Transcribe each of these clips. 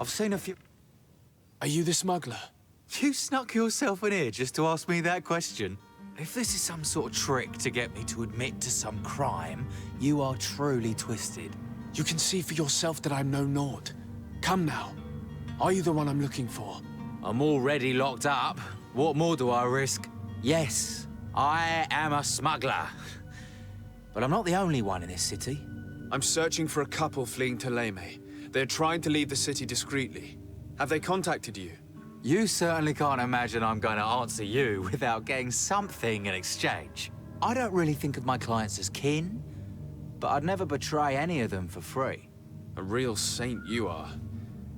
I've seen a few... Are you the smuggler? You snuck yourself in here just to ask me that question? If this is some sort of trick to get me to admit to some crime, you are truly twisted. You can see for yourself that I'm no naught. Come now. Are you the one I'm looking for? I'm already locked up. What more do I risk? Yes, I am a smuggler. But I'm not the only one in this city. I'm searching for a couple fleeing to Leme. They're trying to leave the city discreetly. Have they contacted you? You certainly can't imagine I'm going to answer you without getting something in exchange. I don't really think of my clients as kin, but I'd never betray any of them for free. A real saint you are.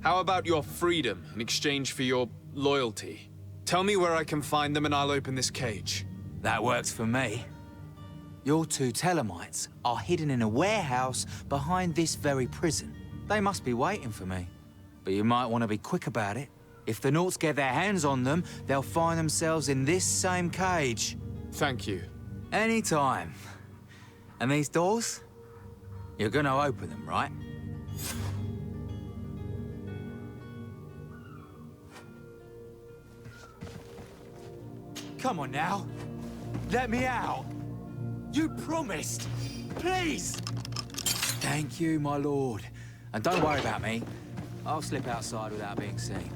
How about your freedom in exchange for your loyalty? Tell me where I can find them and I'll open this cage. That works for me. Your two Telemites are hidden in a warehouse behind this very prison. They must be waiting for me. But you might want to be quick about it. If the Nauts get their hands on them, they'll find themselves in this same cage. Thank you. Anytime. And these doors? You're gonna open them, right? Come on now. Let me out. You promised. Please. Thank you, my lord. And don't worry about me. I'll slip outside without being seen.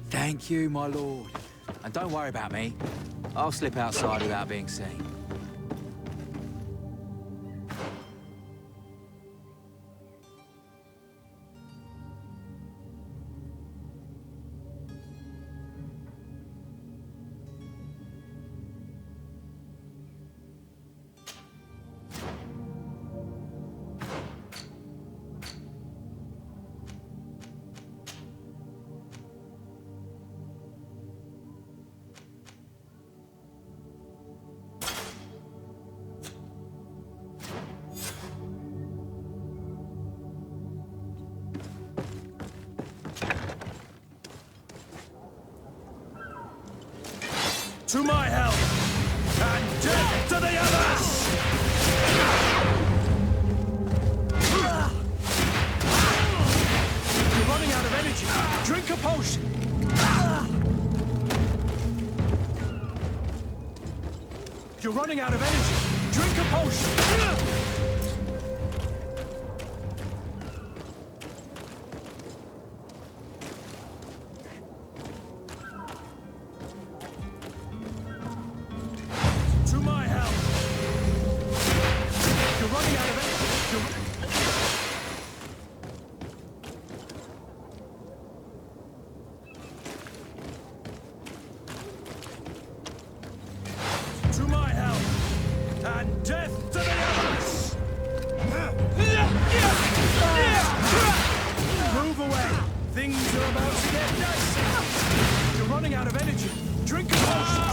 Thank you, my lord. And don't worry about me. I'll slip outside without being seen. To my help! And death to the others! You're running out of energy. Drink a potion. You're running out of energy. Drink a potion. To my help, and death to the others! Move away! Things are about to get dicey! You're running out of energy! Drink a potion!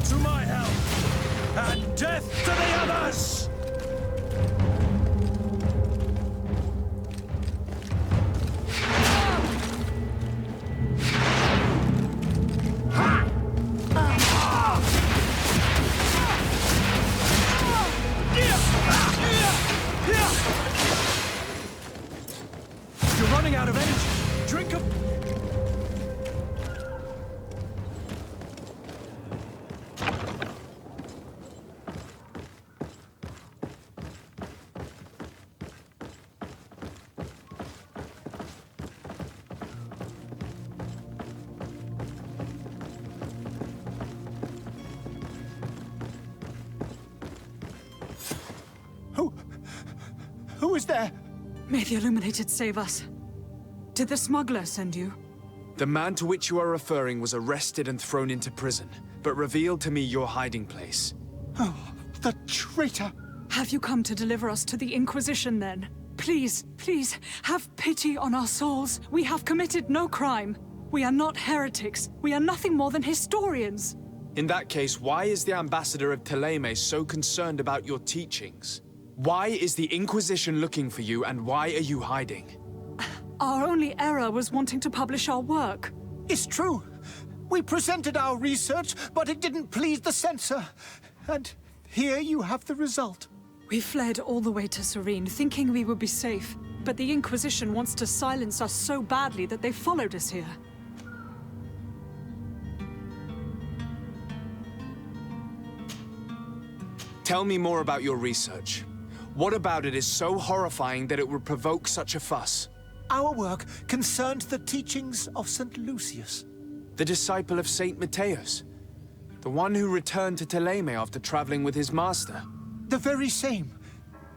To my help, and death to the others! You're running out of energy. Drink a... Who is there? May the Illuminated save us. Did the smuggler send you? The man to which you are referring was arrested and thrown into prison, but revealed to me your hiding place. Oh, the traitor! Have you come to deliver us to the Inquisition, then? Please, please, have pity on our souls. We have committed no crime. We are not heretics. We are nothing more than historians. In that case, why is the ambassador of Teleme so concerned about your teachings? Why is the Inquisition looking for you, and why are you hiding? Our only error was wanting to publish our work. It's true. We presented our research, but it didn't please the censor. And here you have the result. We fled all the way to Serene, thinking we would be safe. But the Inquisition wants to silence us so badly that they followed us here. Tell me more about your research. What about it is so horrifying that it would provoke such a fuss? Our work concerned the teachings of St. Lucius. The disciple of Saint Matthias? The one who returned to Teleme after traveling with his master? The very same.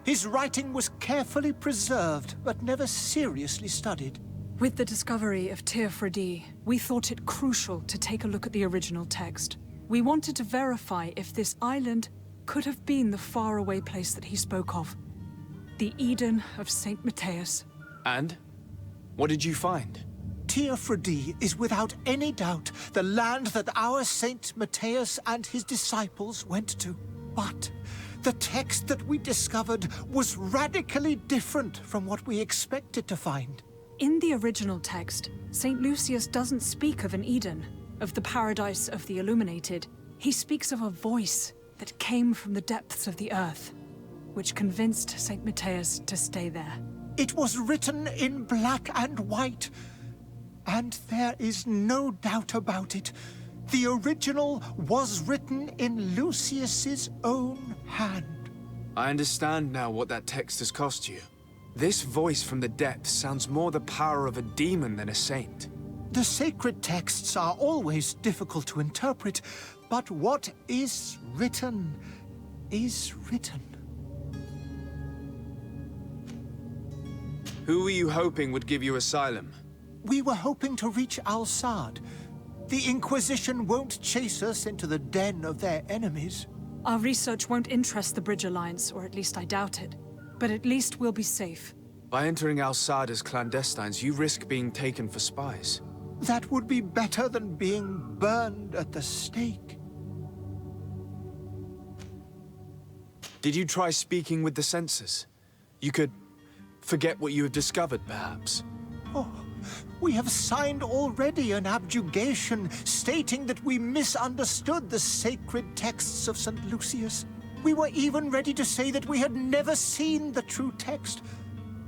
His writing was carefully preserved, but never seriously studied. With the discovery of Teofredi, we thought it crucial to take a look at the original text. We wanted to verify if this island could have been the faraway place that he spoke of. The Eden of Saint Matthias. And? What did you find? Teofredi is without any doubt the land that our Saint Matthias and his disciples went to. But the text that we discovered was radically different from what we expected to find. In the original text, St. Lucius doesn't speak of an Eden, of the paradise of the illuminated. He speaks of a voice that came from the depths of the earth, which convinced St. Matthias to stay there. It was written in black and white, and there is no doubt about it. The original was written in Lucius's own hand. I understand now what that text has cost you. This voice from the depths sounds more the power of a demon than a saint. The sacred texts are always difficult to interpret, but what is written is written. Who were you hoping would give you asylum? We were hoping to reach Al-Sad. The Inquisition won't chase us into the den of their enemies. Our research won't interest the Bridge Alliance, or at least I doubt it. But at least we'll be safe. By entering Al-Sad as clandestines, you risk being taken for spies. That would be better than being burned at the stake. Did you try speaking with the censors? You could forget what you have discovered, perhaps. Oh, we have signed already an abjugation stating that we misunderstood the sacred texts of St. Lucius. We were even ready to say that we had never seen the true text,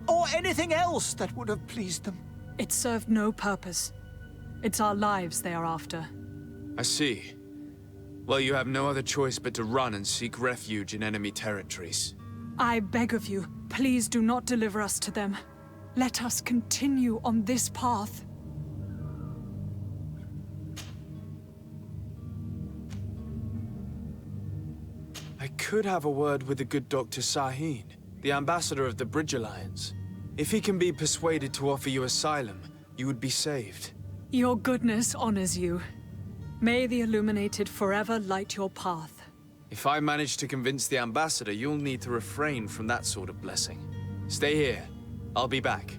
or anything else that would have pleased them. It served no purpose. It's our lives they are after. I see. Well, you have no other choice but to run and seek refuge in enemy territories. I beg of you, please do not deliver us to them. Let us continue on this path. I could have a word with the good Dr. Sahin, the ambassador of the Bridge Alliance. If he can be persuaded to offer you asylum, you would be saved. Your goodness honors you. May the Illuminated forever light your path. If I manage to convince the ambassador, you'll need to refrain from that sort of blessing. Stay here. I'll be back.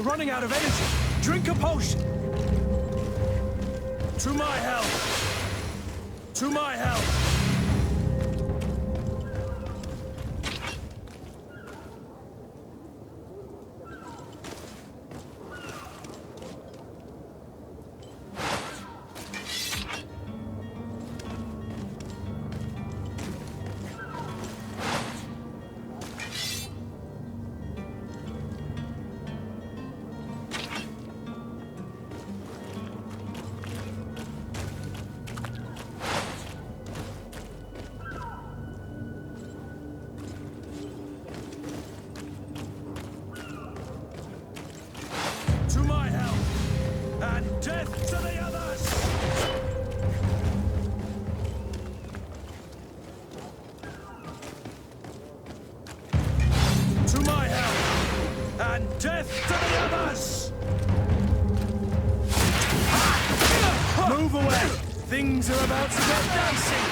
You're running out of energy. Drink a potion. To my help. To my help. To my help, and death to the others! To my help, and death to the others! Move away! Things are about to get dicey!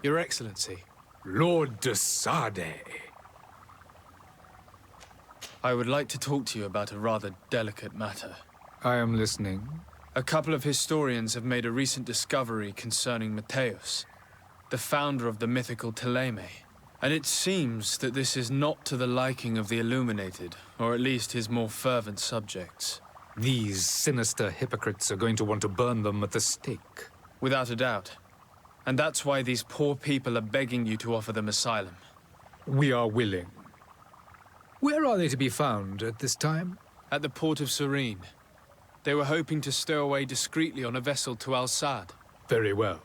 Your Excellency, Lord de Sade. I would like to talk to you about a rather delicate matter. I am listening. A couple of historians have made a recent discovery concerning Mateus, the founder of the mythical Teleme. And it seems that this is not to the liking of the Illuminated, or at least his more fervent subjects. These sinister hypocrites are going to want to burn them at the stake. Without a doubt. And that's why these poor people are begging you to offer them asylum. We are willing. Where are they to be found at this time? At the port of Serene. They were hoping to stow away discreetly on a vessel to Al-Sad. Very well.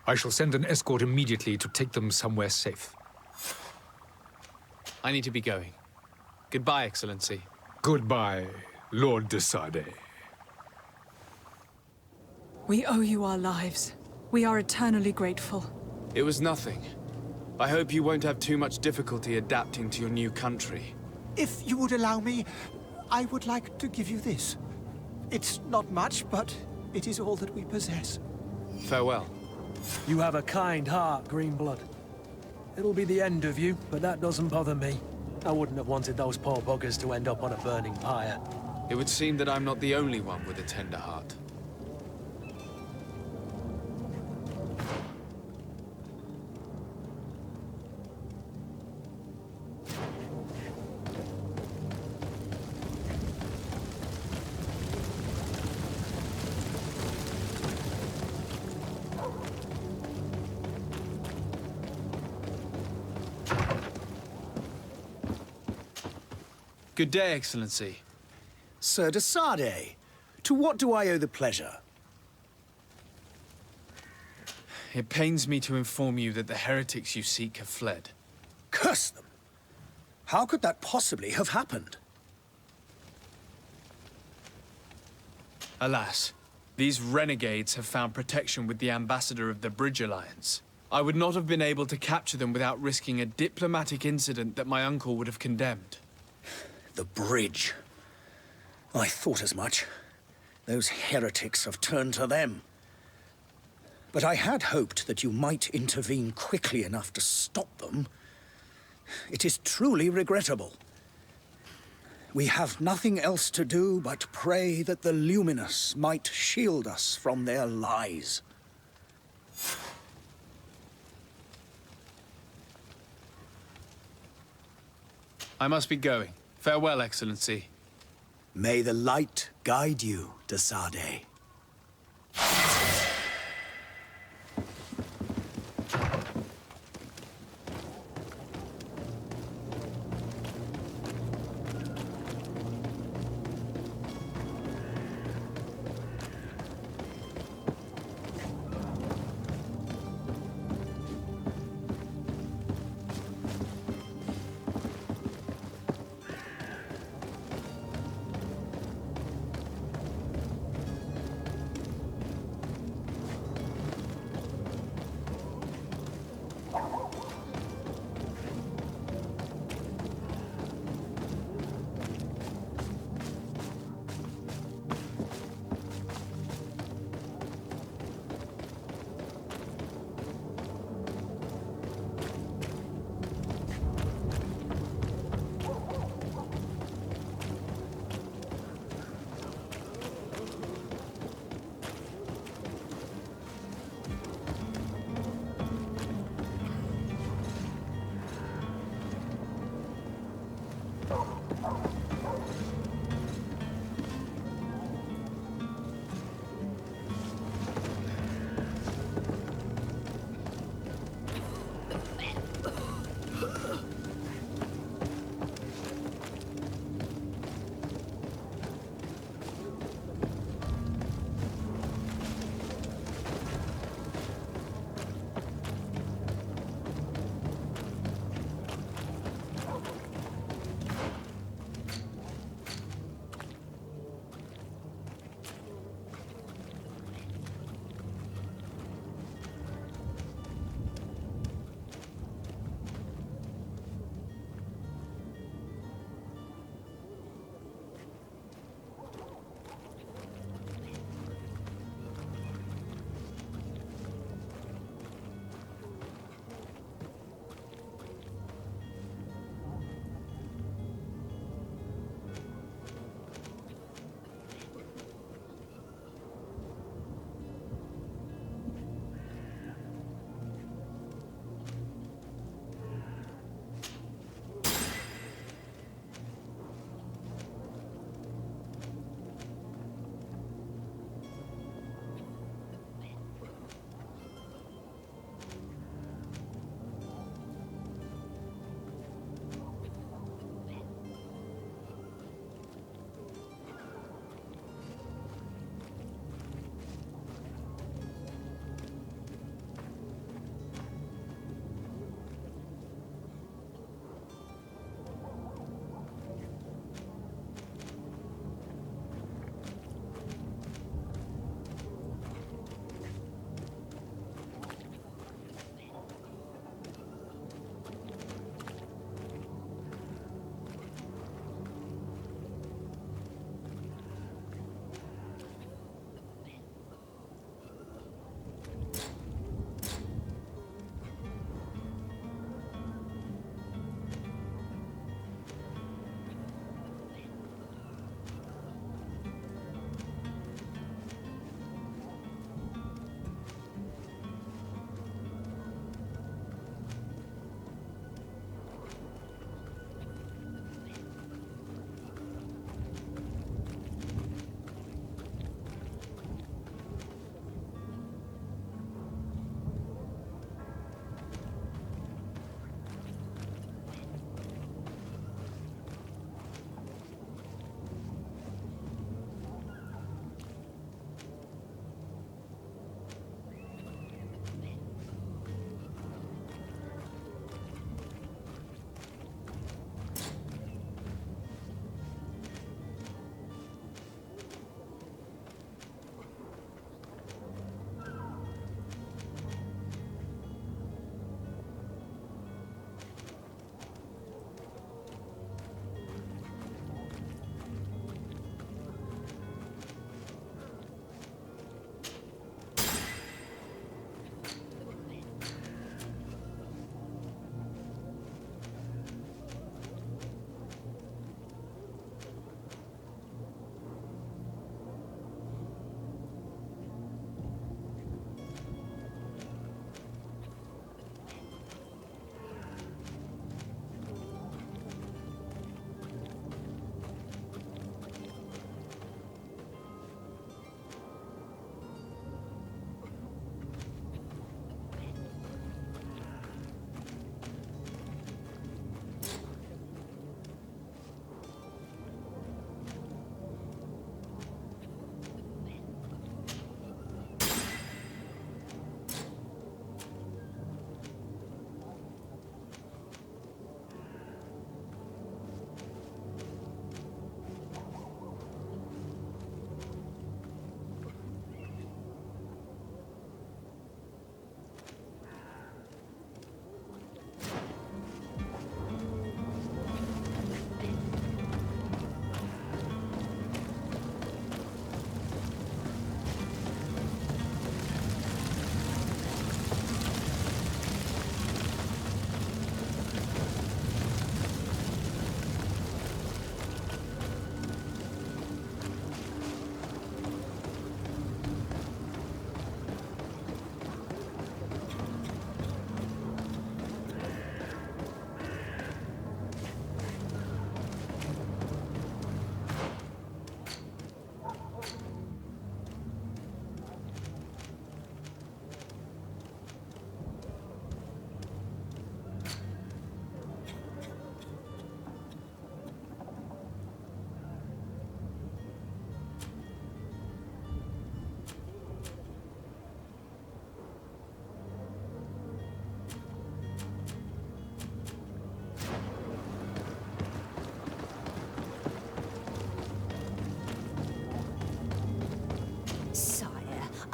I shall send an escort immediately to take them somewhere safe. I need to be going. Goodbye, Excellency. Goodbye, Lord de Sade. We owe you our lives. We are eternally grateful. It was nothing. I hope you won't have too much difficulty adapting to your new country. If you would allow me, I would like to give you this. It's not much, but it is all that we possess. Farewell. You have a kind heart, Greenblood. It'll be the end of you, but that doesn't bother me. I wouldn't have wanted those poor buggers to end up on a burning pyre. It would seem that I'm not the only one with a tender heart. Good day, Excellency. Sir de Sade, to what do I owe the pleasure? It pains me to inform you that the heretics you seek have fled. Curse them! How could that possibly have happened? Alas, these renegades have found protection with the ambassador of the Bridge Alliance. I would not have been able to capture them without risking a diplomatic incident that my uncle would have condemned. The bridge. I thought as much. Those heretics have turned to them. But I had hoped that you might intervene quickly enough to stop them. It is truly regrettable. We have nothing else to do but pray that the Luminous might shield us from their lies. I must be going. Farewell, Excellency. May the light guide you, de Sade.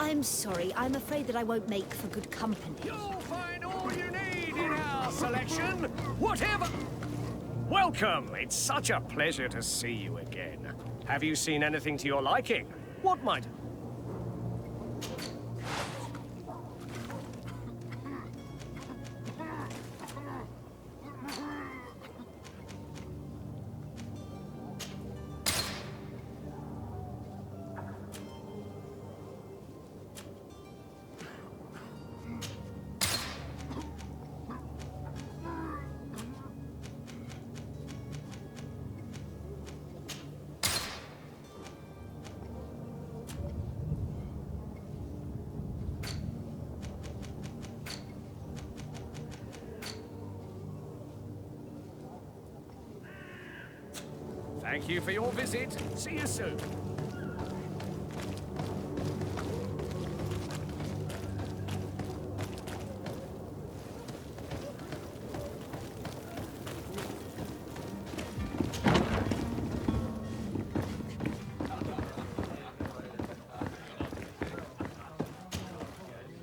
I'm sorry. I'm afraid that I won't make for good company. You'll find all you need in our selection, whatever... Welcome! It's such a pleasure to see you again. Have you seen anything to your liking? What might... Thank you for your visit. See you soon.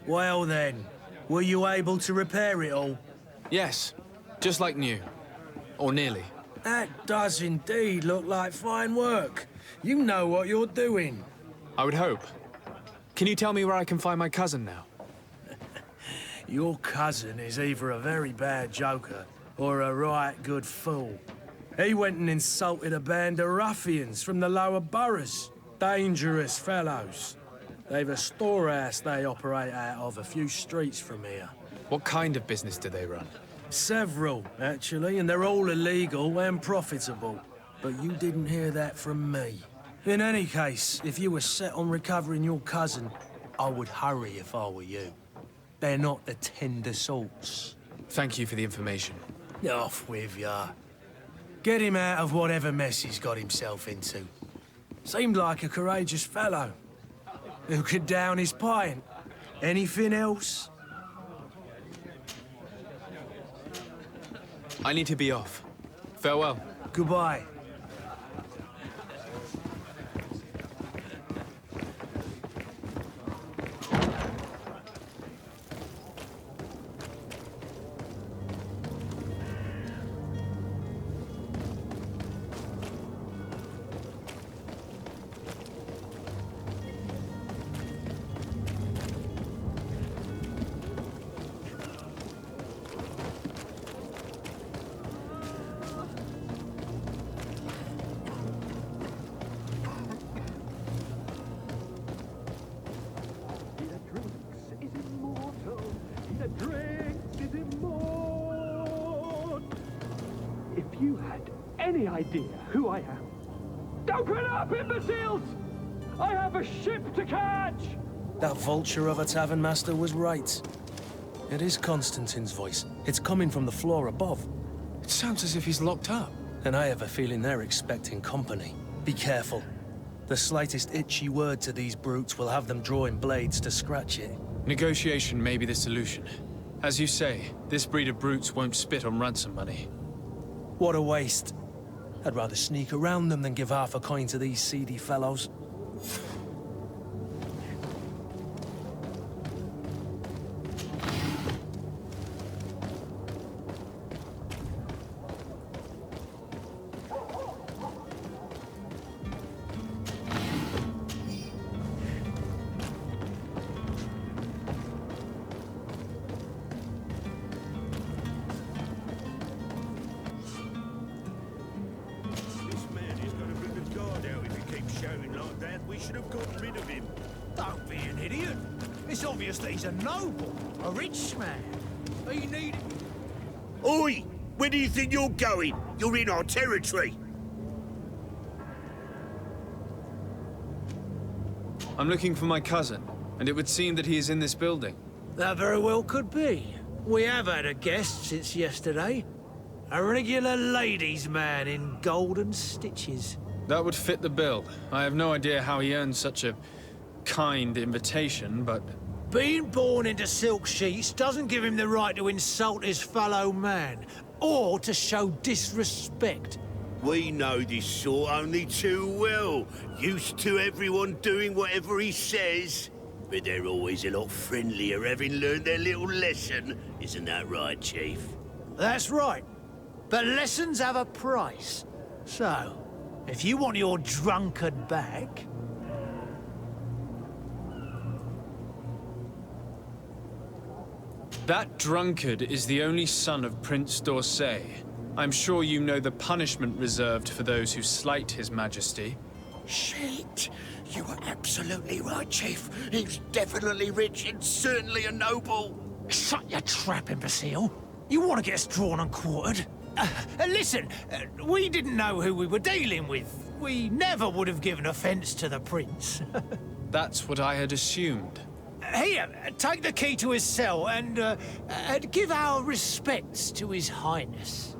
Well then, were you able to repair it all? Yes, just like new. Or nearly. That does indeed look like fine work. You know what you're doing. I would hope. Can you tell me where I can find my cousin now? Your cousin is either a very bad joker or a right good fool. He went and insulted a band of ruffians from the lower boroughs. Dangerous fellows. They've a storehouse they operate out of a few streets from here. What kind of business do they run? Several, actually, and they're all illegal and profitable. But you didn't hear that from me. In any case, if you were set on recovering your cousin, I would hurry if I were you. They're not the tender sorts. Thank you for the information. Off with ya. Get him out of whatever mess he's got himself into. Seemed like a courageous fellow. Who could down his pint. Anything else? I need to be off. Farewell. Goodbye. If you had any idea who I am... Open up, imbeciles! I have a ship to catch! That vulture of a tavern master was right. It is Constantine's voice. It's coming from the floor above. It sounds as if he's locked up. And I have a feeling they're expecting company. Be careful. The slightest itchy word to these brutes will have them drawing blades to scratch it. Negotiation may be the solution. As you say, this breed of brutes won't spit on ransom money. What a waste. I'd rather sneak around them than give half a coin to these seedy fellows. We should have got rid of him. Don't be an idiot. It's obvious that he's a noble, a rich man. He needed... Oi! Where do you think you're going? You're in our territory. I'm looking for my cousin, and it would seem that he is in this building. That very well could be. We have had a guest since yesterday. A regular ladies' man in golden stitches. That would fit the bill. I have no idea how he earned such a kind invitation, but... Being born into silk sheets doesn't give him the right to insult his fellow man, or to show disrespect. We know this sort only too well. Used to everyone doing whatever he says. But they're always a lot friendlier having learned their little lesson. Isn't that right, Chief? That's right. But lessons have a price. So, if you want your drunkard back... That drunkard is the only son of Prince d'Orsay. I'm sure you know the punishment reserved for those who slight his majesty. Shit! You are absolutely right, Chief. He's definitely rich and certainly a noble. Shut your trap, imbecile. You want to get us drawn and quartered? Listen, we didn't know who we were dealing with. We never would have given offense to the prince. That's what I had assumed. Here, take the key to his cell and give our respects to his highness.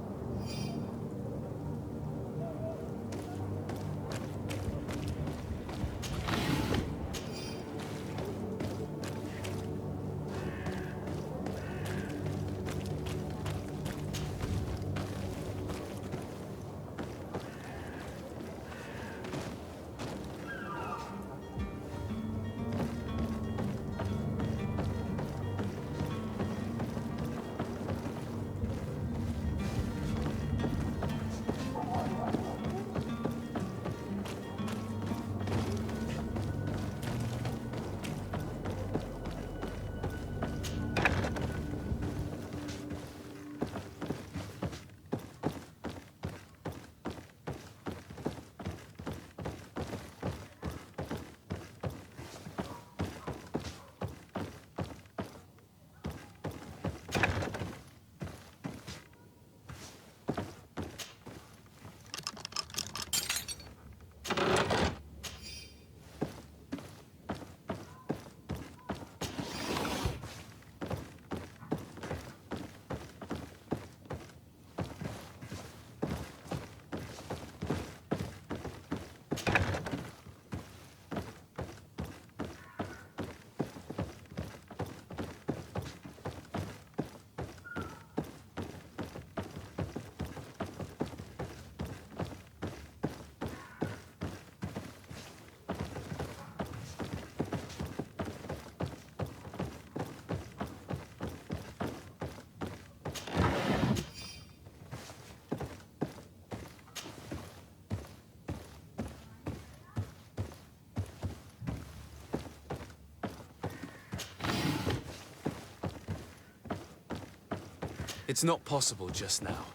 It's not possible just now.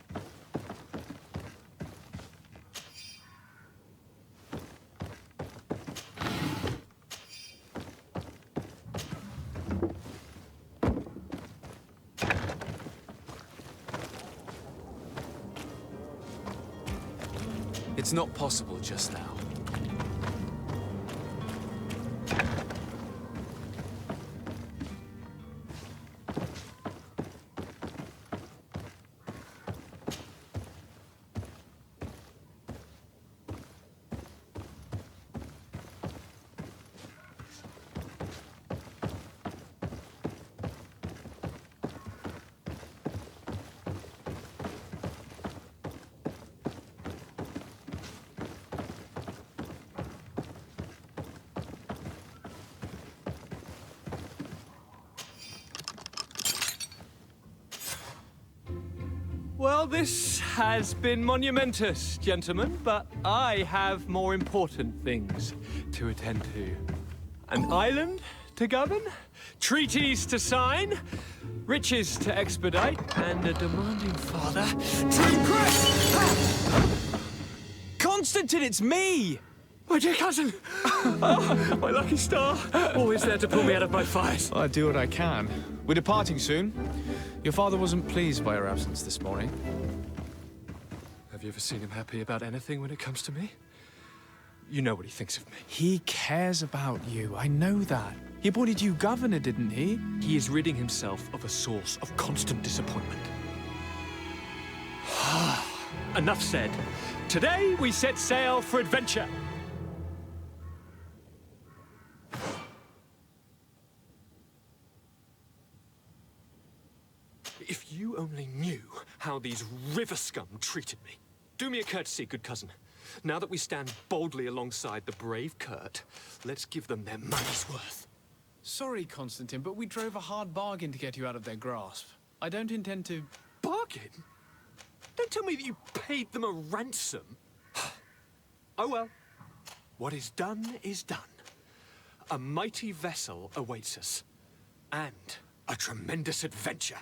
It's not possible just now. Well, this has been monumentous, gentlemen, but I have more important things to attend to. An island to govern, treaties to sign, riches to expedite, and a demanding father to impress! Constantine, it's me! My dear cousin! Oh, my lucky star! Always there to pull me out of my fires. I do what I can. We're departing soon. Your father wasn't pleased by your absence this morning. Have you ever seen him happy about anything when it comes to me? You know what he thinks of me. He cares about you, I know that. He appointed you governor, didn't he? He is ridding himself of a source of constant disappointment. Enough said. Today we set sail for adventure. If you only knew how these river scum treated me. Do me a courtesy, good cousin. Now that we stand boldly alongside the brave Kurt, let's give them their money's worth. Sorry, Constantine, but we drove a hard bargain to get you out of their grasp. I don't intend to... Bargain? Don't tell me that you paid them a ransom. Oh well. What is done is done. A mighty vessel awaits us. And a tremendous adventure.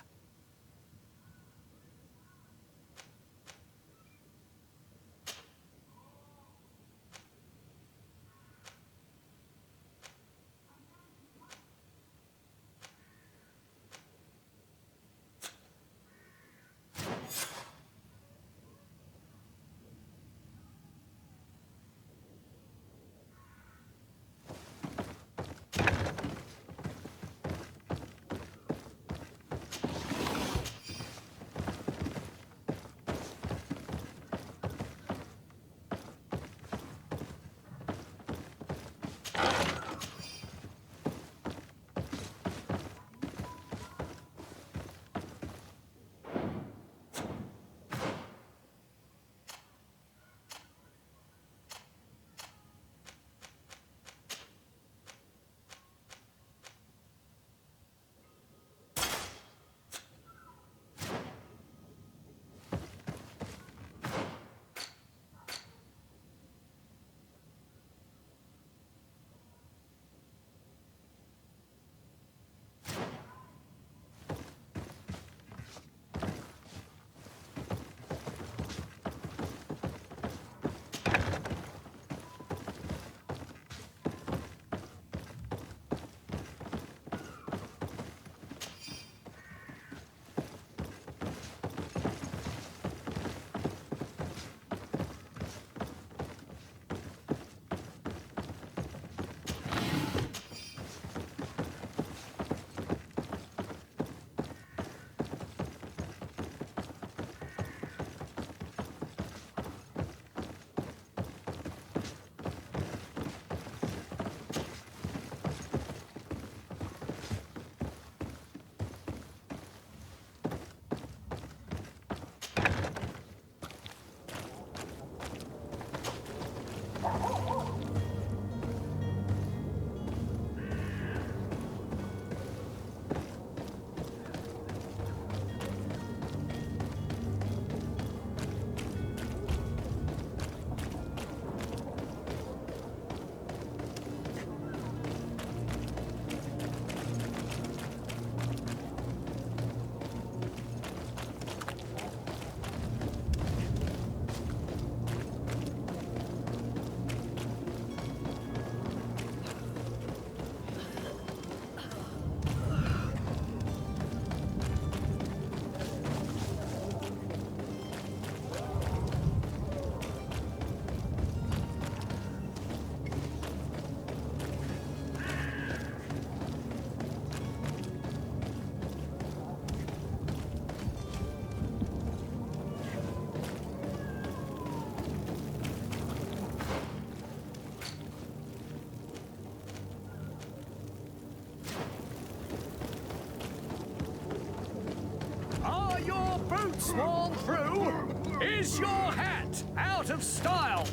Boots worn through? Is your hat out of style?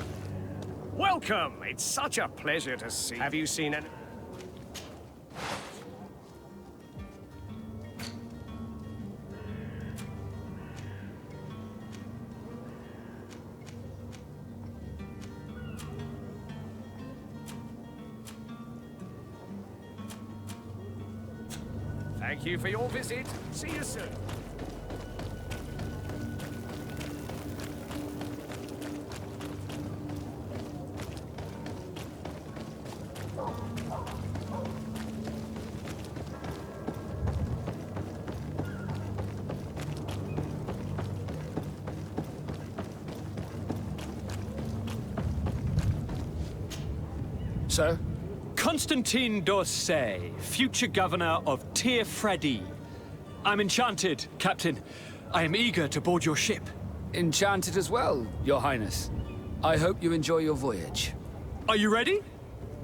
Welcome. It's such a pleasure to see. Have you seen any... Thank you for your visit. See you soon. Sir? Constantine d'Orsay, future governor of Tir-Fredi. I'm enchanted, Captain. I am eager to board your ship. Enchanted as well, Your Highness. I hope you enjoy your voyage. Are you ready?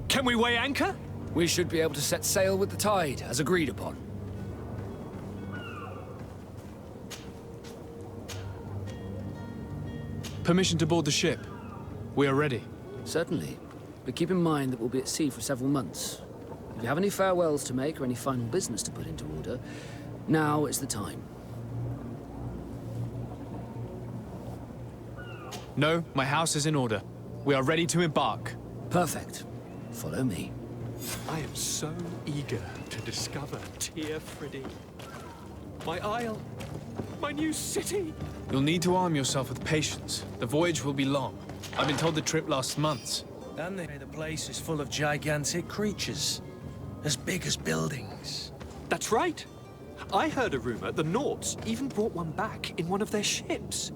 Can we weigh anchor? We should be able to set sail with the tide, as agreed upon. Permission to board the ship. We are ready. Certainly. But keep in mind that we'll be at sea for several months. If you have any farewells to make or any final business to put into order, now is the time. No, my house is in order. We are ready to embark. Perfect. Follow me. I am so eager to discover Tir Friddy. My isle. My new city. You'll need to arm yourself with patience. The voyage will be long. I've been told the trip lasts months. And the place is full of gigantic creatures. As big as buildings. That's right. I heard a rumor the Nauts even brought one back in one of their ships.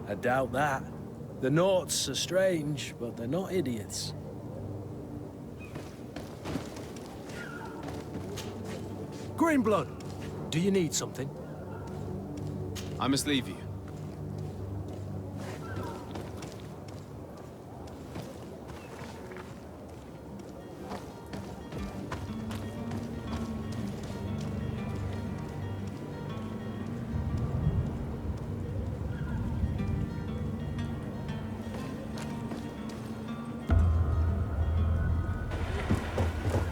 I doubt that. The Nauts are strange, but they're not idiots. Greenblood, do you need something? I must leave you.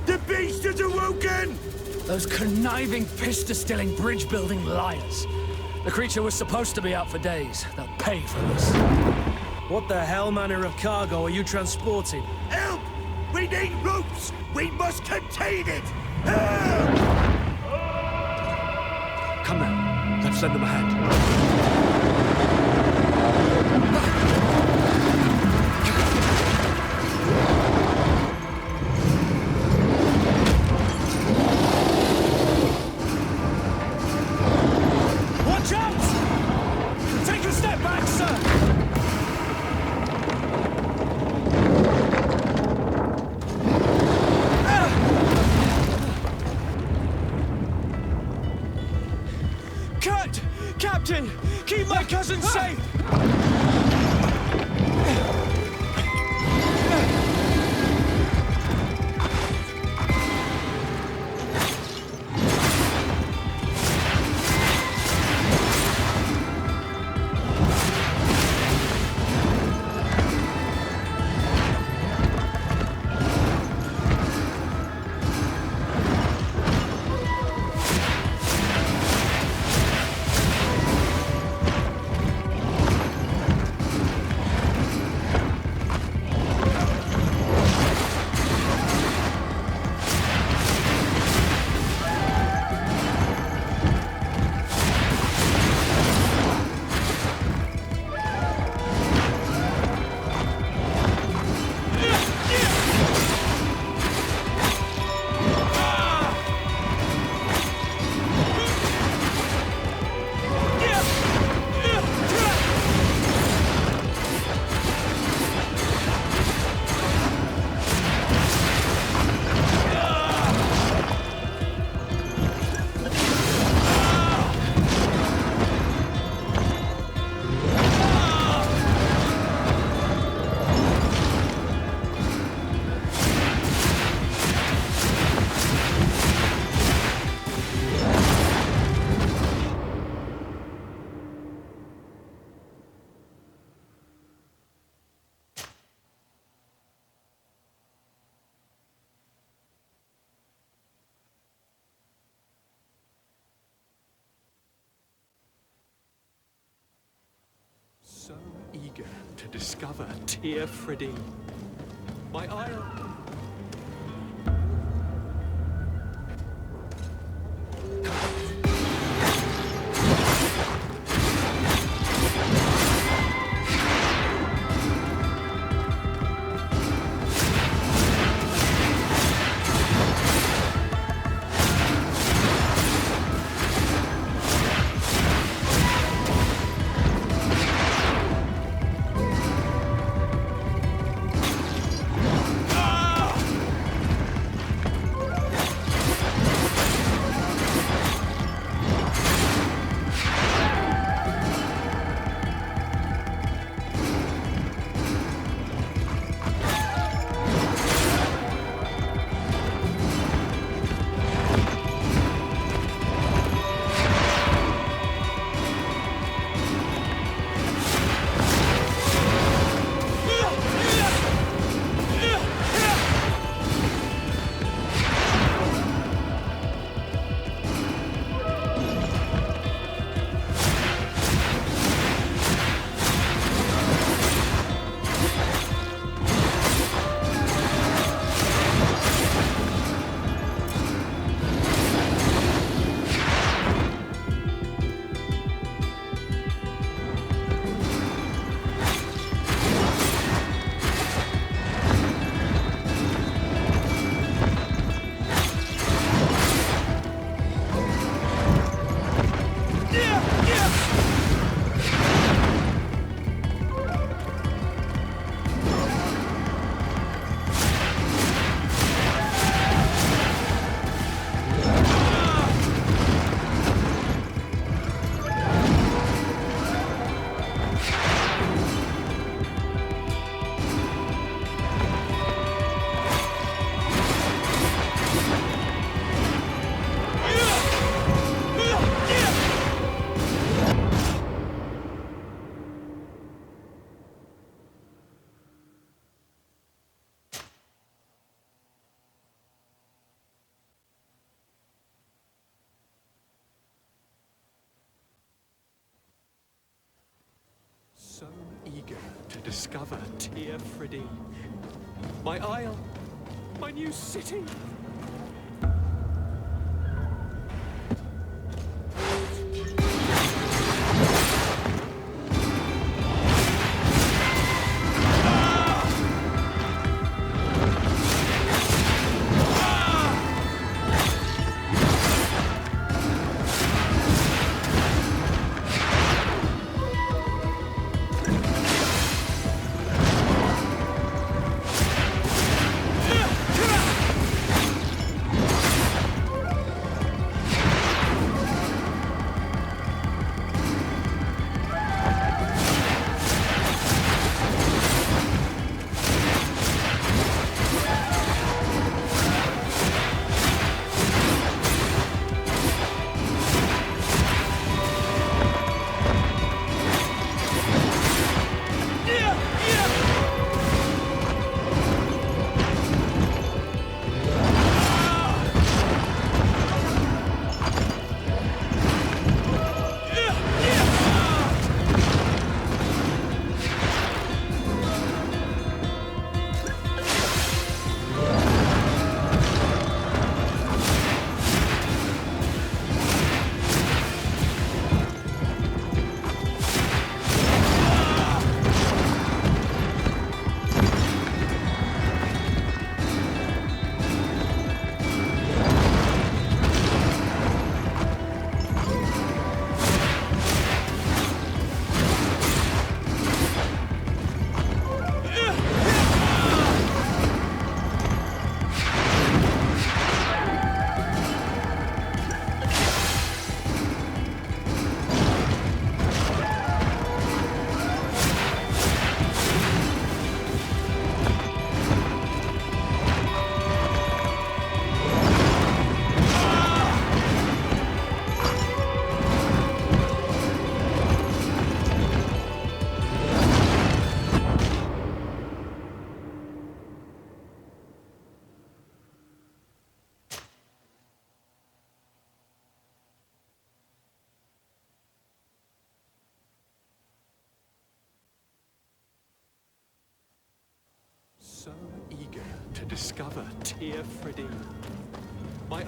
The beast is awoken! Those conniving, pista-stilling, bridge-building liars. The creature was supposed to be out for days. They'll pay for this. What the hell manner of cargo are you transporting? Help! We need ropes! We must contain it! Help! Come now, let's lend them a hand. Watch out! Take a step back, sir! Cut! Captain! Keep my cousin safe! So eager to discover Tir Friddy. My isle. Ah! to discover Tir Fridee. My isle, my new city. So eager to discover Tir Fridee. My...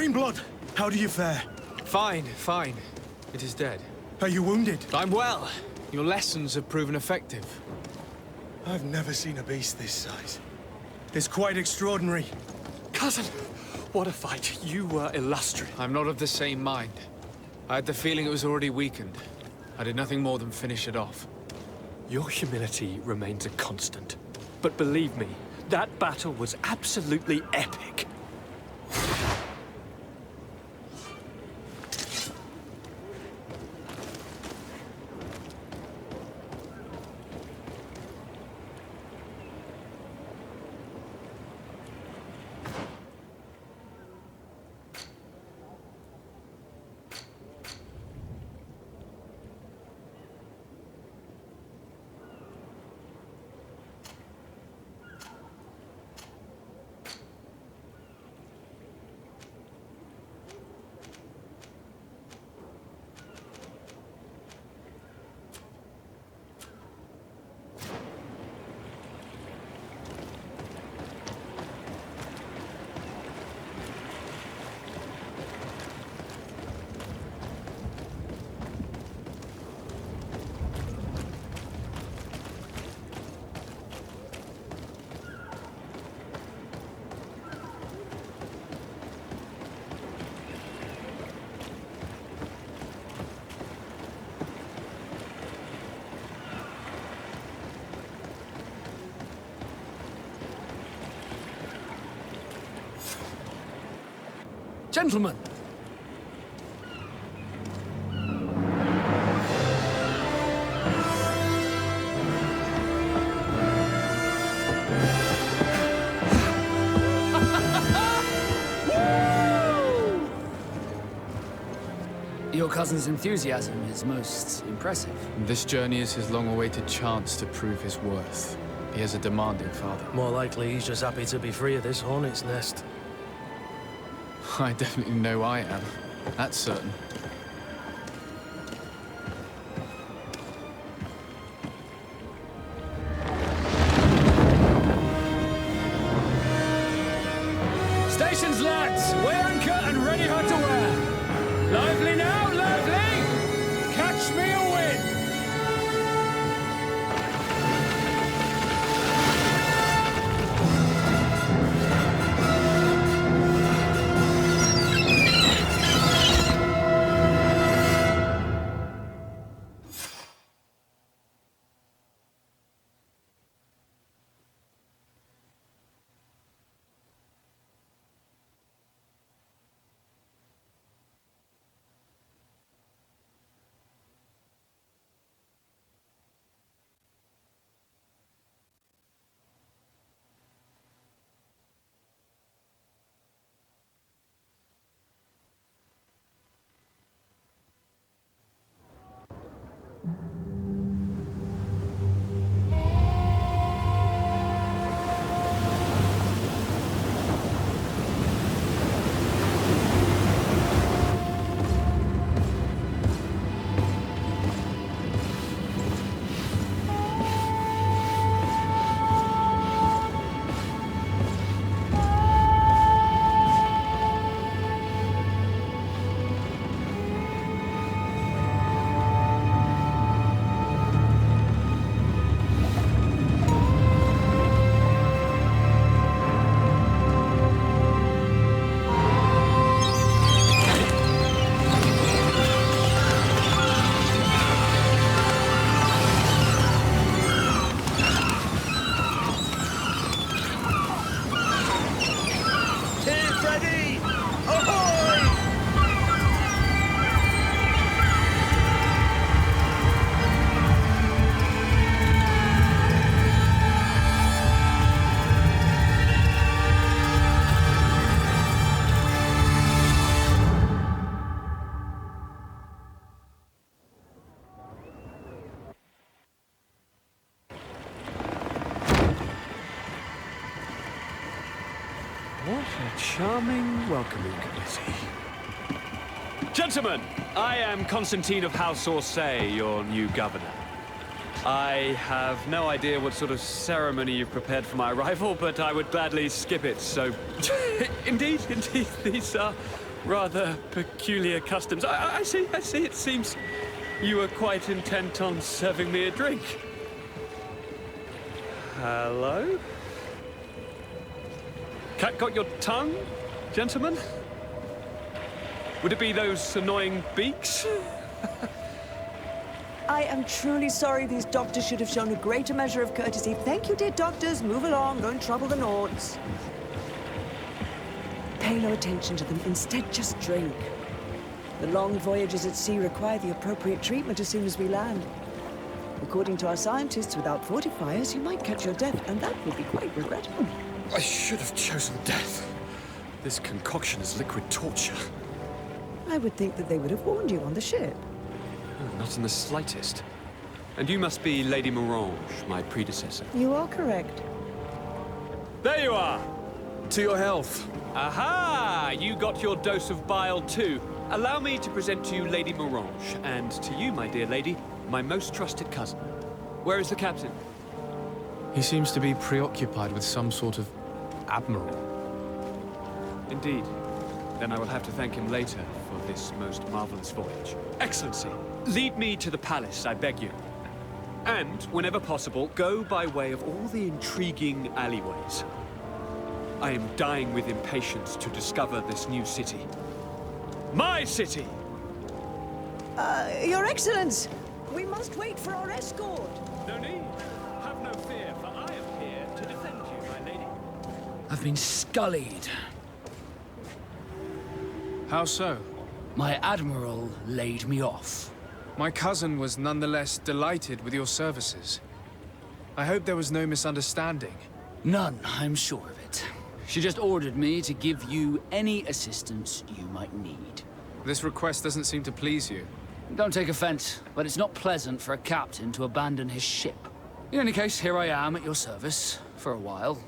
Greenblood, how do you fare? Fine, fine. It is dead. Are you wounded? I'm well. Your lessons have proven effective. I've never seen a beast this size. It's quite extraordinary. Cousin, what a fight. You were illustrious. I'm not of the same mind. I had the feeling it was already weakened. I did nothing more than finish it off. Your humility remains a constant. But believe me, that battle was absolutely epic. Gentlemen! Your cousin's enthusiasm is most impressive. This journey is his long-awaited chance to prove his worth. He has a demanding father. More likely he's just happy to be free of this hornet's nest. I definitely know I am. That's certain. Stations, lads! We're anchor and ready hard to wear. Lively now, lively! Catch me a win! What a charming welcoming committee. Gentlemen, I am Constantine of House Orsay, your new governor. I have no idea what sort of ceremony you've prepared for my arrival, but I would gladly skip it, so... indeed, these are Rather peculiar customs. I see. It seems you were quite intent on serving me a drink. Hello? Cat got your tongue, gentlemen? Would it be those annoying beaks? I am truly sorry. These doctors should have shown a greater measure of courtesy. Thank you, dear doctors. Move along. Don't trouble the Nords. Pay no attention to them. Instead, just drink. The long voyages at sea require the appropriate treatment as soon as we land. According to our scientists, without fortifiers, you might catch your death, and that would be quite regrettable. I should have chosen death. This concoction is liquid torture. I would think that they would have warned you on the ship. Not in the slightest. And you must be Lady Morange, my predecessor. You are correct. There you are! To your health. Aha! You got your dose of bile too. Allow me to present to you Lady Morange, and to you, my dear lady, my most trusted cousin. Where is the captain? He seems to be preoccupied with some sort of admiral. Indeed. Then I will have to thank him later for this most marvelous voyage. Excellency, lead me to the palace, I beg you. And, whenever possible, go by way of all the intriguing alleyways. I am dying with impatience to discover this new city. My city! Your Excellence! We must wait for our escort! No need. Have no fear, for I am here to defend you, my lady. I've been scullied. How so? My admiral laid me off. My cousin was nonetheless delighted with your services. I hope there was no misunderstanding. None, I'm sure of it. She just ordered me to give you any assistance you might need. This request doesn't seem to please you. Don't take offense, but it's not pleasant for a captain to abandon his ship. In any case, here I am at your service, for a while.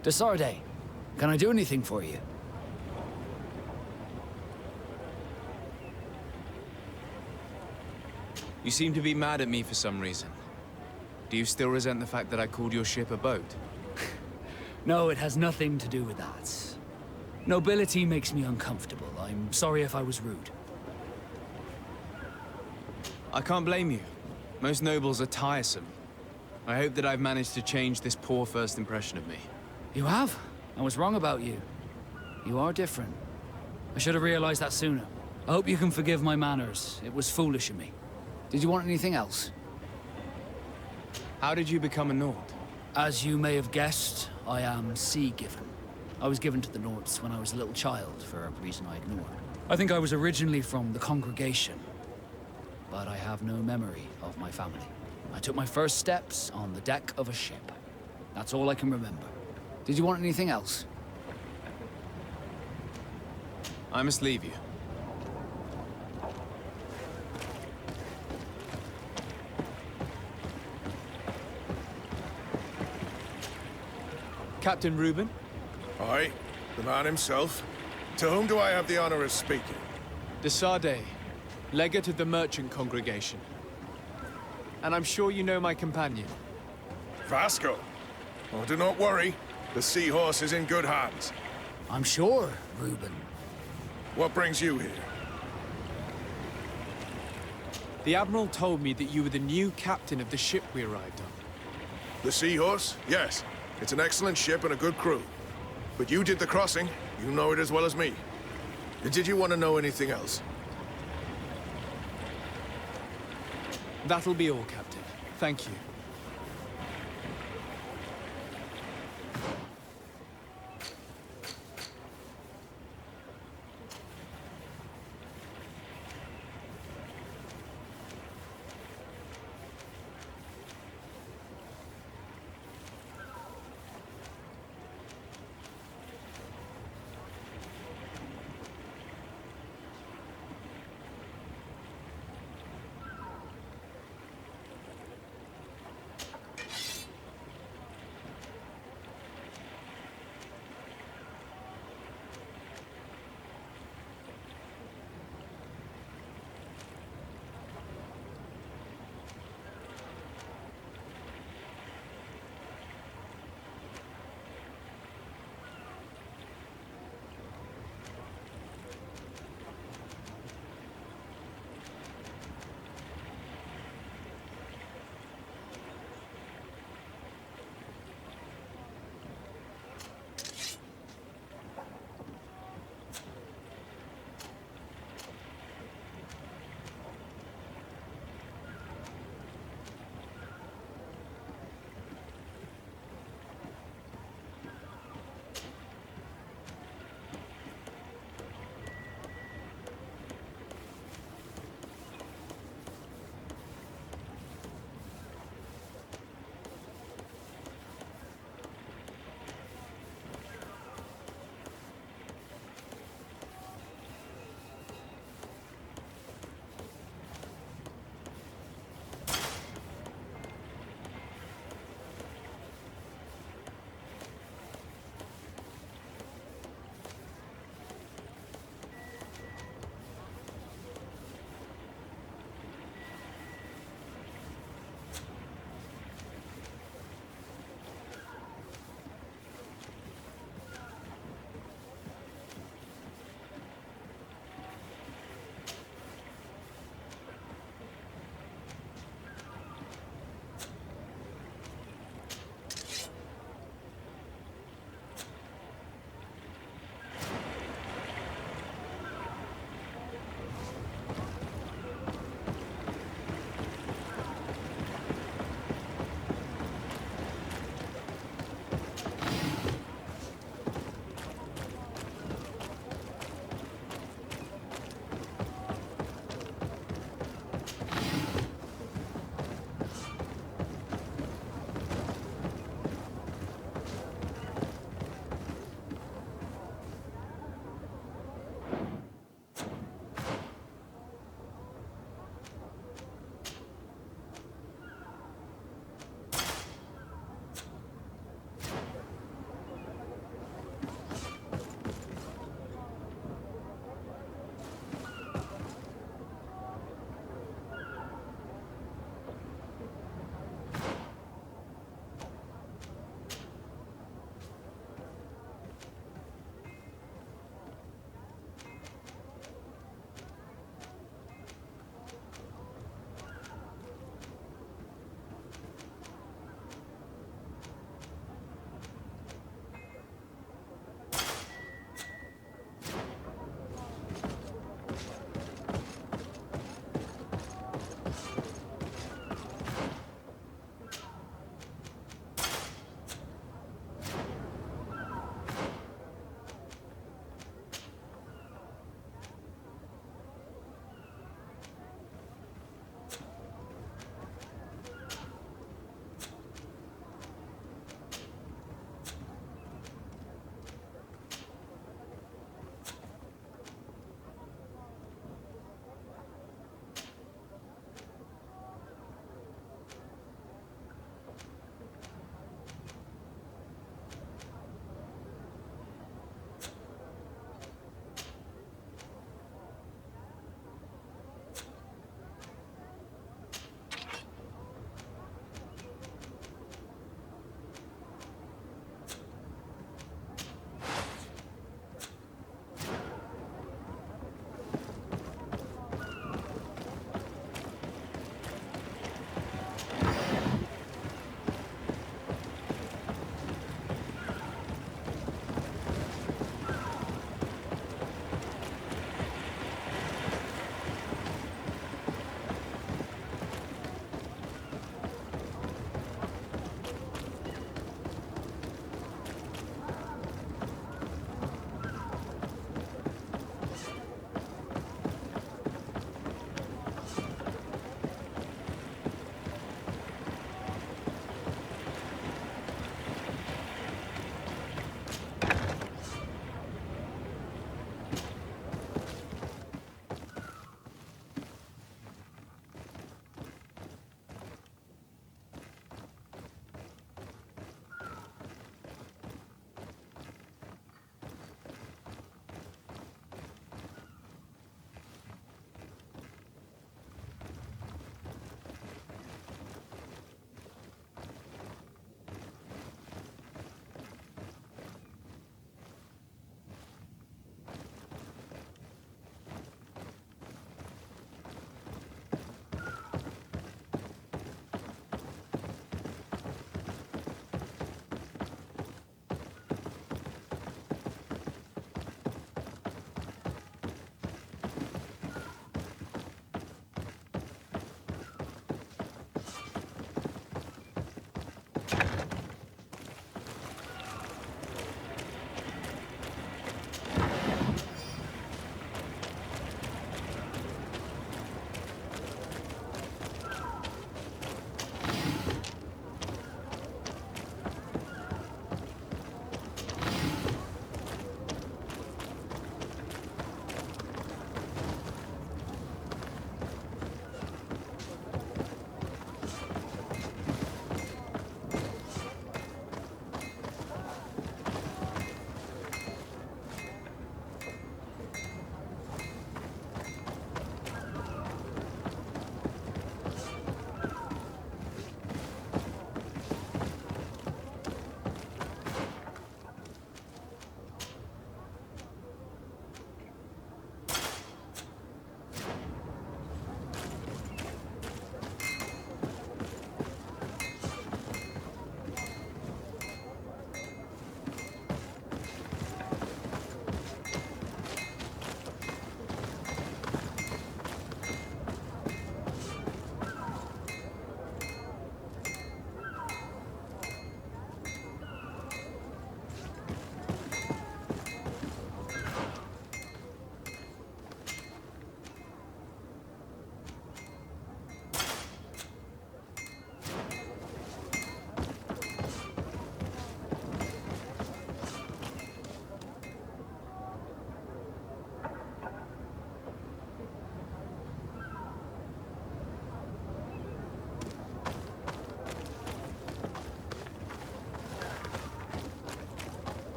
Desarde, can I do anything for you? You seem to be mad at me for some reason. Do you still resent the fact that I called your ship a boat? No, it has nothing to do with that. Nobility makes me uncomfortable. I'm sorry if I was rude. I can't blame you. Most nobles are tiresome. I hope that I've managed to change this poor first impression of me. You have? I was wrong about you. You are different. I should have realized that sooner. I hope you can forgive my manners. It was foolish of me. Did you want anything else? How did you become a Nord? As you may have guessed, I am sea-given. I was given to the Nords when I was a little child, for a reason I ignore. I think I was originally from the congregation, but I have no memory of my family. I took my first steps on the deck of a ship. That's all I can remember. Did you want anything else? I must leave you. Captain Reuben? Aye, the man himself. To whom do I have the honor of speaking? De Sardet, legate of the merchant congregation. And I'm sure you know my companion. Vasco. Oh, do not worry. The seahorse is in good hands. I'm sure, Reuben. What brings you here? The Admiral told me that you were the new captain of the ship we arrived on. The seahorse? Yes. It's an excellent ship and a good crew. But you did the crossing. You know it as well as me. Did you want to know anything else? That'll be all, Captain. Thank you.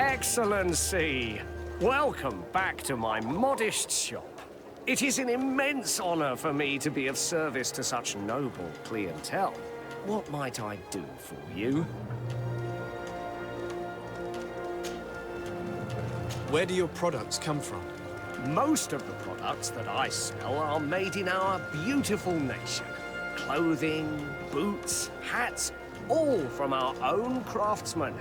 Excellency! Welcome back to my modest shop. It is an immense honor for me to be of service to such noble clientele. What might I do for you? Where do your products come from? Most of the products that I sell are made in our beautiful nation. Clothing, boots, hats, all from our own craftsmen,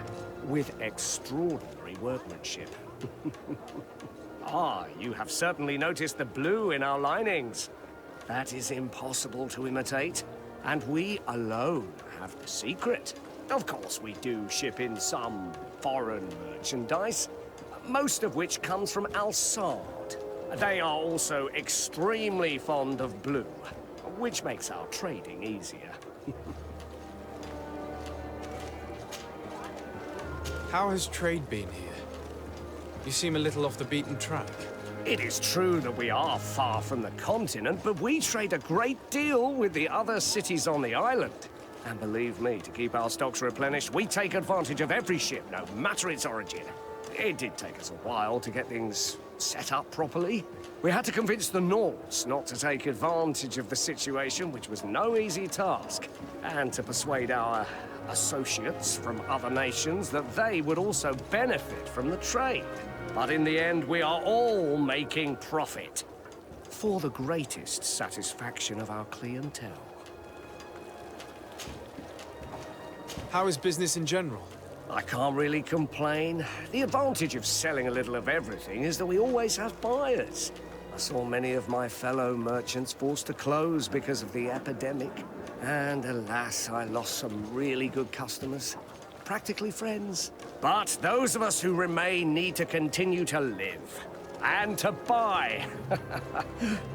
with extraordinary workmanship. Ah, you have certainly noticed the blue in our linings. That is impossible to imitate, and we alone have the secret. Of course, we do ship in some foreign merchandise, most of which comes from Alsard. They are also extremely fond of blue, which makes our trading easier. How has trade been here? You seem a little off the beaten track. It is true that we are far from the continent, but we trade a great deal with the other cities on the island. And believe me, to keep our stocks replenished, we take advantage of every ship, no matter its origin. It did take us a while to get things set up properly. We had to convince the Nords not to take advantage of the situation, which was no easy task, and to persuade our associates from other nations that they would also benefit from the trade. But in the end, we are all making profit, for the greatest satisfaction of our clientele. How is business in general? I can't really complain. The advantage of selling a little of everything is that we always have buyers. I saw many of my fellow merchants forced to close because of the epidemic. And alas, I lost some really good customers. Practically friends. But those of us who remain need to continue to live. And to buy.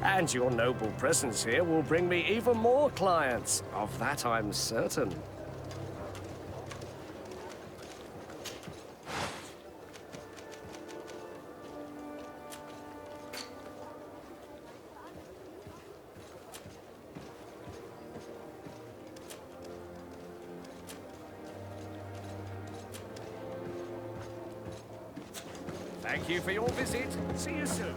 And your noble presence here will bring me even more clients. Of that I'm certain. Thank you for your visit. See you soon.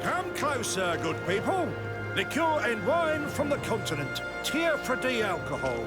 Come closer, good people. Liqueur and wine from the continent. Tier for D alcohol.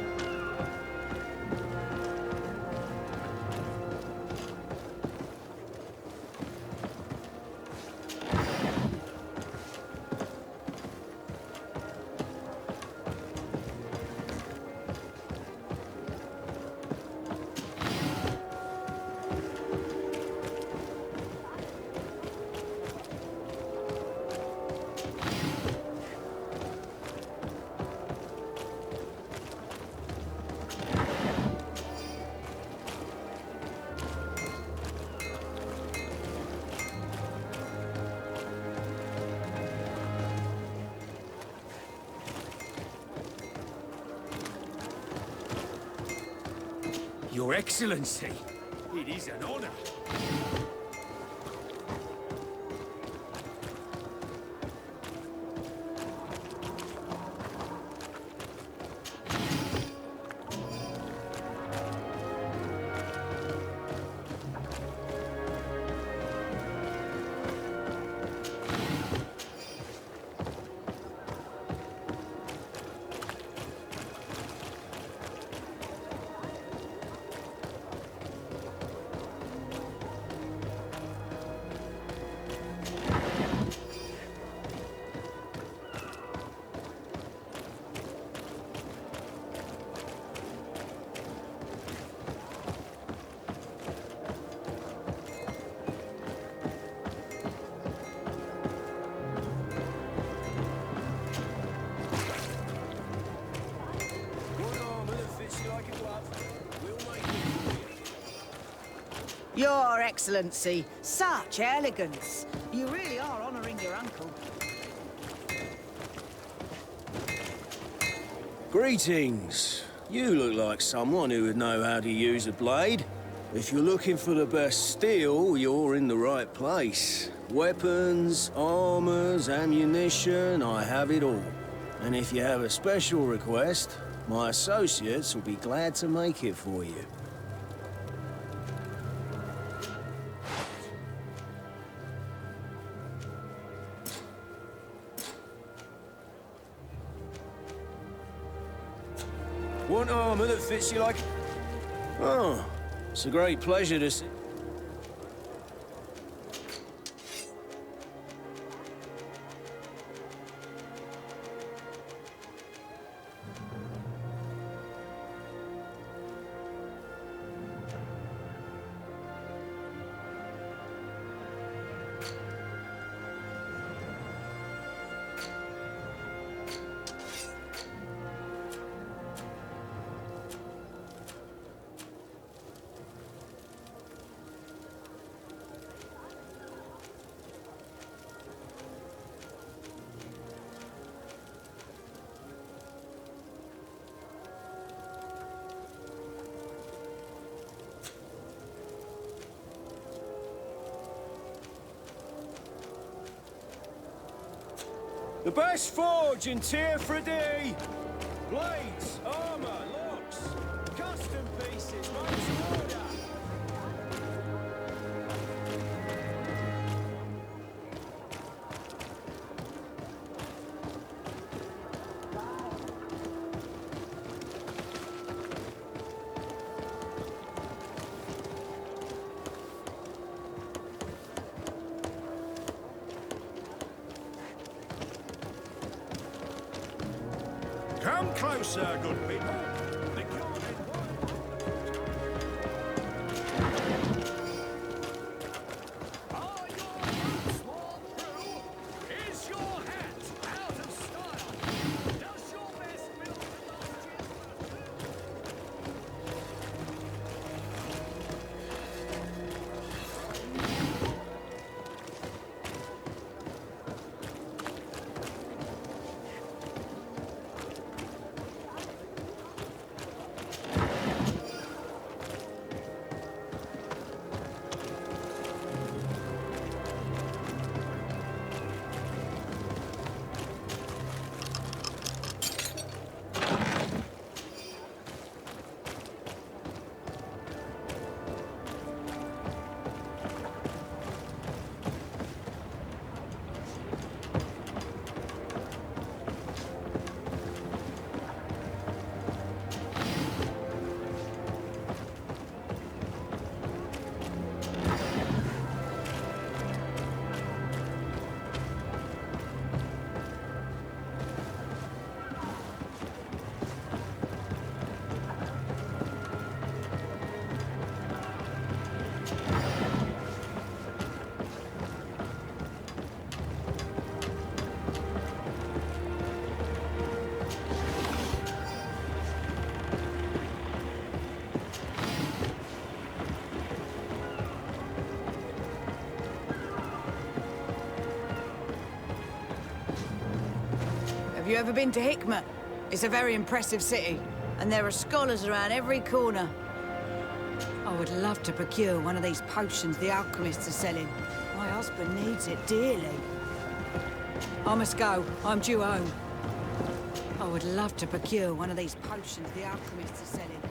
Your Excellency, it is an honor. Your Excellency, such elegance. You really are honouring your uncle. Greetings. You look like someone who would know how to use a blade. If you're looking for the best steel, you're in the right place. Weapons, armors, ammunition, I have it all. And if you have a special request, my associates will be glad to make it for you. Want armor that fits you like... Oh, it's a great pleasure to see... The best forge in Tier 3D! Blades, armor, locks, custom pieces, made to order! Come closer, good people. Have you ever been to Hikmet? It's a very impressive city, and there are scholars around every corner. I would love to procure one of these potions the alchemists are selling. My husband needs it dearly. I must go. I'm due home. I would love to procure one of these potions the alchemists are selling.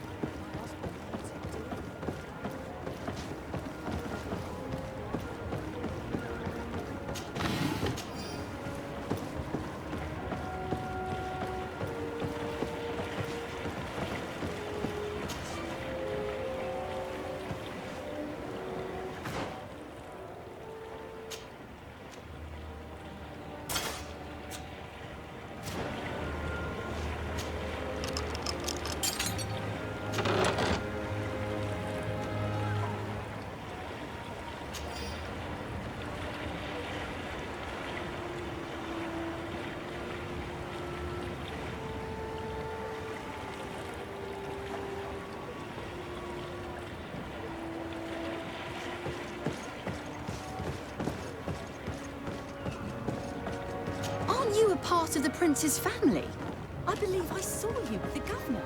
You were part of the prince's family. I believe I saw you with the governor.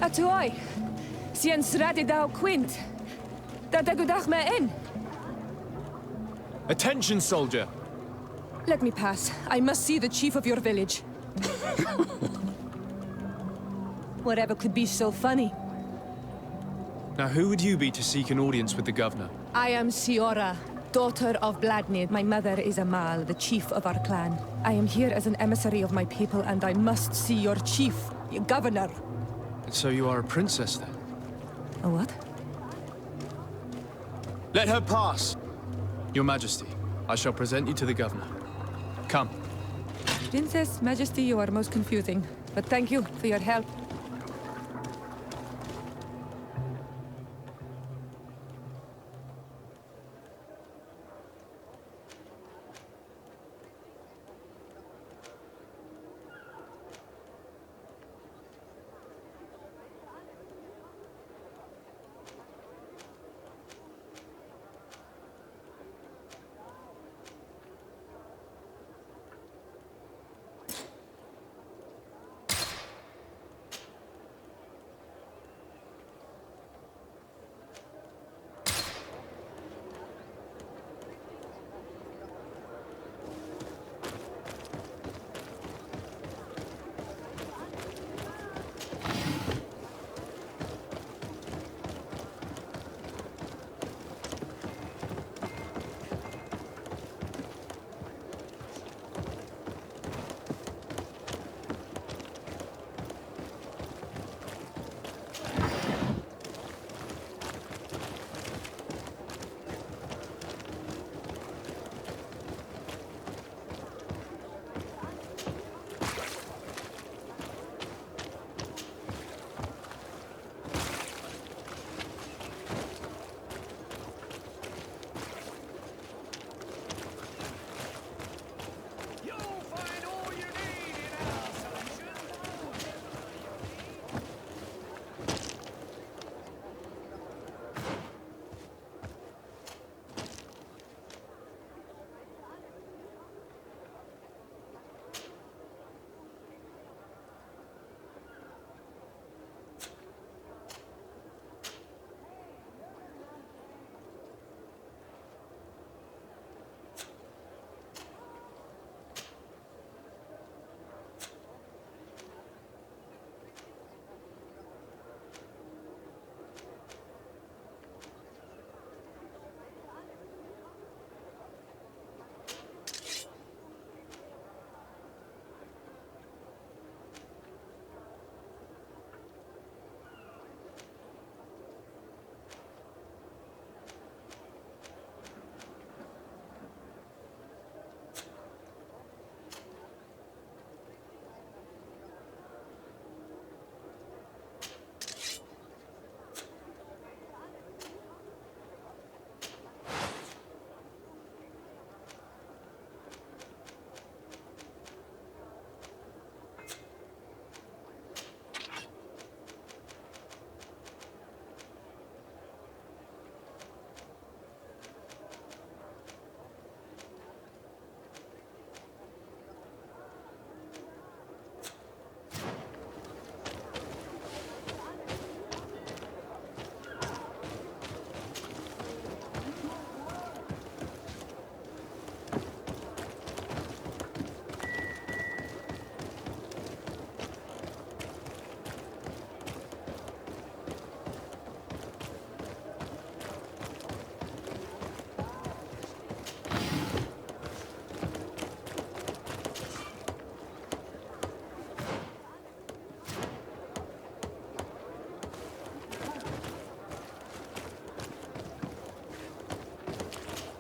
Atuai. Sien sradi dao quint. Dadagudach me in. Attention, soldier! Let me pass. I must see the chief of your village. Whatever could be so funny? Now, who would you be to seek an audience with the governor? I am Siora, daughter of Bladnid. My mother is Amal, the chief of our clan. I am here as an emissary of my people, and I must see your chief, your governor. And so you are a princess, then? A what? Let her pass! Your Majesty, I shall present you to the governor. Come. Princess, Majesty, you are most confusing. But thank you for your help.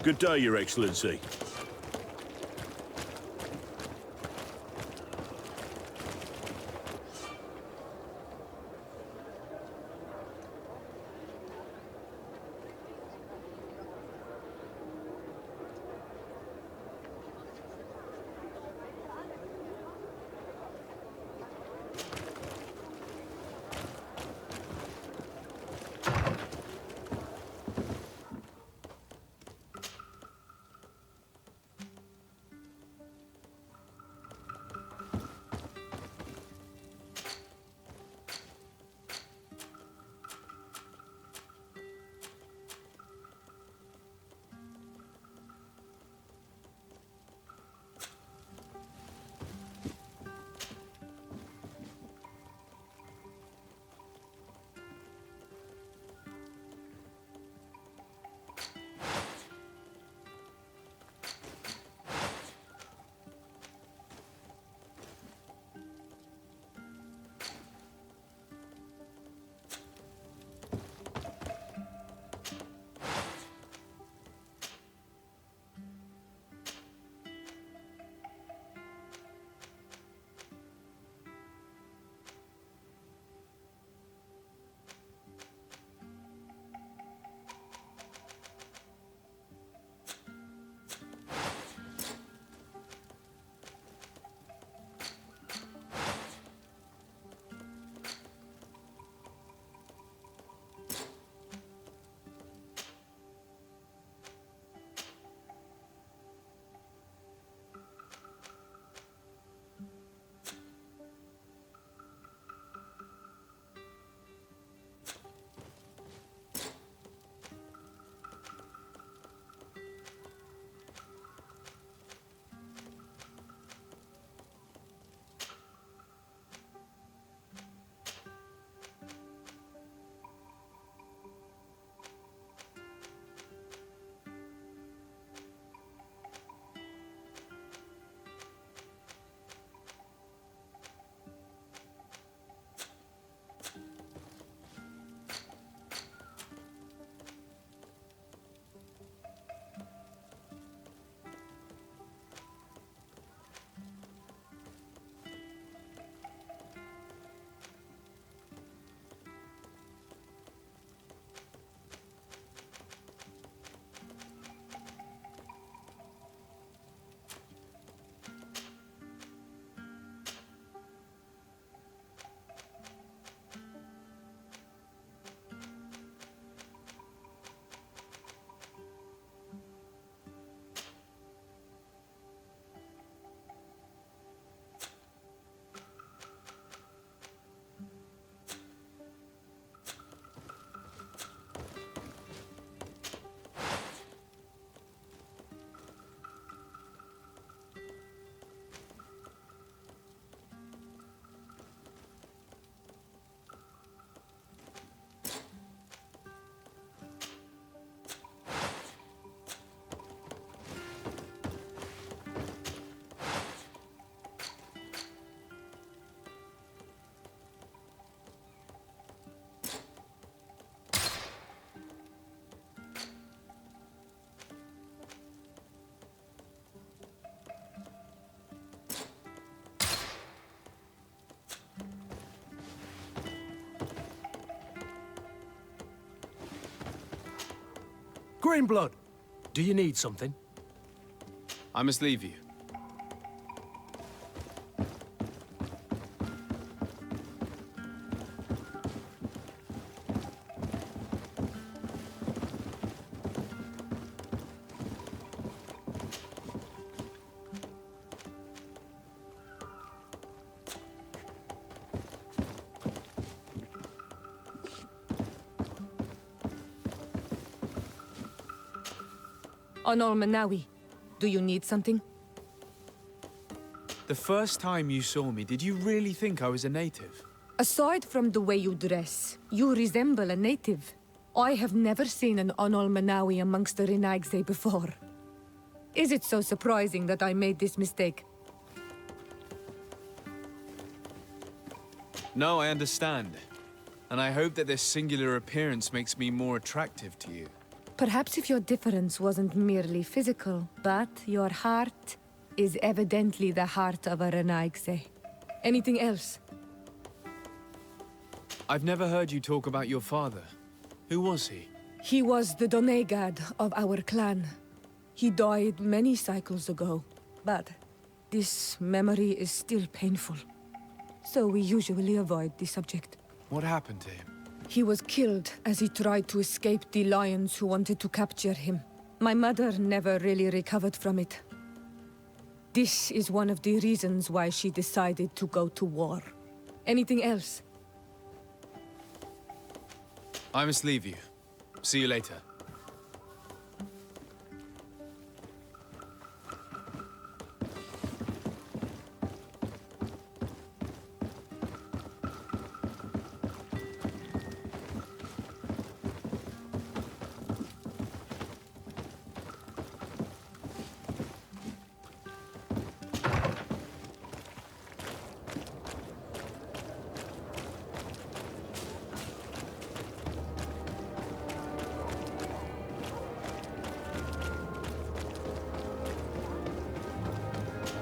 Good day, Your Excellency. Greenblood, do you need something? I must leave you. Honor Manawi, do you need something? The first time you saw me, did you really think I was a native? Aside from the way you dress, you resemble a native. I have never seen an Onol Manawi amongst the Renagse before. Is it so surprising that I made this mistake? No, I understand. And I hope that this singular appearance makes me more attractive to you. Perhaps if your difference wasn't merely physical, but your heart is evidently the heart of a Renagse. Anything else? I've never heard you talk about your father. Who was he? He was the Donegad of our clan. He died many cycles ago, but this memory is still painful. So we usually avoid the subject. What happened to him? He was killed as he tried to escape the lions who wanted to capture him. My mother never really recovered from it. This is one of the reasons why she decided to go to war. Anything else? I must leave you. See you later.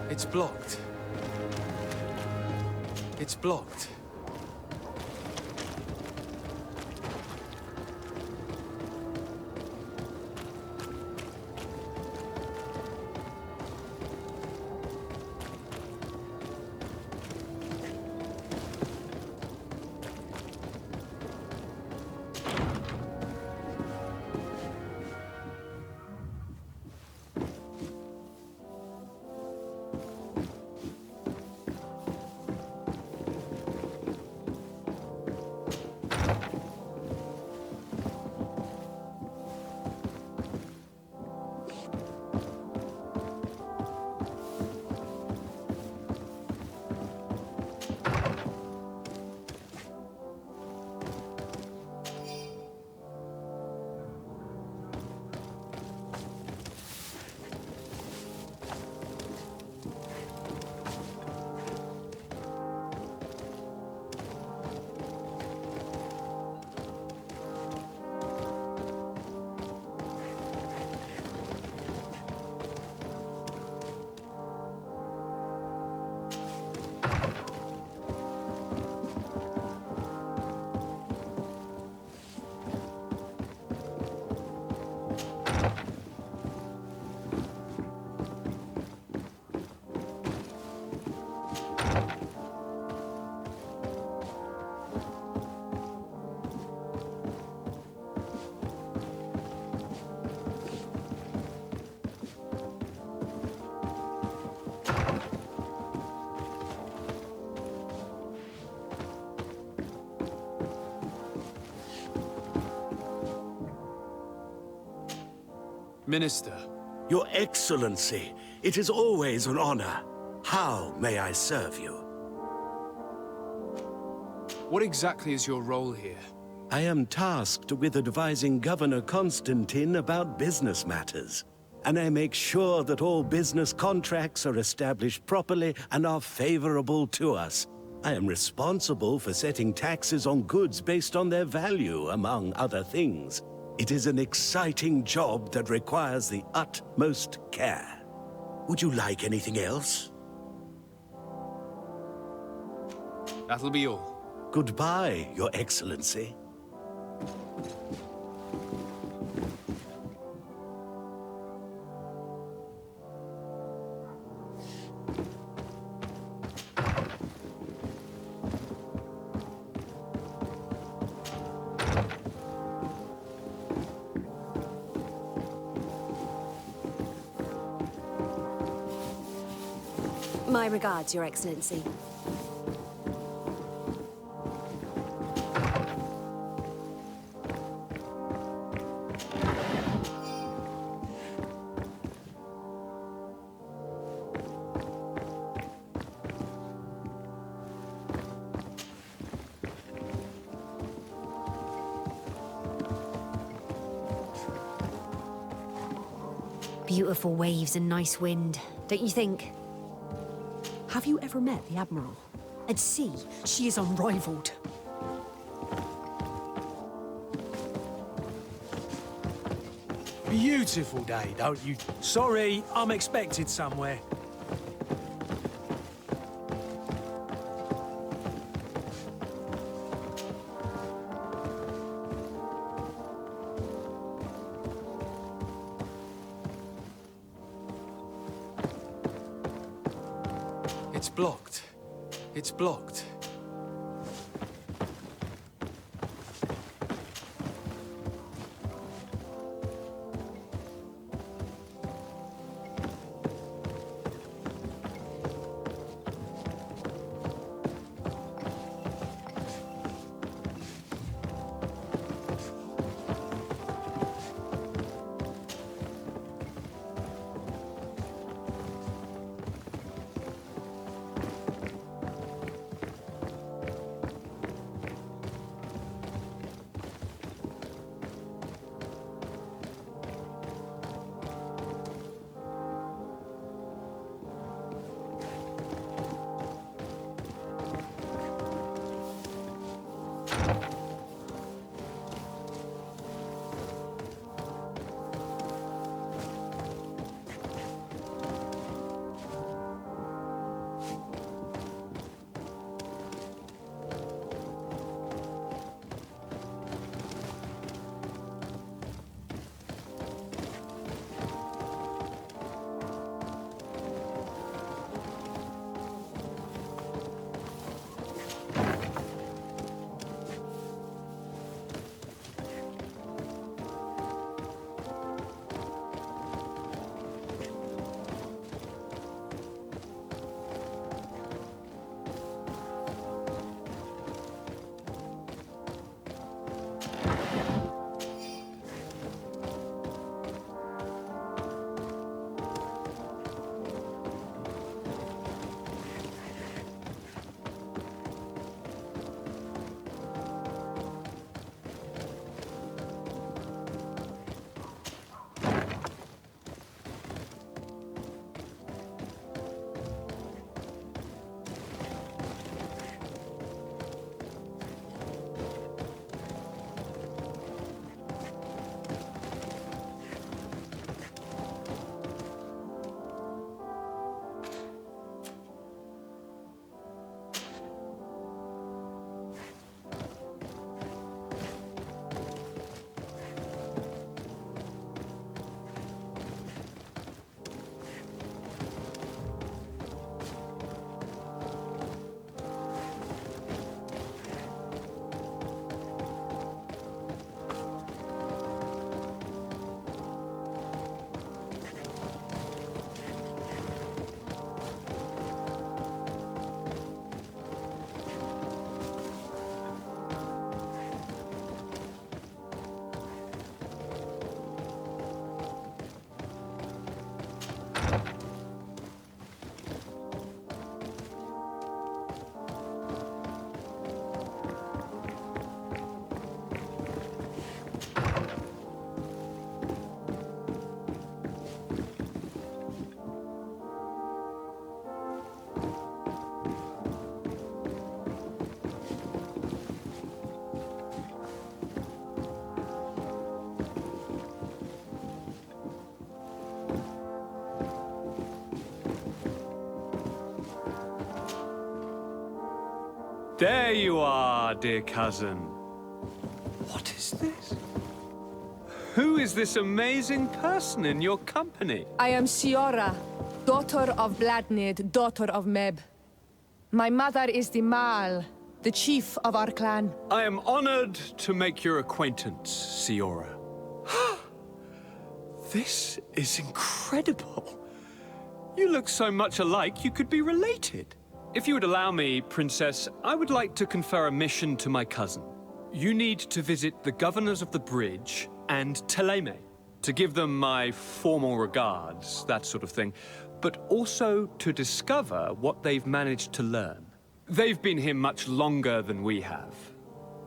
It's blocked. It's blocked. Minister. Your Excellency, it is always an honor. How may I serve you? What exactly is your role here? I am tasked with advising Governor Constantine about business matters. And I make sure that all business contracts are established properly and are favorable to us. I am responsible for setting taxes on goods based on their value, among other things. It is an exciting job that requires the utmost care. Would you like anything else? That'll be all. Goodbye, Your Excellency. My regards, Your Excellency. Beautiful waves and nice wind, don't you think? Have you ever met the Admiral? At sea, She is unrivaled. Beautiful day, don't you? Sorry, I'm expected somewhere. It's blocked. It's blocked. There you are, dear cousin. What is this? Who is this amazing person in your company? I am Shiora, daughter of Bladnid, daughter of Meb. My mother is the Mal, the chief of our clan. I am honored to make your acquaintance, Siora. This is incredible. You look so much alike you could be related. If you would allow me, Princess, I would like to confer a mission to my cousin. You need to visit the governors of the bridge and Teleme, to give them my formal regards, that sort of thing, but also to discover what they've managed to learn. They've been here much longer than we have.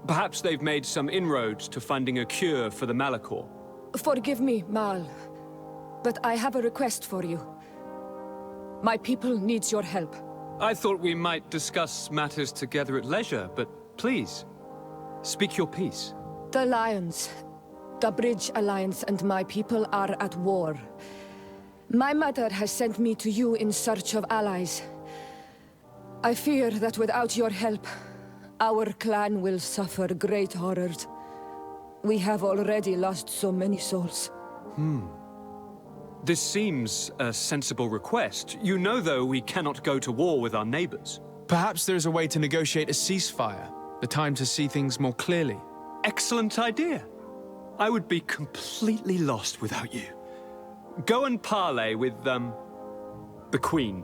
Perhaps they've made some inroads to finding a cure for the Malachor. Forgive me, Mal, but I have a request for you. My people needs your help. I thought we might discuss matters together at leisure, but please, speak your piece. The Lions, the Bridge Alliance and my people are at war. My mother has sent me to you in search of allies. I fear that without your help, our clan will suffer great horrors. We have already lost so many souls. This seems a sensible request. You know, though, we cannot go to war with our neighbors. Perhaps there is a way to negotiate a ceasefire. The time to see things more clearly. Excellent idea. I would be completely lost without you. Go and parley with, the Queen,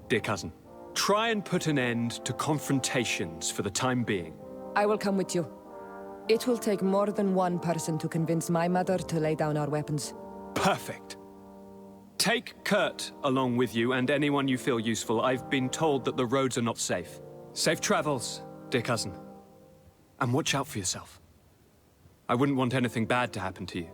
dear cousin. Try and put an end to confrontations for the time being. I will come with you. It will take more than one person to convince my mother to lay down our weapons. Perfect. Take Kurt along with you and anyone you feel useful. I've been told that the roads are not safe. Safe travels, dear cousin. And watch out for yourself. I wouldn't want anything bad to happen to you.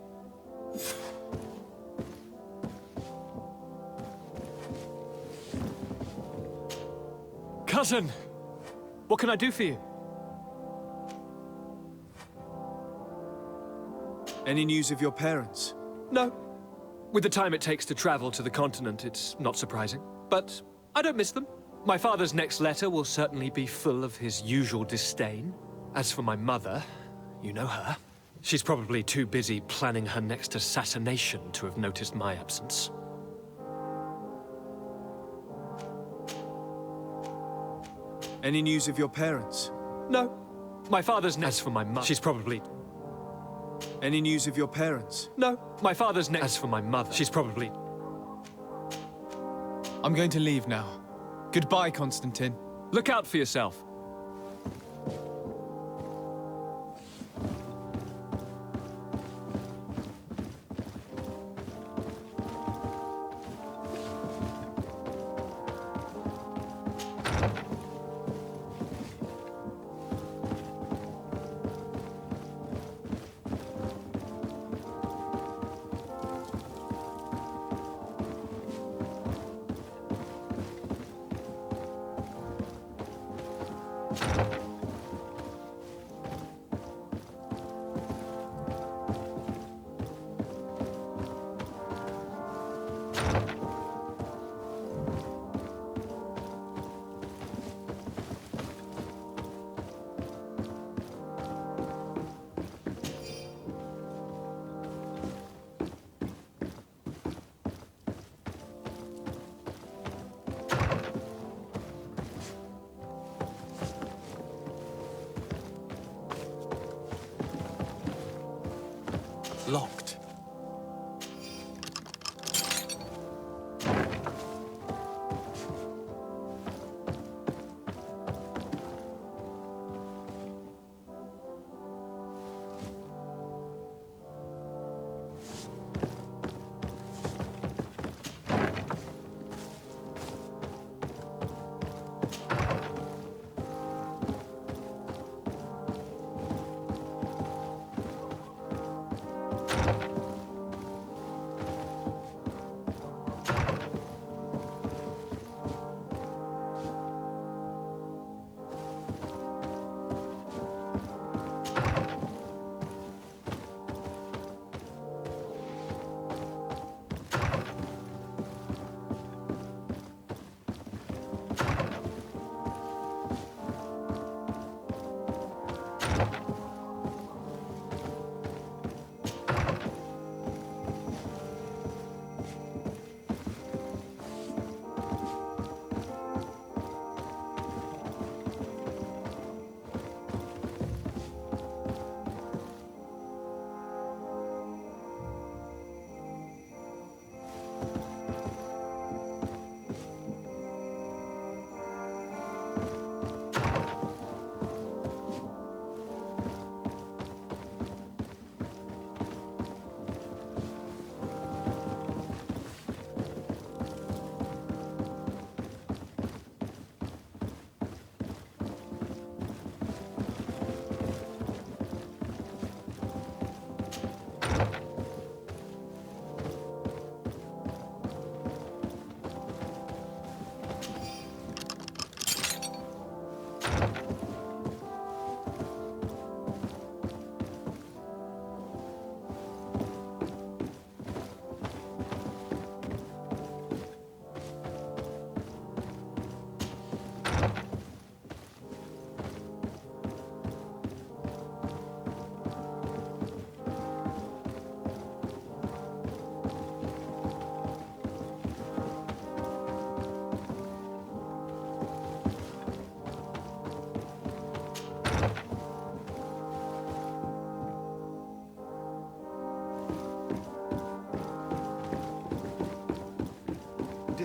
Cousin! What can I do for you? Any news of your parents? No. With the time it takes to travel to the continent, it's not surprising. But I don't miss them. My father's next letter will certainly be full of his usual disdain. As for my mother, you know her. She's probably too busy planning her next assassination to have noticed my absence. Any news of your parents? No. My father's As for my mother, she's probably... Any news of your parents? No. My father's As for my mother, she's probably... I'm going to leave now. Goodbye, Constantine. Look out for yourself. Locked.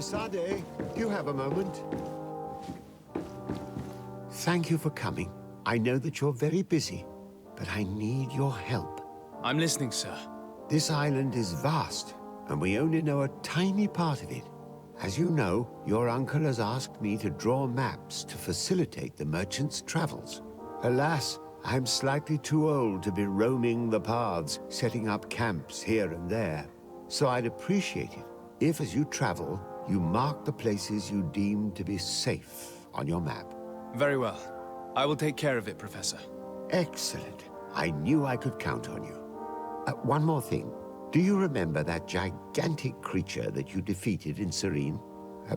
Desade, do you have a moment? Thank you for coming. I know that you're very busy, but I need your help. I'm listening, sir. This island is vast, and we only know a tiny part of it. As you know, your uncle has asked me to draw maps to facilitate the merchants' travels. Alas, I'm slightly too old to be roaming the paths, setting up camps here and there. So I'd appreciate it if, as you travel, you mark the places you deem to be safe on your map. Very well. I will take care of it, Professor. Excellent. I knew I could count on you. One more thing. Do you remember that gigantic creature that you defeated in Serene?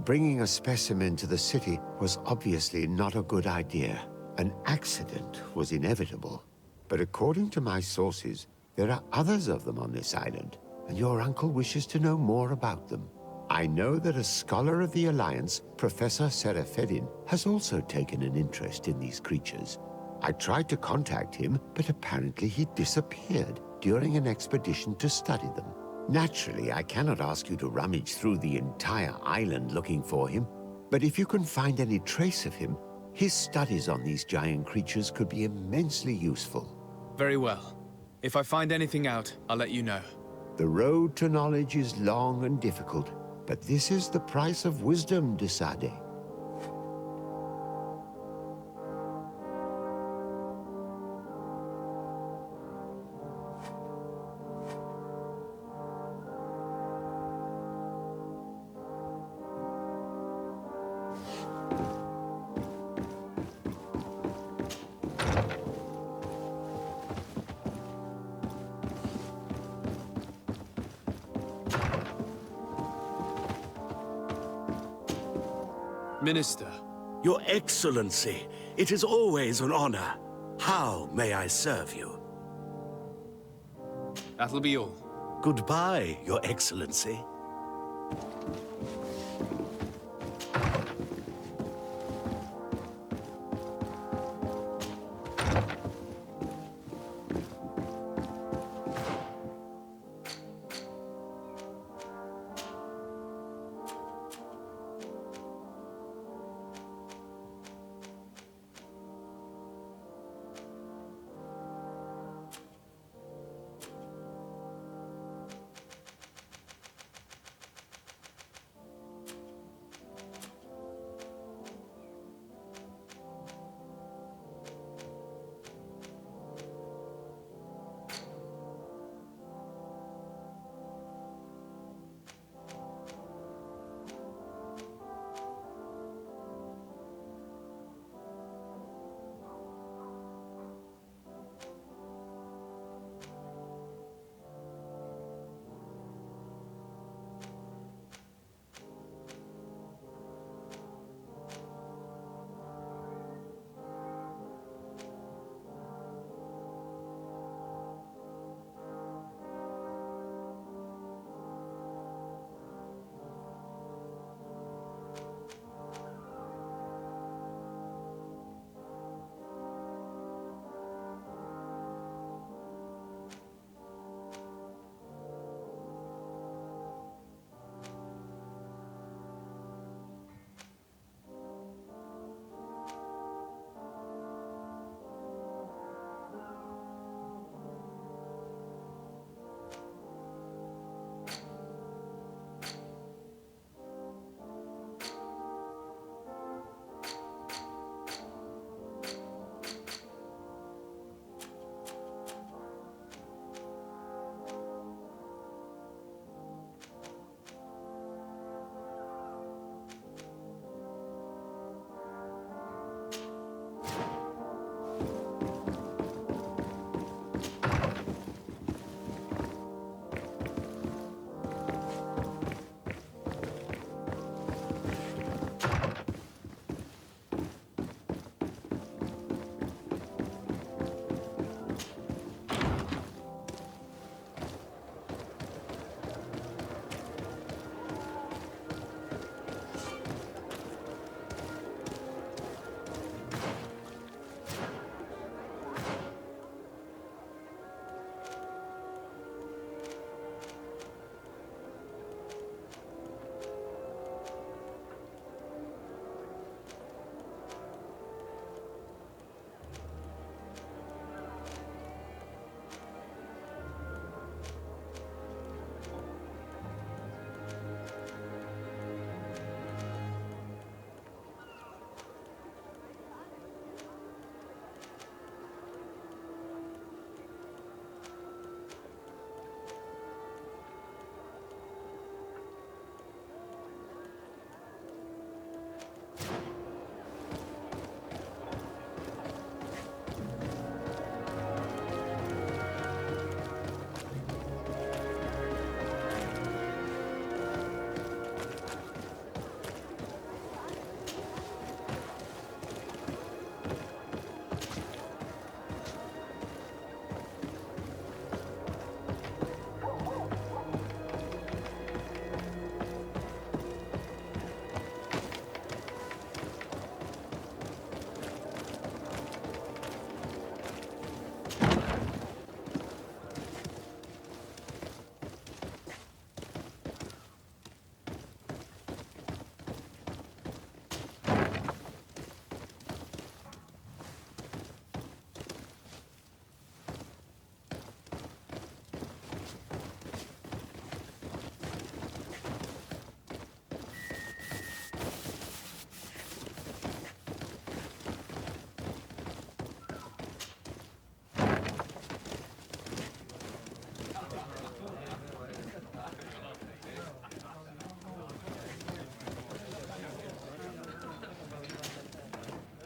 Bringing a specimen to the city was obviously not a good idea. An accident was inevitable. But according to my sources, there are others of them on this island, and your uncle wishes to know more about them. I know that a scholar of the Alliance, Professor Serafedin, has also taken an interest in these creatures. I tried to contact him, but apparently he disappeared during an expedition to study them. Naturally, I cannot ask you to rummage through the entire island looking for him, but if you can find any trace of him, his studies on these giant creatures could be immensely useful. Very well. If I find anything out, I'll let you know. The road to knowledge is long and difficult, but this is the price of wisdom, Desade. Minister. Your Excellency, it is always an honor. How may I serve you? That'll be all. Goodbye, Your Excellency.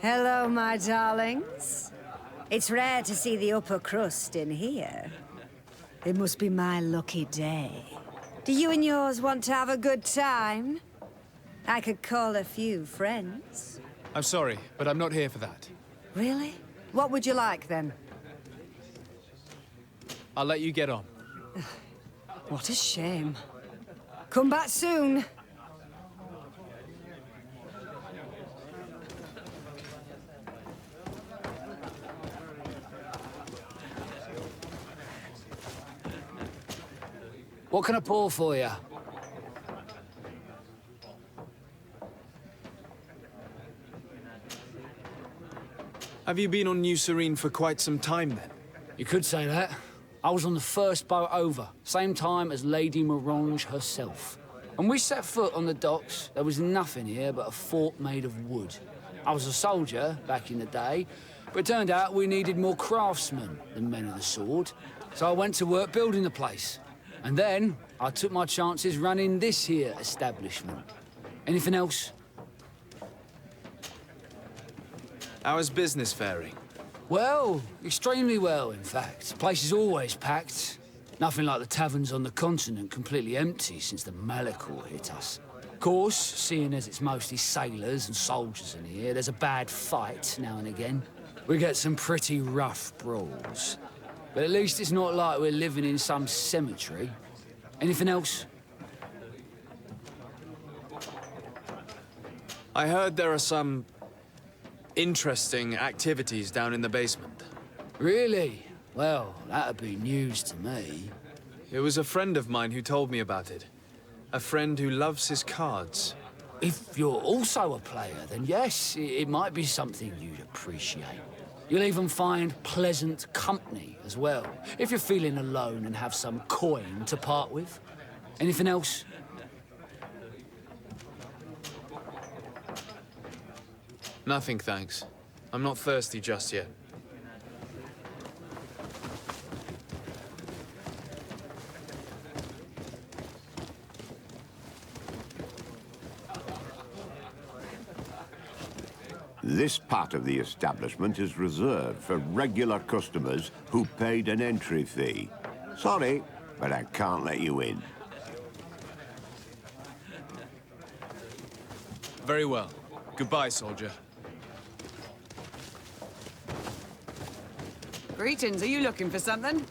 Hello, my darlings. It's rare to see the upper crust in here. It must be my lucky day. Do you and yours want to have a good time? I could call a few friends. I'm sorry, but I'm not here for that. Really? What would you like, then? I'll let you get on. What a shame. Come back soon. What can I pour for you? Have you been on New Serene for quite some time, then? You could say that. I was on the first boat over, same time as Lady Morange herself. When we set foot on the docks, there was nothing here but a fort made of wood. I was a soldier back in the day, but it turned out we needed more craftsmen than men of the sword. So I went to work building the place. And then I took my chances running this here establishment. Anything else? How is business faring? Well, extremely well, in fact. The place is always packed. Nothing like the taverns on the continent completely empty since the Malachor hit us. Of course, seeing as it's mostly sailors and soldiers in here, there's a bad fight now and again. We get some pretty rough brawls. But at least it's not like we're living in some cemetery. Anything else? I heard there are some interesting activities down in the basement. Really? Well, that'd be news to me. It was a friend of mine who told me about it. A friend who loves his cards. If you're also a player, then yes, it might be something you'd appreciate. You'll even find pleasant company as well, if you're feeling alone and have some coin to part with. Anything else? Nothing, thanks. I'm not thirsty just yet. This part of the establishment is reserved for regular customers who paid an entry fee. Sorry, but I can't let you in. Very well. Goodbye, soldier. Greetings, are you looking for something?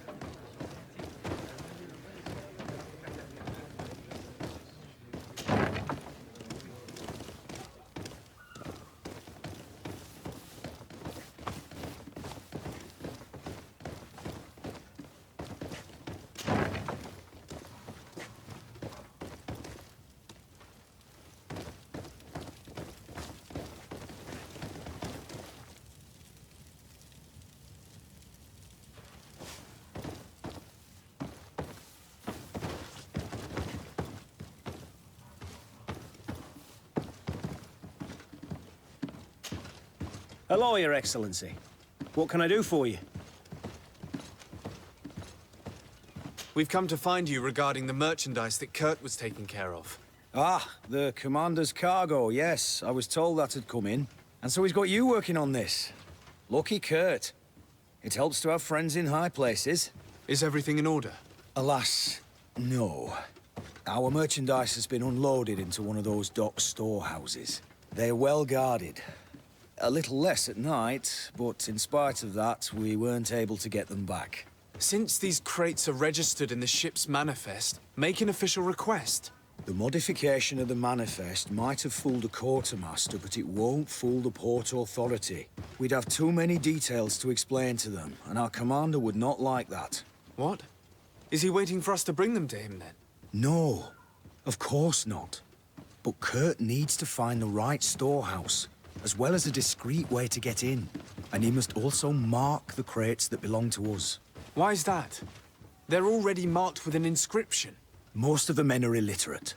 Hello, Your Excellency. What can I do for you? We've come to find you regarding the merchandise that Kurt was taking care of. Ah, the Commander's cargo, yes. I was told that had come in. And so he's got you working on this. Lucky Kurt. It helps to have friends in high places. Is everything in order? Alas, no. Our merchandise has been unloaded into one of those dock storehouses. They're well guarded. A little less at night, but in spite of that, we weren't able to get them back. Since these crates are registered in the ship's manifest, make an official request. The modification of the manifest might have fooled a quartermaster, but it won't fool the Port Authority. We'd have too many details to explain to them, and our commander would not like that. What? Is he waiting for us to bring them to him, then? No, of course not. But Kurt needs to find the right storehouse, as well as a discreet way to get in. And he must also mark the crates that belong to us. Why is that? They're already marked with an inscription. Most of the men are illiterate.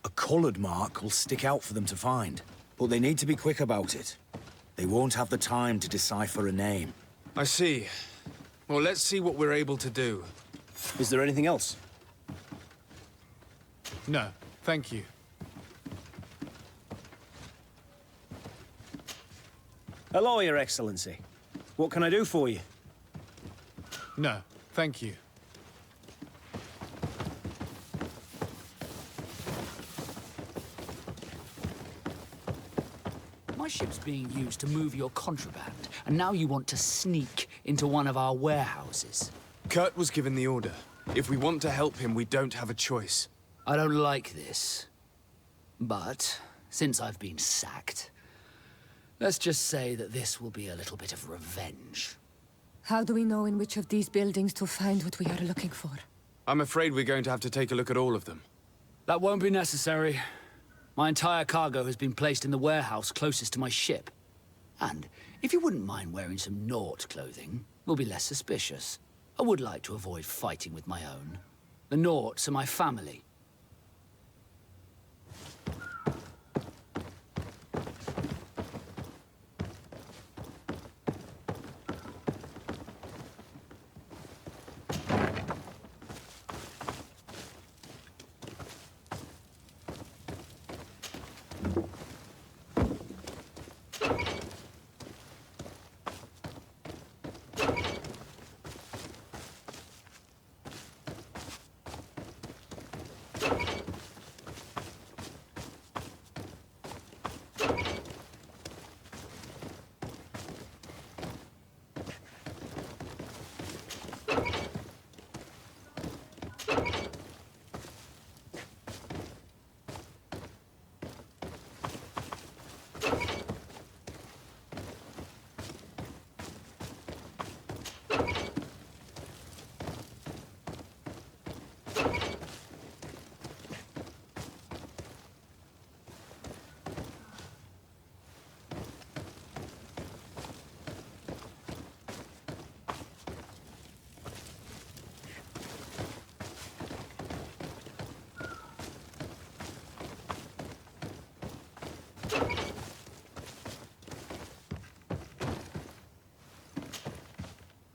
A colored mark will stick out for them to find, but they need to be quick about it. They won't have the time to decipher a name. I see. Well, let's see what we're able to do. Is there anything else? No, thank you. Hello, Your Excellency. What can I do for you? No, thank you. My ship's being used to move your contraband, and now you want to sneak into one of our warehouses. Kurt was given the order. If we want to help him, we don't have a choice. I don't like this. But, since I've been sacked, let's just say that this will be a little bit of revenge. How do we know in which of these buildings to find what we are looking for? I'm afraid we're going to have to take a look at all of them. That won't be necessary. My entire cargo has been placed in the warehouse closest to my ship. And if you wouldn't mind wearing some Nort clothing, we'll be less suspicious. I would like to avoid fighting with my own. The Norts are my family.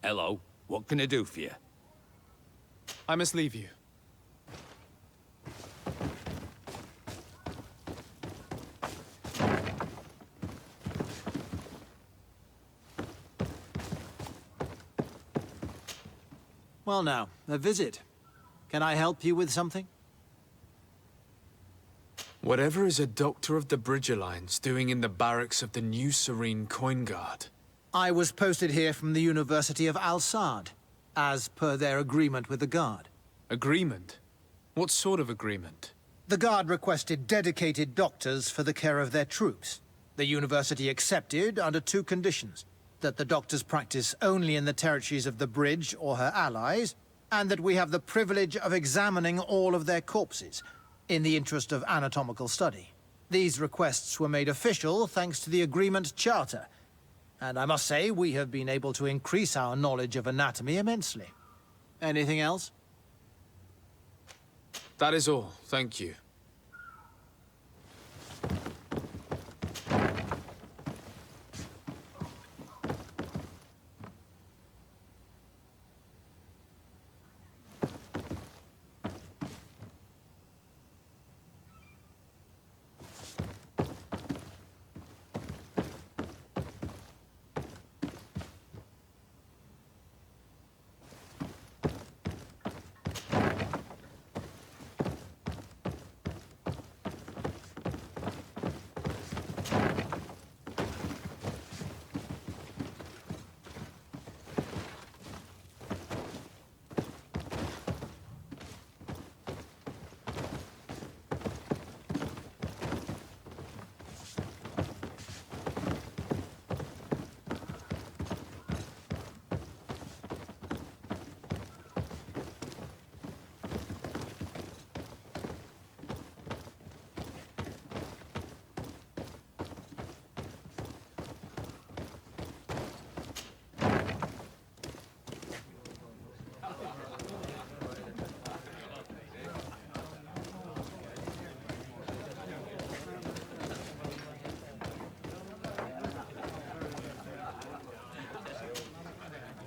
Hello. What can I do for you? I must leave you. Well now, a visit. Can I help you with something? Whatever is a doctor of the Bridge Alliance doing in the barracks of the New Serene Coin Guard? I was posted here from the University of Al-Sad, as per their agreement with the Guard. Agreement? What sort of agreement? The Guard requested dedicated doctors for the care of their troops. The University accepted under two conditions: that the doctors practice only in the territories of the Bridge or her allies, and that we have the privilege of examining all of their corpses, in the interest of anatomical study. These requests were made official thanks to the Agreement Charter, and I must say we have been able to increase our knowledge of anatomy immensely. Anything else? That is all, thank you.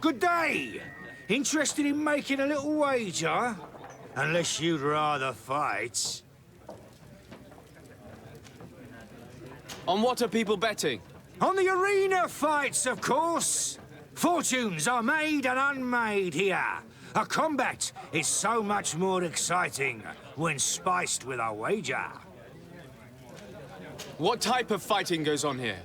Good day! Interested in making a little wager? Unless you'd rather fight. On what are people betting? On the arena fights, of course. Fortunes are made and unmade here. A combat is so much more exciting when spiced with a wager. What type of fighting goes on here?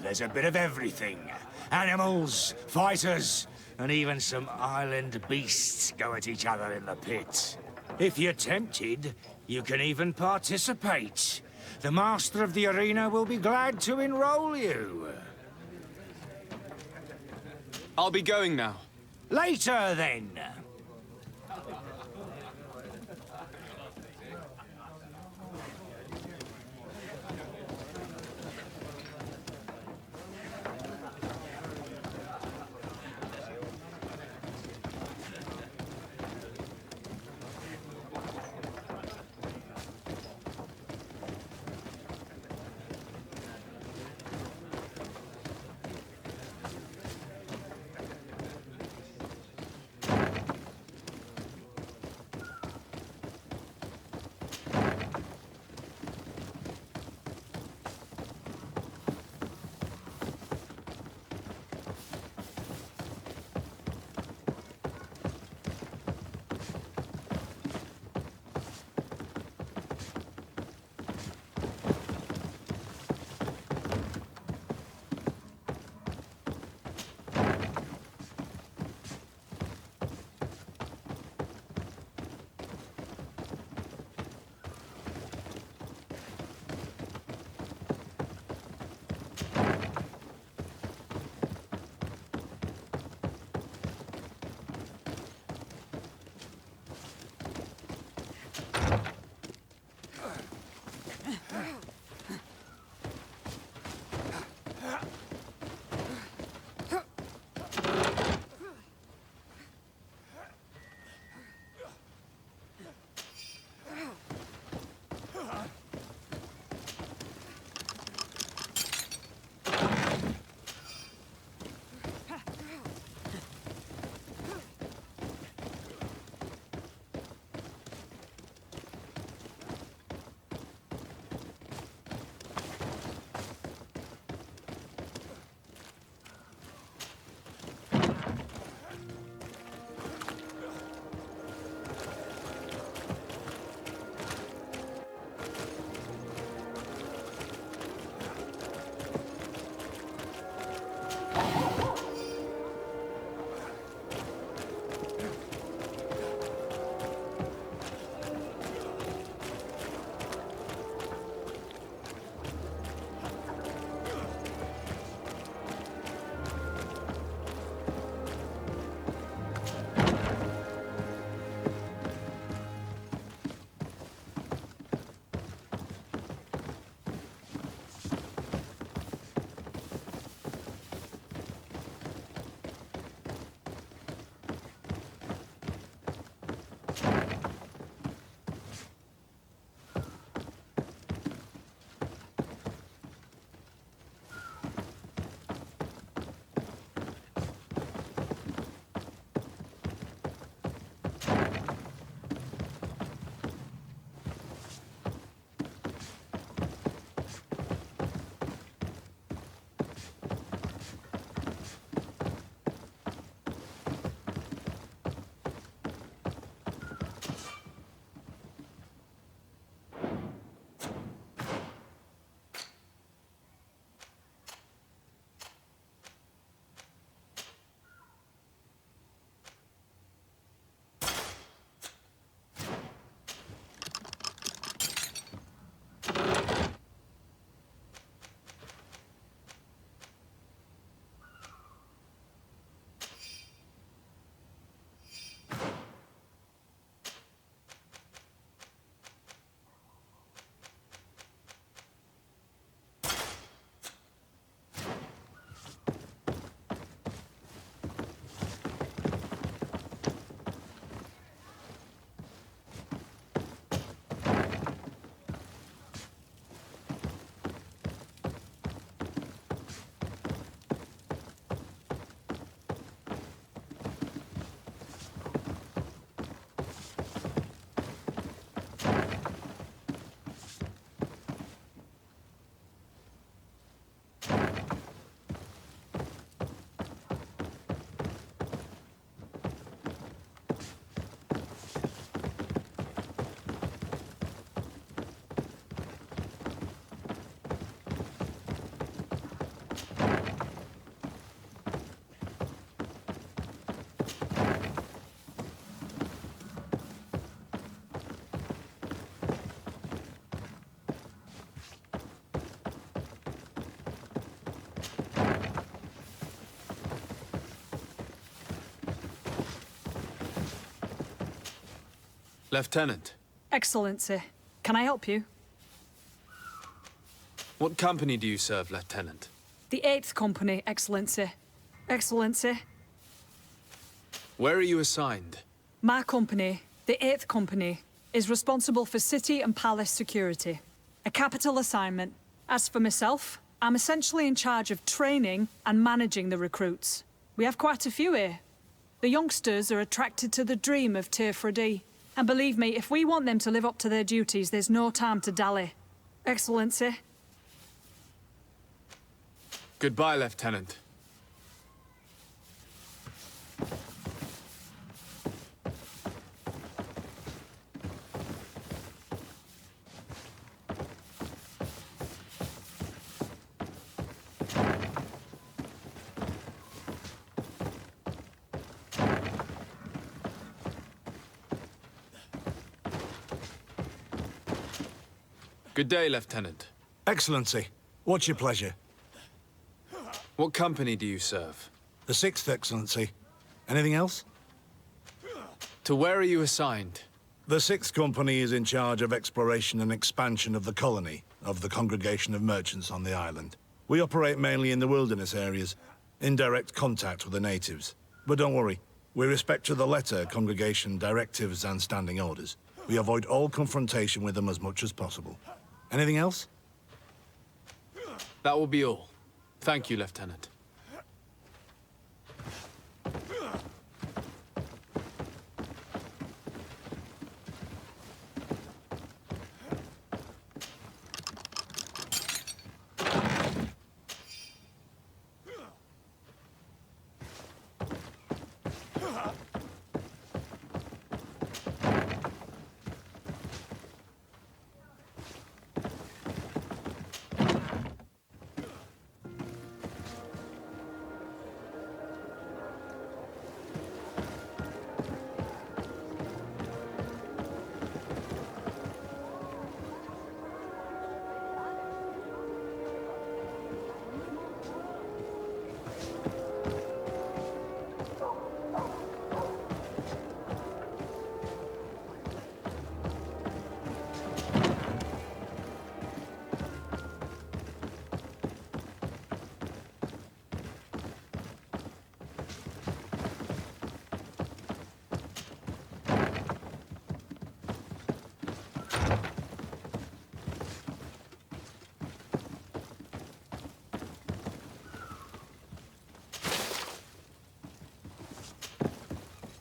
There's a bit of everything. Animals, fighters, and even some island beasts go at each other in the pit. If you're tempted, you can even participate. The master of the arena will be glad to enroll you. I'll be going now. Later, then. Lieutenant. Excellency, can I help you? What company do you serve, Lieutenant? The 8th Company, Excellency. Excellency. Where are you assigned? My company, the 8th Company, is responsible for city and palace security. A capital assignment. As for myself, I'm essentially in charge of training and managing the recruits. We have quite a few here. The youngsters are attracted to the dream of Tirfredi. And believe me, if we want them to live up to their duties, there's no time to dally. Excellency. Goodbye, Lieutenant. Good day, Lieutenant. Excellency, what's your pleasure? What company do you serve? The 6th, Excellency. Anything else? To where are you assigned? The 6th Company is in charge of exploration and expansion of the colony of the Congregation of Merchants on the island. We operate mainly in the wilderness areas, in direct contact with the natives. But don't worry, we respect to the letter Congregation directives and standing orders. We avoid all confrontation with them as much as possible. Anything else? That will be all. Thank you, Lieutenant.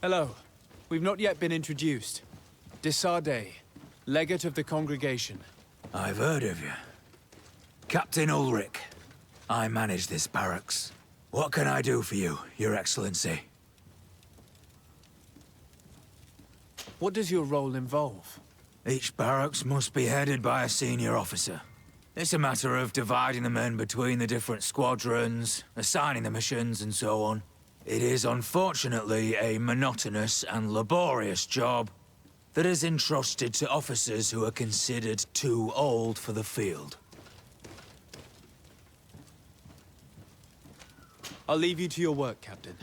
Hello. We've not yet been introduced. Desarde, legate of the congregation. I've heard of you. Captain Ulrich. I manage this barracks. What can I do for you, Your Excellency? What does your role involve? Each barracks must be headed by a senior officer. It's a matter of dividing the men between the different squadrons, assigning the missions, and so on. It is unfortunately a monotonous and laborious job that is entrusted to officers who are considered too old for the field. I'll leave you to your work, Captain.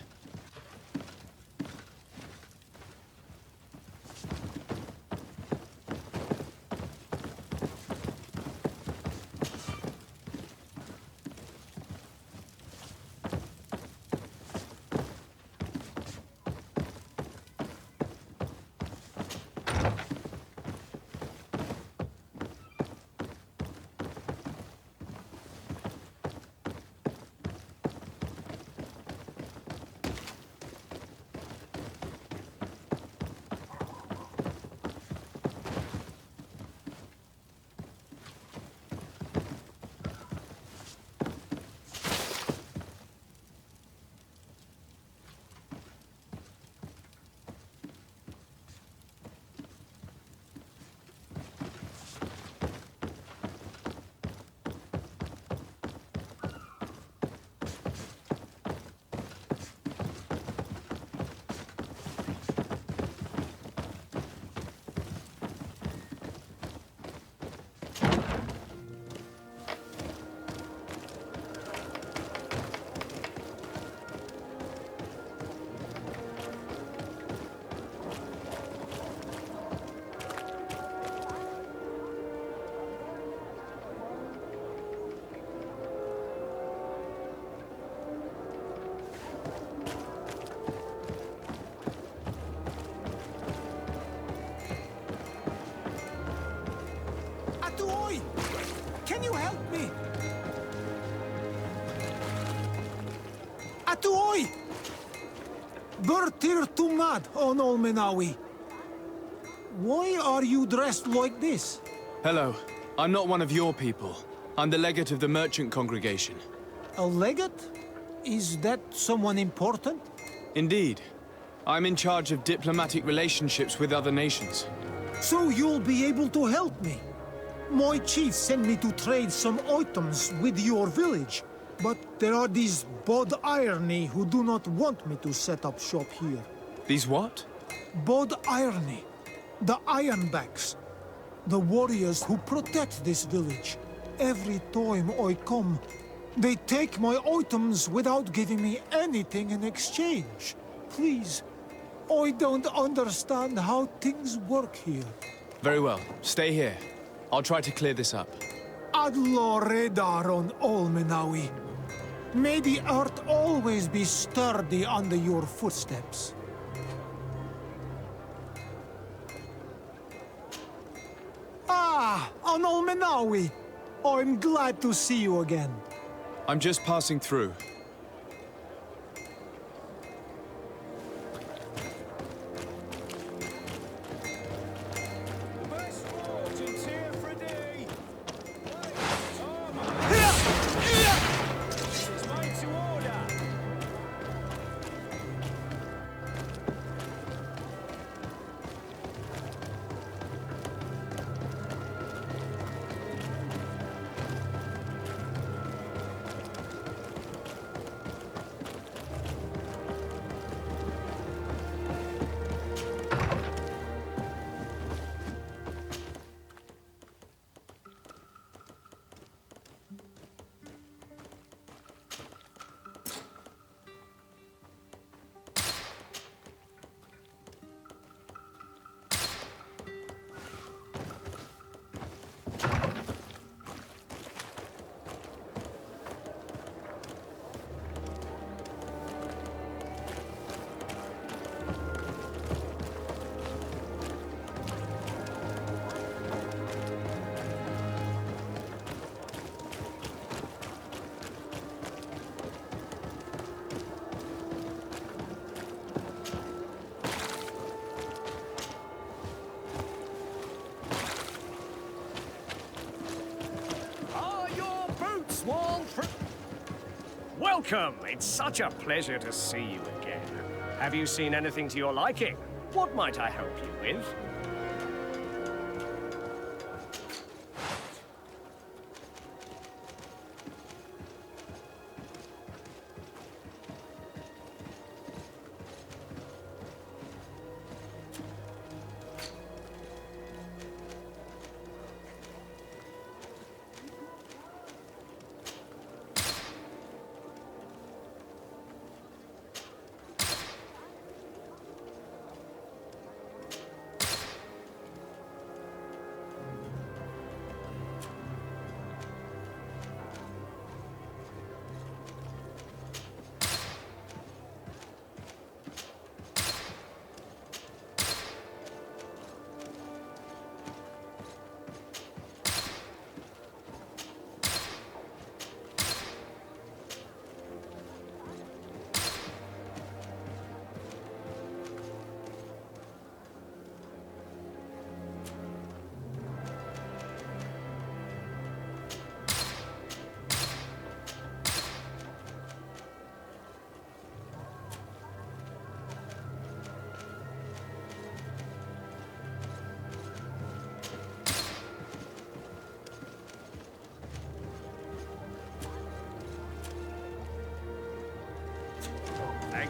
Atuoi! Bertir Tumad on Olmenawi. Why are you dressed like this? Hello. I'm not one of your people. I'm the legate of the merchant congregation. A legate? Is that someone important? Indeed. I'm in charge of diplomatic relationships with other nations. So you'll be able to help me. My chief sent me to trade some items with your village, but there are these Bod Irony who do not want me to set up shop here. These what? Bod Irony. The Ironbacks. The warriors who protect this village. Every time I come, they take my items without giving me anything in exchange. Please, I don't understand how things work here. Very well. Stay here. I'll try to clear this up. Adlo Redar on Olmenawi. May the earth always be sturdy under your footsteps. Ah, on Olmenawi. I'm glad to see you again. I'm just passing through. Welcome! It's such a pleasure to see you again. Have you seen anything to your liking? What might I help you with?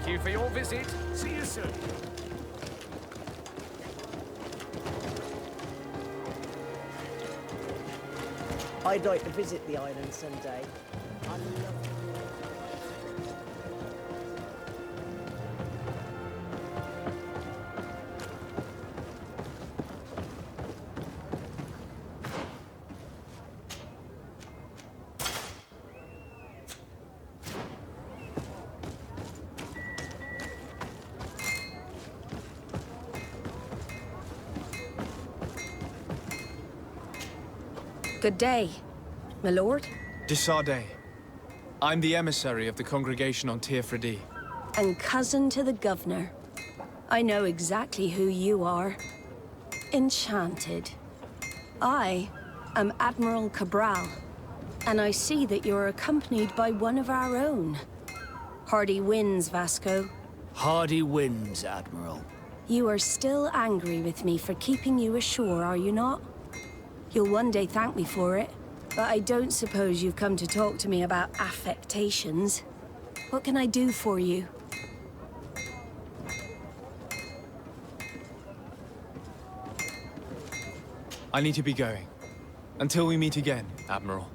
Thank you for your visit. See you soon. I'd like to visit the island someday. I love Good day, my lord. Disarday. I'm the emissary of the congregation on Tir And cousin to the governor. I know exactly who you are. Enchanted. I am Admiral Cabral, and I see that you're accompanied by one of our own. Hardy winds, Vasco. Hardy winds, Admiral. You are still angry with me for keeping you ashore, are you not? You'll one day thank me for it, but I don't suppose you've come to talk to me about affectations. What can I do for you? I need to be going. Until we meet again, Admiral.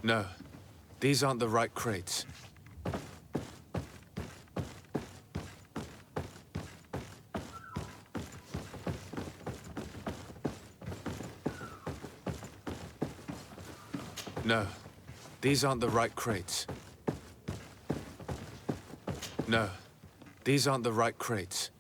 No, these aren't the right crates. No, these aren't the right crates. No, these aren't the right crates.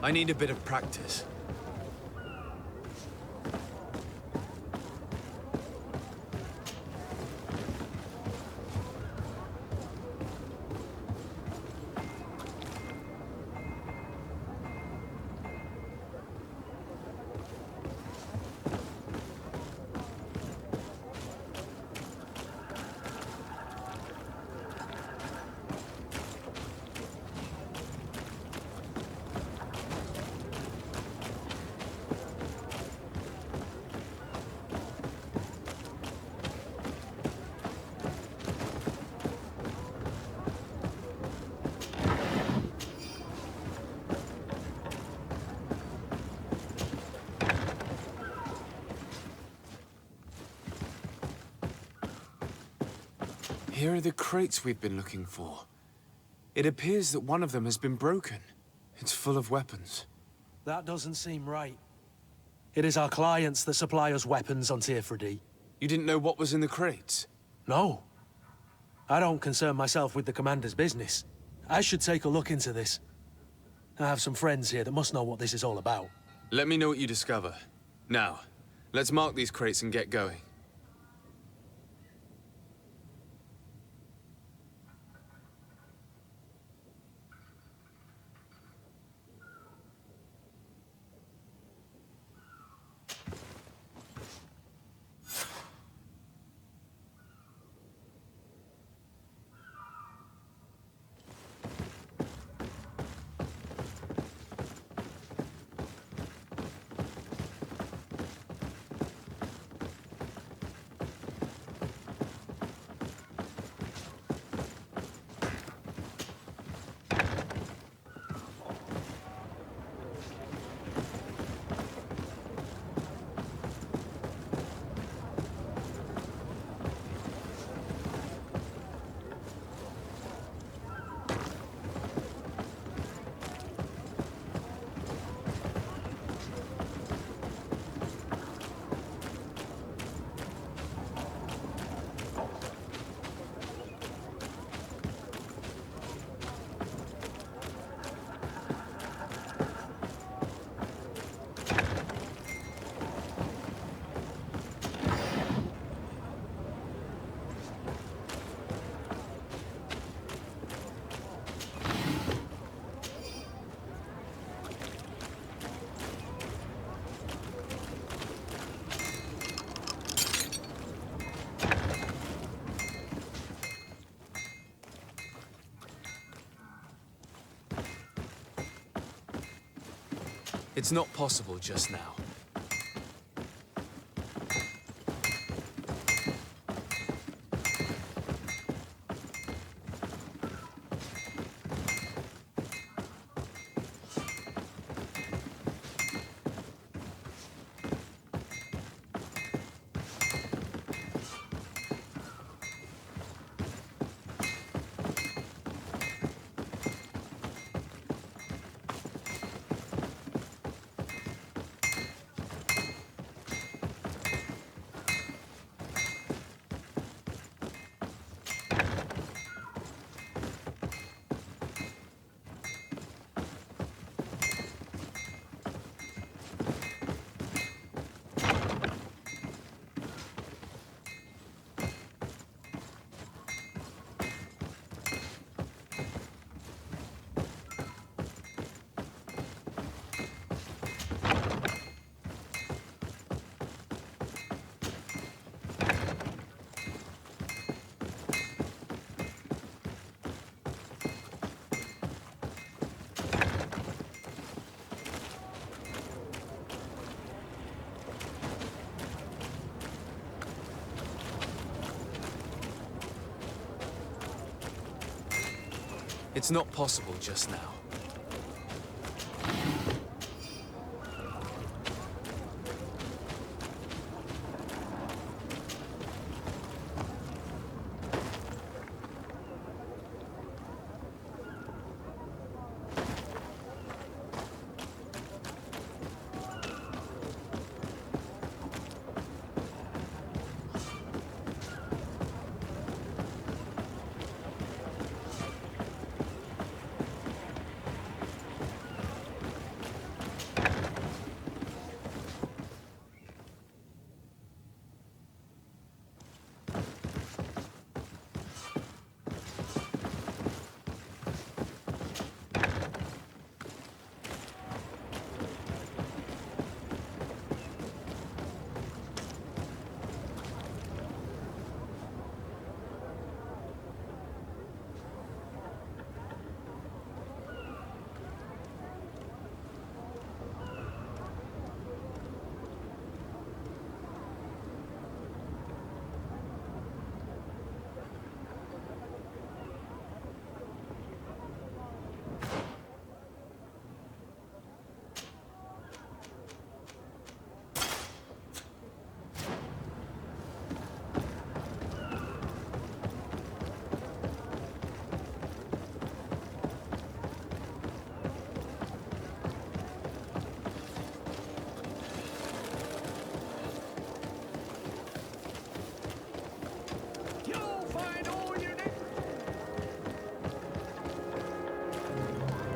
I need a bit of practice. Here are the crates we've been looking for. It appears that one of them has been broken. It's full of weapons. That doesn't seem right. It is our clients that supply us weapons on Tier You didn't know what was in the crates? No. I don't concern myself with the commander's business. I should take a look into this. I have some friends here that must know what this is all about. Let me know what you discover. Now, let's mark these crates and get going. It's not possible just now. It's not possible just now.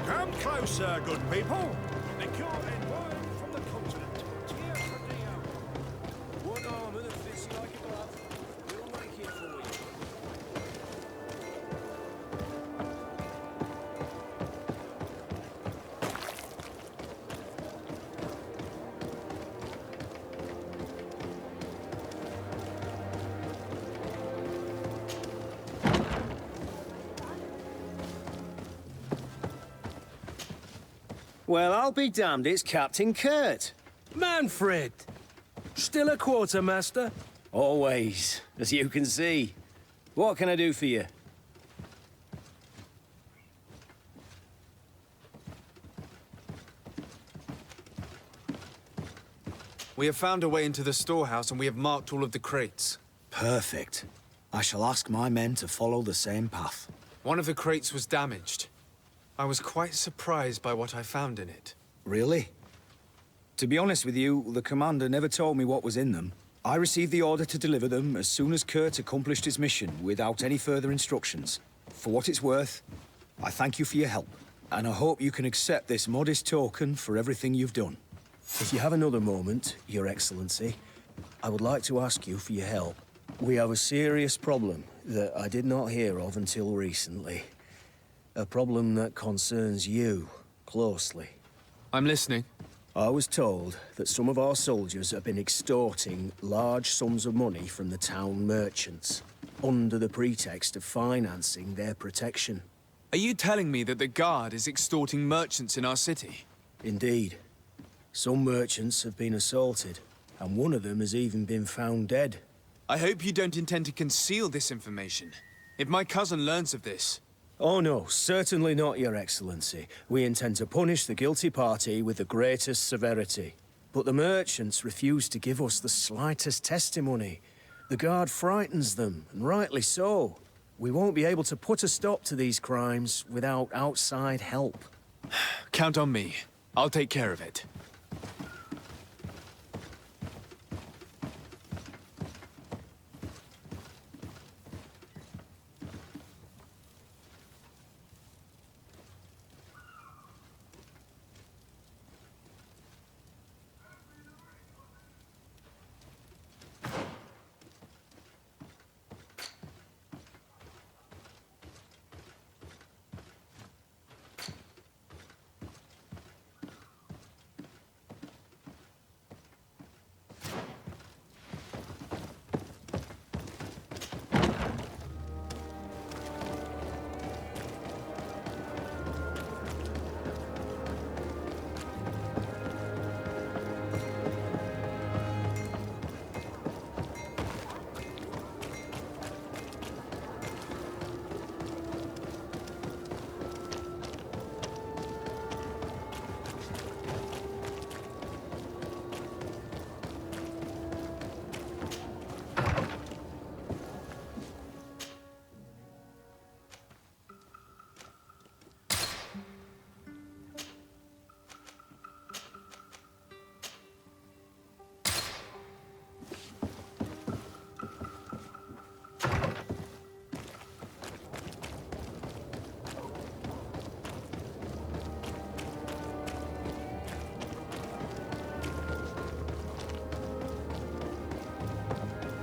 Come closer, good people. Imported wine from the continent. Tear for Dio. One armor that fits you like a glove. We'll make it for you. Well, I'll be damned, it's Captain Kurt. Manfred! Still a quartermaster? Always, as you can see. What can I do for you? We have found a way into the storehouse and we have marked all of the crates. Perfect. I shall ask my men to follow the same path. One of the crates was damaged. I was quite surprised by what I found in it. Really? To be honest with you, the commander never told me what was in them. I received the order to deliver them as soon as Kurt accomplished his mission, without any further instructions. For what it's worth, I thank you for your help, and I hope you can accept this modest token for everything you've done. If you have another moment, Your Excellency, I would like to ask you for your help. We have a serious problem that I did not hear of until recently. A problem that concerns you closely. I'm listening. I was told that some of our soldiers have been extorting large sums of money from the town merchants, under the pretext of financing their protection. Are you telling me that the Guard is extorting merchants in our city? Indeed. Some merchants have been assaulted, and one of them has even been found dead. I hope you don't intend to conceal this information. If my cousin learns of this... Oh no, certainly not, Your Excellency. We intend to punish the guilty party with the greatest severity. But the merchants refuse to give us the slightest testimony. The Guard frightens them, and rightly so. We won't be able to put a stop to these crimes without outside help. Count on me. I'll take care of it.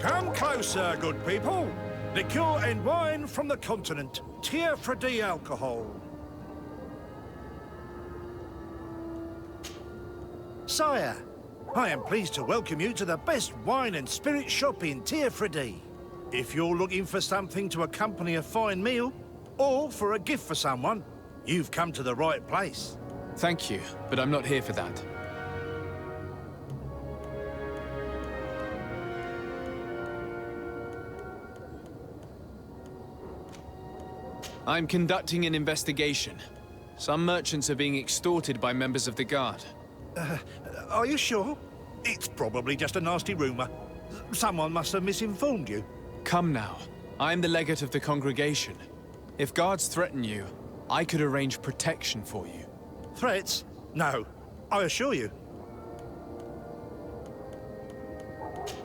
Come closer, good people. Liqueur and wine from the continent. Tier for D alcohol. Sire, I am pleased to welcome you to the best wine and spirit shop in Tier for D. If you're looking for something to accompany a fine meal, or for a gift for someone, you've come to the right place. Thank you, but I'm not here for that. I'm conducting an investigation. Some merchants are being extorted by members of the Guard. Are you sure? It's probably just a nasty rumor. Someone must have misinformed you. Come now. I'm the legate of the congregation. If guards threaten you, I could arrange protection for you. Threats? No, I assure you.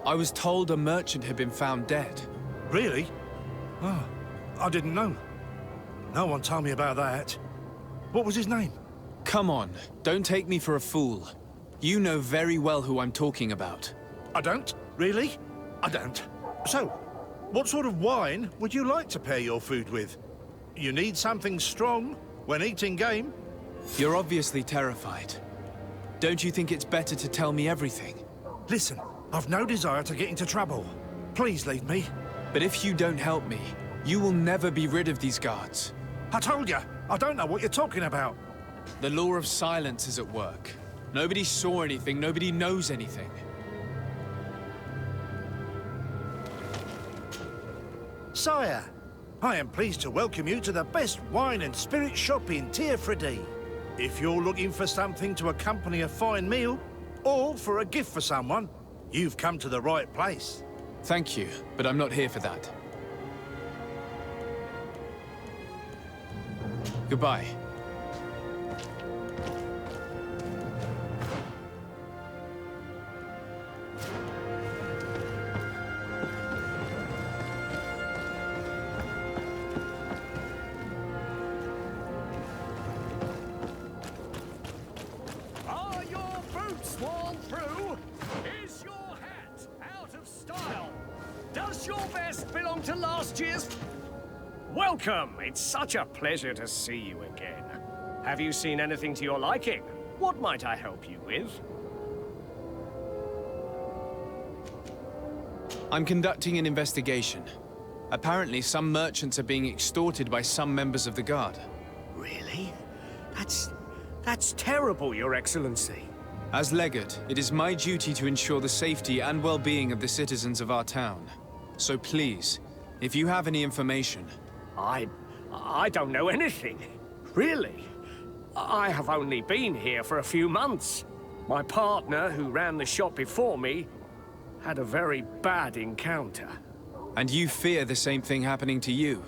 I was told a merchant had been found dead. Really? Oh, I didn't know. No one told me about that. What was his name? Come on, don't take me for a fool. You know very well who I'm talking about. I don't? Really? I don't. So, what sort of wine would you like to pair your food with? You need something strong when eating game? You're obviously terrified. Don't you think it's better to tell me everything? Listen, I've no desire to get into trouble. Please leave me. But if you don't help me, you will never be rid of these guards. I told you, I don't know what you're talking about. The law of silence is at work. Nobody saw anything, nobody knows anything. Sire, I am pleased to welcome you to the best wine and spirit shop in Tier for D. If you're looking for something to accompany a fine meal, or for a gift for someone, you've come to the right place. Thank you, but I'm not here for that. Goodbye. Are your boots worn through? Is your hat out of style? Does your vest belong to last year's? Welcome! It's such a pleasure to see you again. Have you seen anything to your liking? What might I help you with? I'm conducting an investigation. Apparently, some merchants are being extorted by some members of the Guard. Really? That's terrible, Your Excellency. As legate, it is my duty to ensure the safety and well-being of the citizens of our town. So please, if you have any information... I don't know anything. Really. I have only been here for a few months. My partner, who ran the shop before me, had a very bad encounter. And you fear the same thing happening to you?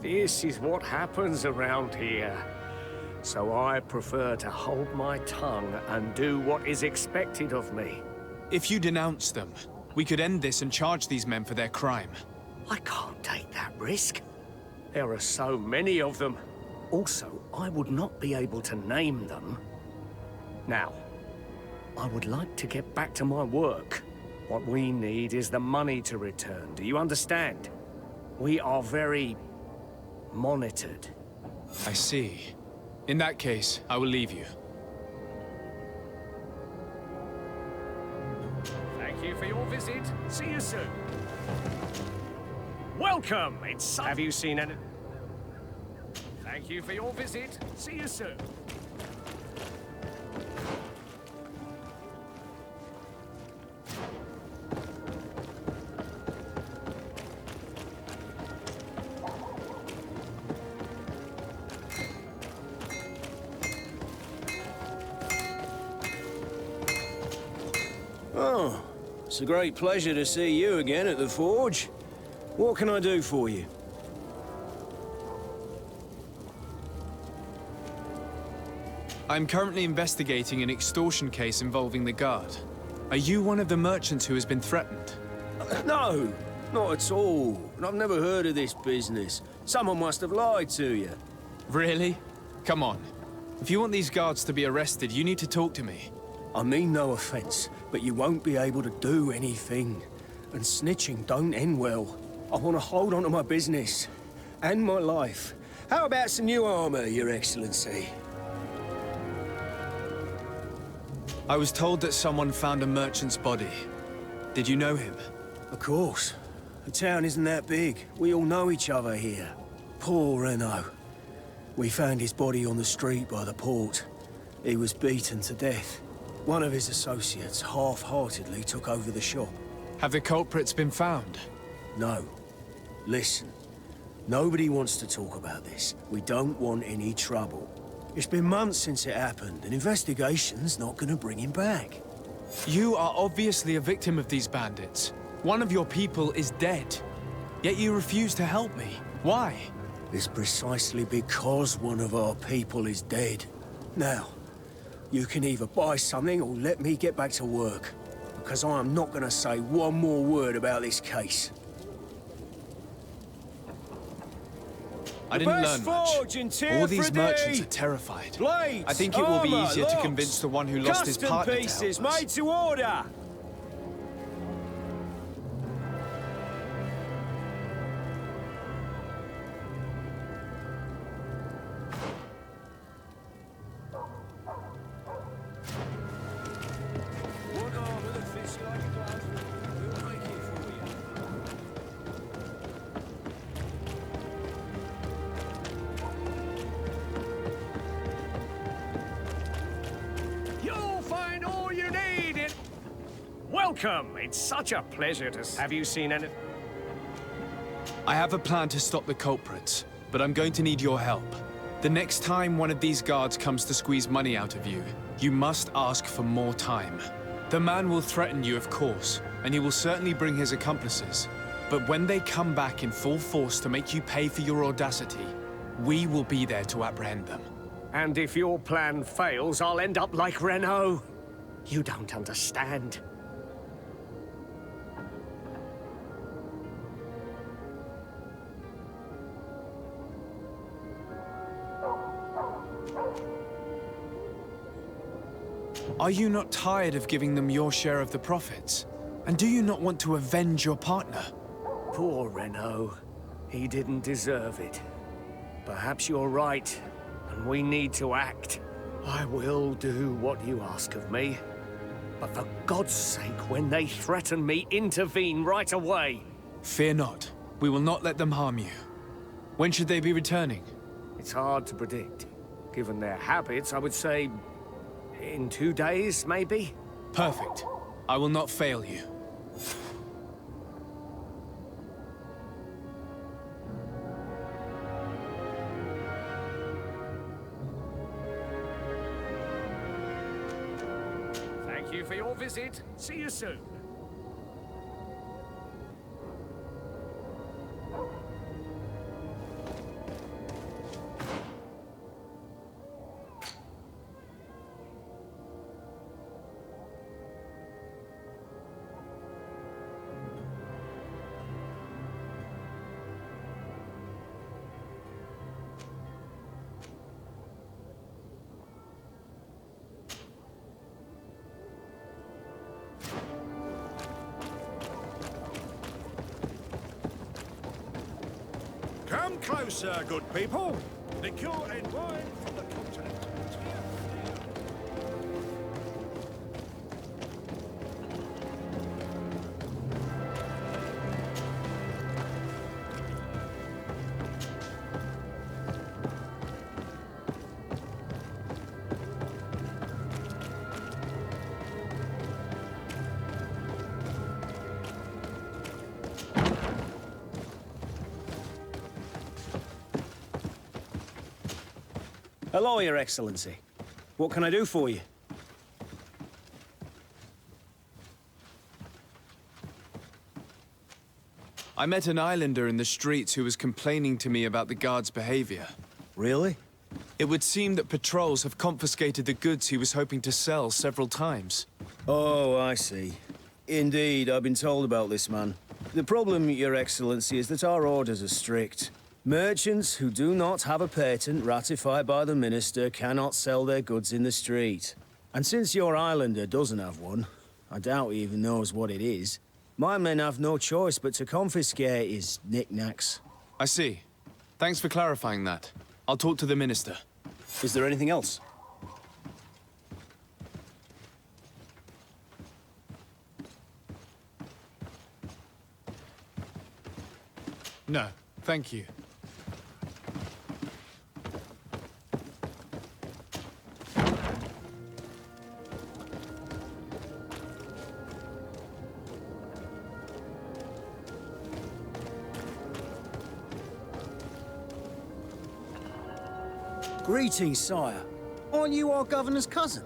This is what happens around here. So I prefer to hold my tongue and do what is expected of me. If you denounce them, we could end this and charge these men for their crime. I can't take that risk. There are so many of them. Also, I would not be able to name them. Now, I would like to get back to my work. What we need is the money to return. Do you understand? We are very monitored. I see. In that case, I will leave you. Thank you for your visit. See you soon. Welcome! Have you seen any... Thank you for your visit. See you soon. Oh, it's a great pleasure to see you again at the Forge. What can I do for you? I'm currently investigating an extortion case involving the Guard. Are you one of the merchants who has been threatened? No, not at all. I've never heard of this business. Someone must have lied to you. Really? Come on. If you want these guards to be arrested, you need to talk to me. I mean no offense, but you won't be able to do anything. And snitching don't end well. I want to hold on to my business. And my life. How about some new armor, Your Excellency? I was told that someone found a merchant's body. Did you know him? Of course. The town isn't that big. We all know each other here. Poor Renault. We found his body on the street by the port. He was beaten to death. One of his associates half-heartedly took over the shop. Have the culprits been found? No. Listen. Nobody wants to talk about this. We don't want any trouble. It's been months since it happened. An investigation's not gonna bring him back. You are obviously a victim of these bandits. One of your people is dead. Yet you refuse to help me. Why? It's precisely because one of our people is dead. Now, you can either buy something or let me get back to work. Because I am not gonna say one more word about this case. I didn't learn much. All these merchants are terrified. Blades, I think it will be armor, easier to locks, convince the one who lost his partner to help Custom pieces us. made to order. What armor that fits you like a glove? We'll make it for you. You'll find all you need in... Welcome! It's such a pleasure to... Have you seen any... I have a plan to stop the culprits, but I'm going to need your help. The next time one of these guards comes to squeeze money out of you, you must ask for more time. The man will threaten you, of course, and he will certainly bring his accomplices. But when they come back in full force to make you pay for your audacity, we will be there to apprehend them. And if your plan fails, I'll end up like Renault. You don't understand. Are you not tired of giving them your share of the profits? And do you not want to avenge your partner? Poor Renault. He didn't deserve it. Perhaps you're right, and we need to act. I will do what you ask of me. But for God's sake, when they threaten me, intervene right away. Fear not. We will not let them harm you. When should they be returning? It's hard to predict. Given their habits, I would say... in 2 days, maybe? Perfect. I will not fail you. Thank you for your visit. See you soon. Come closer, good people. Liquor and wine from the continent. Hello, Your Excellency. What can I do for you? I met an islander in the streets who was complaining to me about the guards' behavior. Really? It would seem that patrols have confiscated the goods he was hoping to sell several times. Oh, I see. Indeed, I've been told about this man. The problem, Your Excellency, is that our orders are strict. Merchants who do not have a patent ratified by the Minister cannot sell their goods in the street. And since your islander doesn't have one, I doubt he even knows what it is, My men have no choice but to confiscate his knickknacks. I see. Thanks for clarifying that. I'll talk to the minister. Is there anything else? No, thank you. Greetings, sire. Aren't you our governor's cousin?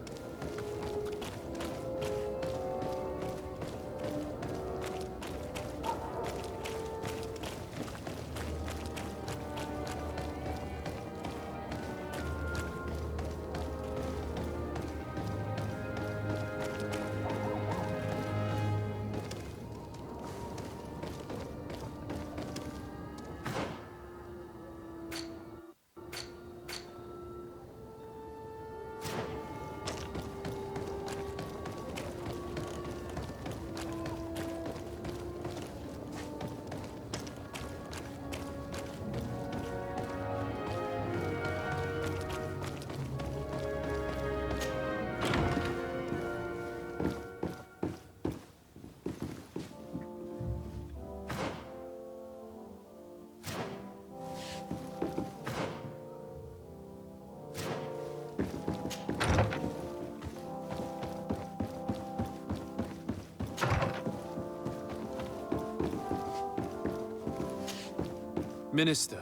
Minister.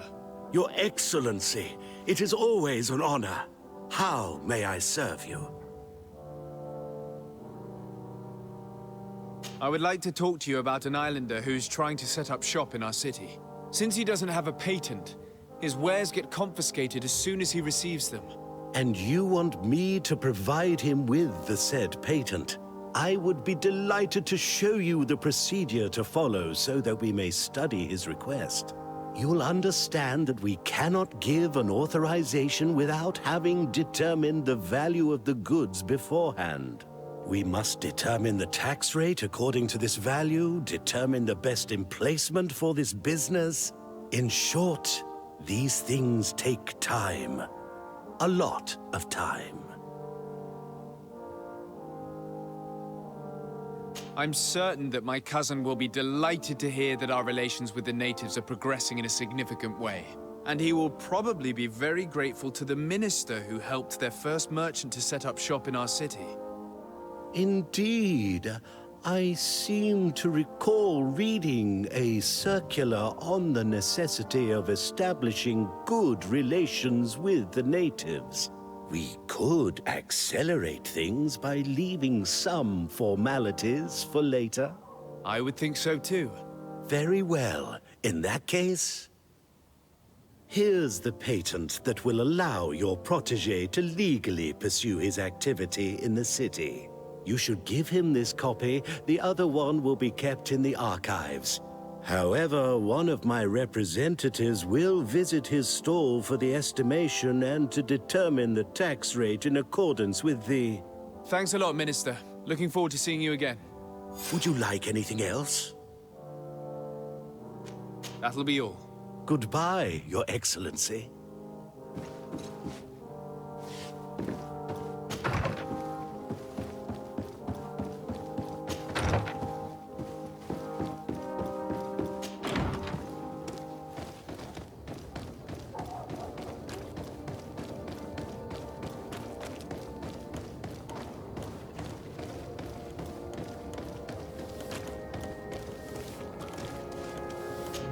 Your Excellency, it is always an honor. How may I serve you? I would like to talk to you about an islander who's trying to set up shop in our city. Since he doesn't have a patent, his wares get confiscated as soon as he receives them. And you want me to provide him with the said patent? I would be delighted to show you the procedure to follow so that we may study his request. You'll understand that we cannot give an authorization without having determined the value of the goods beforehand. We must determine the tax rate according to this value, determine the best emplacement for this business. In short, these things take time. A lot of time. I'm certain that my cousin will be delighted to hear that our relations with the natives are progressing in a significant way. And he will probably be very grateful to the minister who helped their first merchant to set up shop in our city. Indeed. I seem to recall reading a circular on the necessity of establishing good relations with the natives. We could accelerate things by leaving some formalities for later. I would think so too. Very well. In that case, here's the patent that will allow your protege to legally pursue his activity in the city. You should give him this copy. The other one will be kept in the archives. However, one of my representatives will visit his stall for the estimation and to determine the tax rate in accordance with the... Thanks a lot, Minister. Looking forward to seeing you again. Would you like anything else? That'll be all. Goodbye, Your Excellency.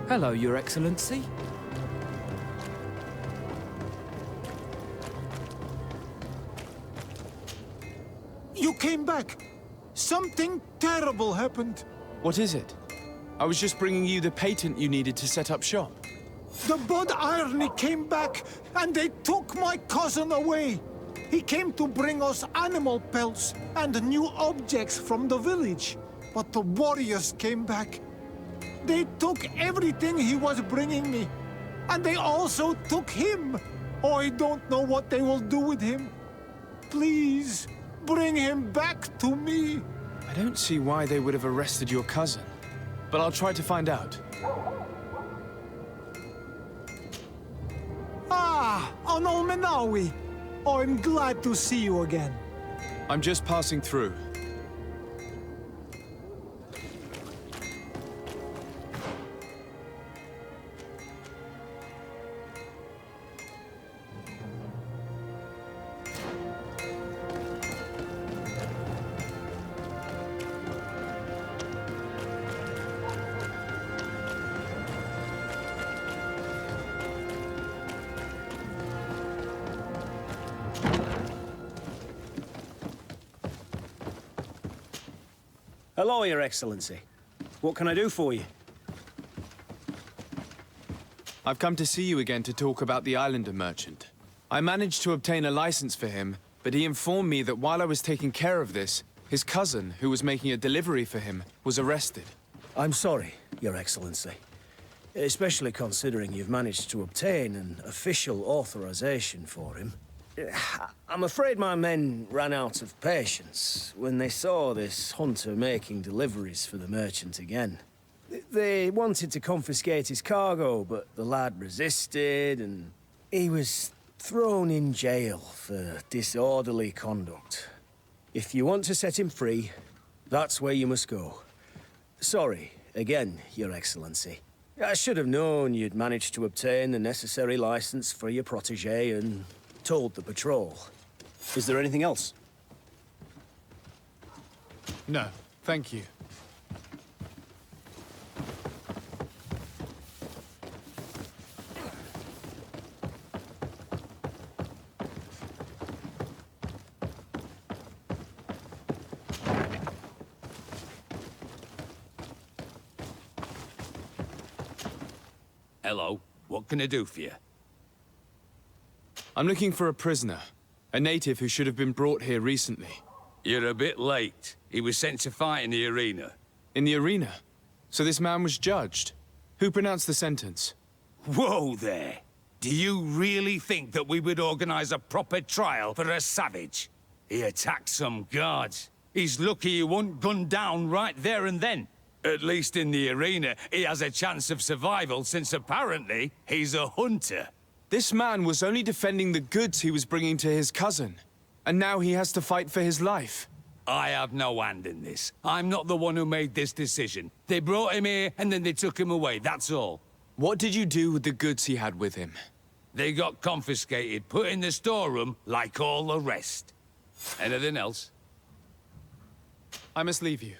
Hello, Your Excellency. You came back. Something terrible happened. What is it? I was just bringing you the patent you needed to set up shop. The Bud Irony came back, and they took my cousin away. He came to bring us animal pelts and new objects from the village. But the warriors came back. They took everything he was bringing me. And they also took him. Oh, I don't know what they will do with him. Please, bring him back to me. I don't see why they would have arrested your cousin, but I'll try to find out. Ah, Anol Menawi! I'm glad to see you again. I'm just passing through. Hello, Your Excellency. What can I do for you? I've come to see you again to talk about the Islander merchant. I managed to obtain a license for him, but he informed me that while I was taking care of this, his cousin, who was making a delivery for him, was arrested. I'm sorry, Your Excellency. Especially considering you've managed to obtain an official authorization for him. I'm afraid my men ran out of patience when they saw this hunter making deliveries for the merchant again. They wanted to confiscate his cargo, but the lad resisted, and he was thrown in jail for disorderly conduct. If you want to set him free, that's where you must go. Sorry, again, Your Excellency. I should have known you'd managed to obtain the necessary license for your protégé and told the patrol. Is there anything else? No, thank you. Hello, what can I do for you? I'm looking for a prisoner. A native who should have been brought here recently. You're a bit late. He was sent to fight in the arena. In the arena? So this man was judged? Who pronounced the sentence? Whoa there! Do you really think that we would organize a proper trial for a savage? He attacked some guards. He's lucky he wasn't gunned down right there and then. At least in the arena, he has a chance of survival since apparently he's a hunter. This man was only defending the goods he was bringing to his cousin. And now he has to fight for his life. I have no hand in this. I'm not the one who made this decision. They brought him here and then they took him away, that's all. What did you do with the goods he had with him? They got confiscated, put in the storeroom like all the rest. Anything else? I must leave you.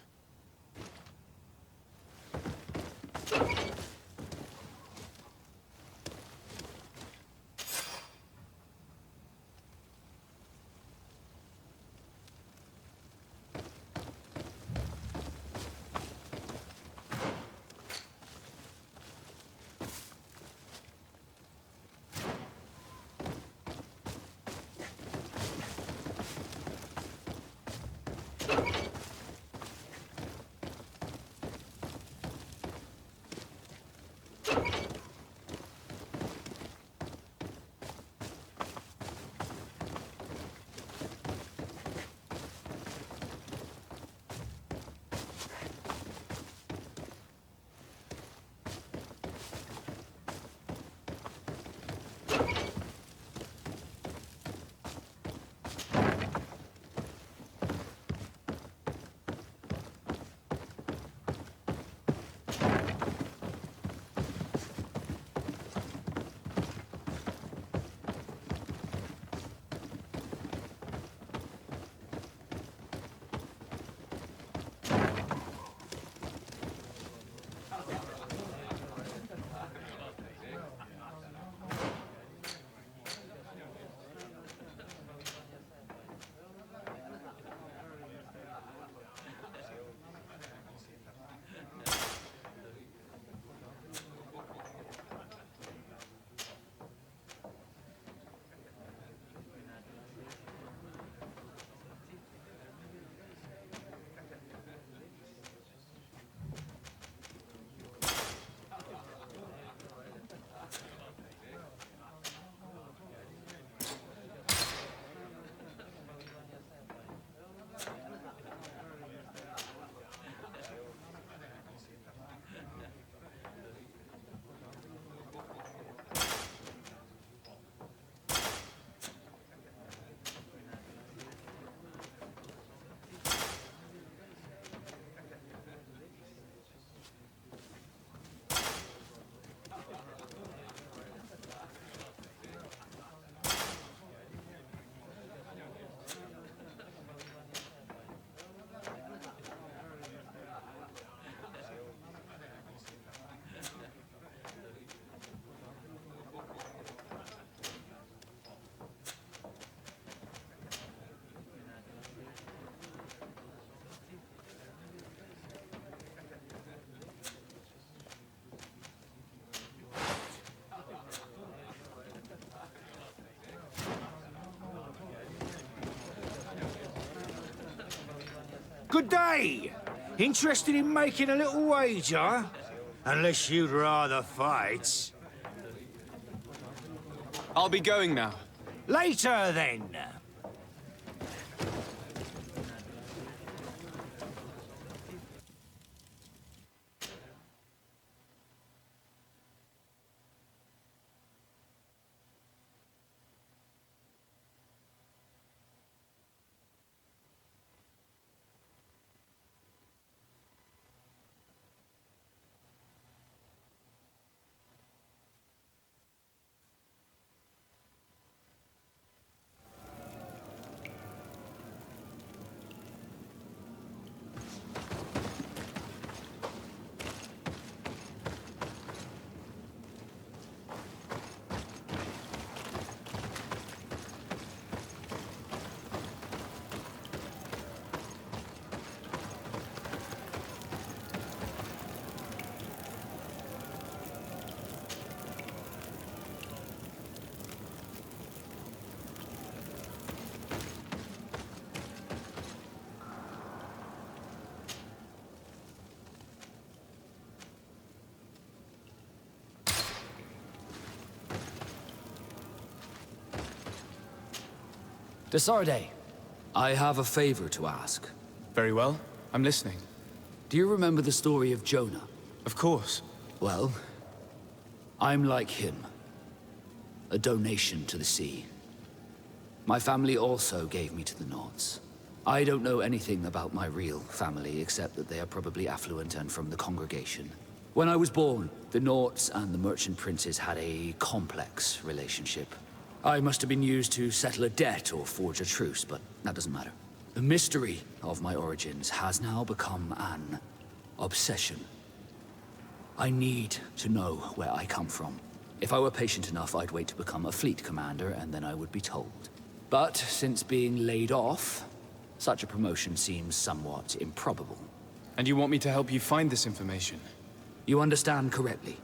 day! Interested in making a little wager? Unless you'd rather fight. I'll be going now. Later, then. Desarde, I have a favor to ask. Very well. I'm listening. Do you remember the story of Jonah? Of course. Well, I'm like him. A donation to the sea. My family also gave me to the Nords. I don't know anything about my real family, except that they are probably affluent and from the congregation. When I was born, the Nords and the merchant princes had a complex relationship. I must have been used to settle a debt or forge a truce, but that doesn't matter. The mystery of my origins has now become an obsession. I need to know where I come from. If I were patient enough, I'd wait to become a fleet commander, and then I would be told. But since being laid off, such a promotion seems somewhat improbable. And you want me to help you find this information? You understand correctly.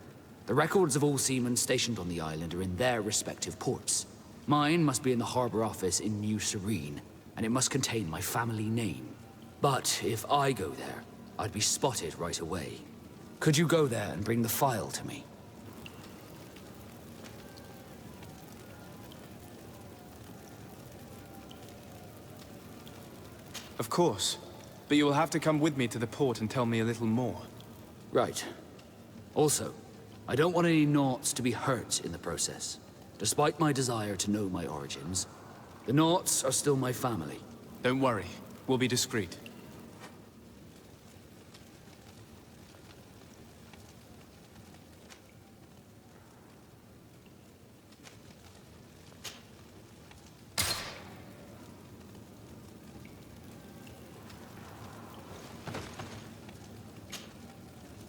The records of all seamen stationed on the island are in their respective ports. Mine must be in the harbor office in New Serene, and it must contain my family name. But if I go there, I'd be spotted right away. Could you go there and bring the file to me? Of course. But you will have to come with me to the port and tell me a little more. Right. Also, I don't want any Nauts to be hurt in the process. Despite my desire to know my origins, the Nauts are still my family. Don't worry. We'll be discreet.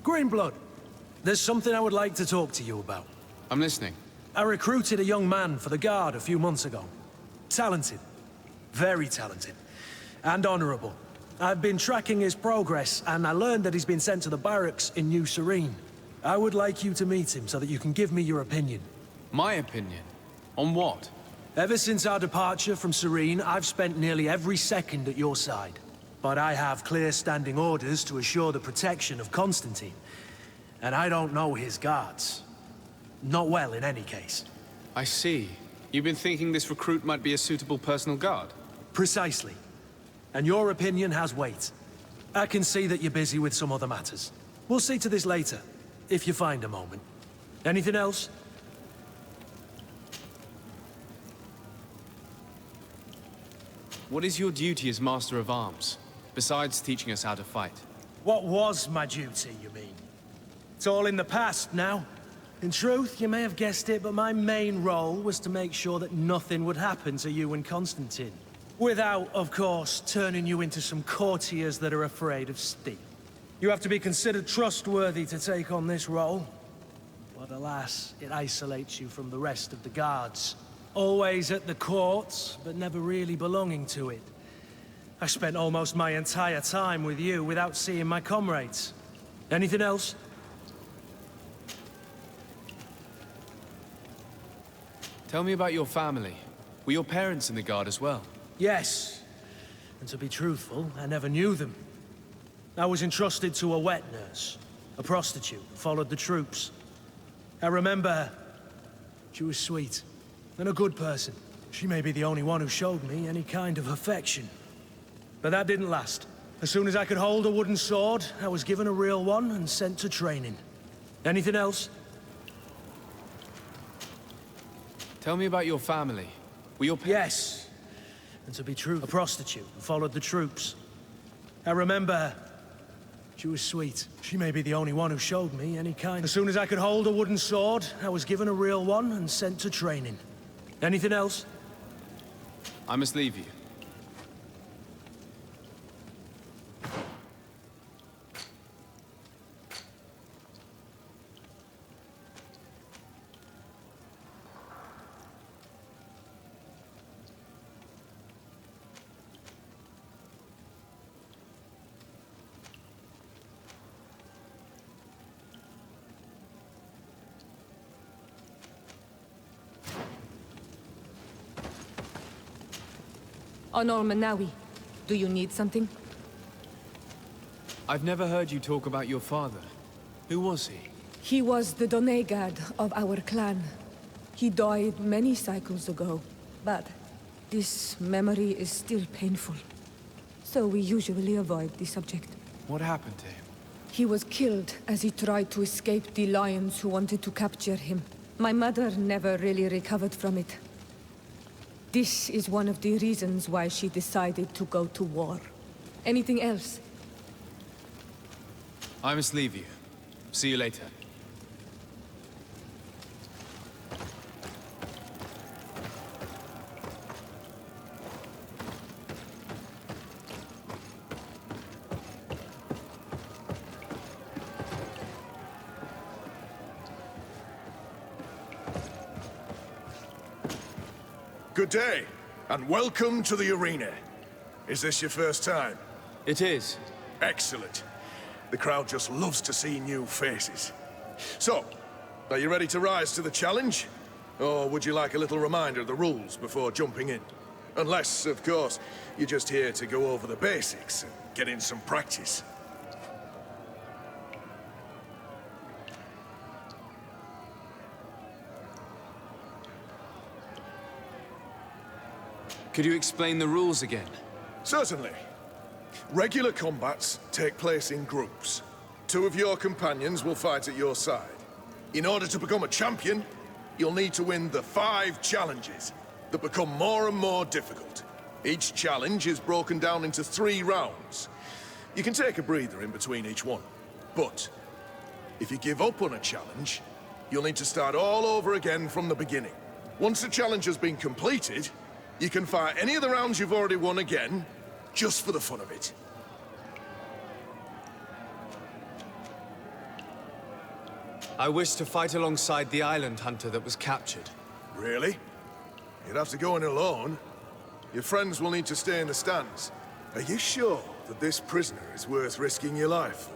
Greenblood, there's something I would like to talk to you about. I'm listening. I recruited a young man for the Guard a few months ago. Talented. Very talented. And honorable. I've been tracking his progress, and I learned that he's been sent to the barracks in New Serene. I would like you to meet him so that you can give me your opinion. My opinion? On what? Ever since our departure from Serene, I've spent nearly every second at your side. But I have clear standing orders to assure the protection of Constantine. And I don't know his guards. Not well, in any case. I see. You've been thinking this recruit might be a suitable personal guard? Precisely. And your opinion has weight. I can see that you're busy with some other matters. We'll see to this later, if you find a moment. Anything else? What is your duty as Master of Arms, besides teaching us how to fight? What was my duty, you mean? It's all in the past now. In truth, you may have guessed it, but my main role was to make sure that nothing would happen to you and Constantine. Without, of course, turning you into some courtiers that are afraid of steel. You have to be considered trustworthy to take on this role. But alas, it isolates you from the rest of the guards. Always at the court, but never really belonging to it. I spent almost my entire time with you without seeing my comrades. Anything else? Tell me about your family. Were your parents in the Guard as well? Yes. And to be truthful, I never knew them. I was entrusted to a wet nurse, a prostitute who followed the troops. I remember her. She was sweet, and a good person. She may be the only one who showed me any kind of affection. But that didn't last. As soon as I could hold a wooden sword, I was given a real one and sent to training. Anything else? Tell me about your family. Were your Yes. And to be true, a prostitute who followed the troops. I remember her. She was sweet. She may be the only one who showed me any kind. As soon as I could hold a wooden sword, I was given a real one and sent to training. Anything else? I must leave you. Honor Manawi, do you need something? I've never heard you talk about your father. Who was he? He was the Donegad of our clan. He died many cycles ago, but this memory is still painful. So we usually avoid the subject. What happened to him? He was killed as he tried to escape the lions who wanted to capture him. My mother never really recovered from it. This is one of the reasons why she decided to go to war. Anything else? I must leave you. See you later. Good day, and welcome to the arena. Is this your first time? It is. Excellent. The crowd just loves to see new faces. So, are you ready to rise to the challenge? Or would you like a little reminder of the rules before jumping in? Unless, of course, you're just here to go over the basics and get in some practice. Could you explain the rules again? Certainly. Regular combats take place in groups. 2 of your companions will fight at your side. In order to become a champion, you'll need to win the 5 challenges that become more and more difficult. Each challenge is broken down into 3 rounds. You can take a breather in between each one. But if you give up on a challenge, you'll need to start all over again from the beginning. Once the challenge has been completed, you can fight any of the rounds you've already won again, just for the fun of it. I wish to fight alongside the island hunter that was captured. Really? You'd have to go in alone. Your friends will need to stay in the stands. Are you sure that this prisoner is worth risking your life for?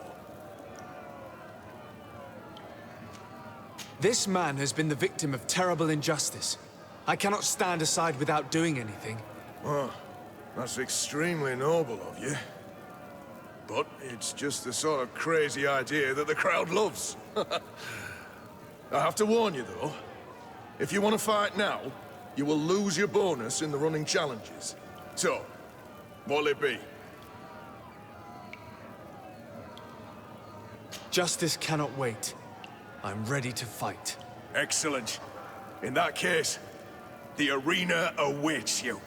This man has been the victim of terrible injustice. I cannot stand aside without doing anything. Oh, that's extremely noble of you. But it's just the sort of crazy idea that the crowd loves. I have to warn you, though. If you want to fight now, you will lose your bonus in the running challenges. So, what'll it be? Justice cannot wait. I'm ready to fight. Excellent. In that case, the arena awaits you.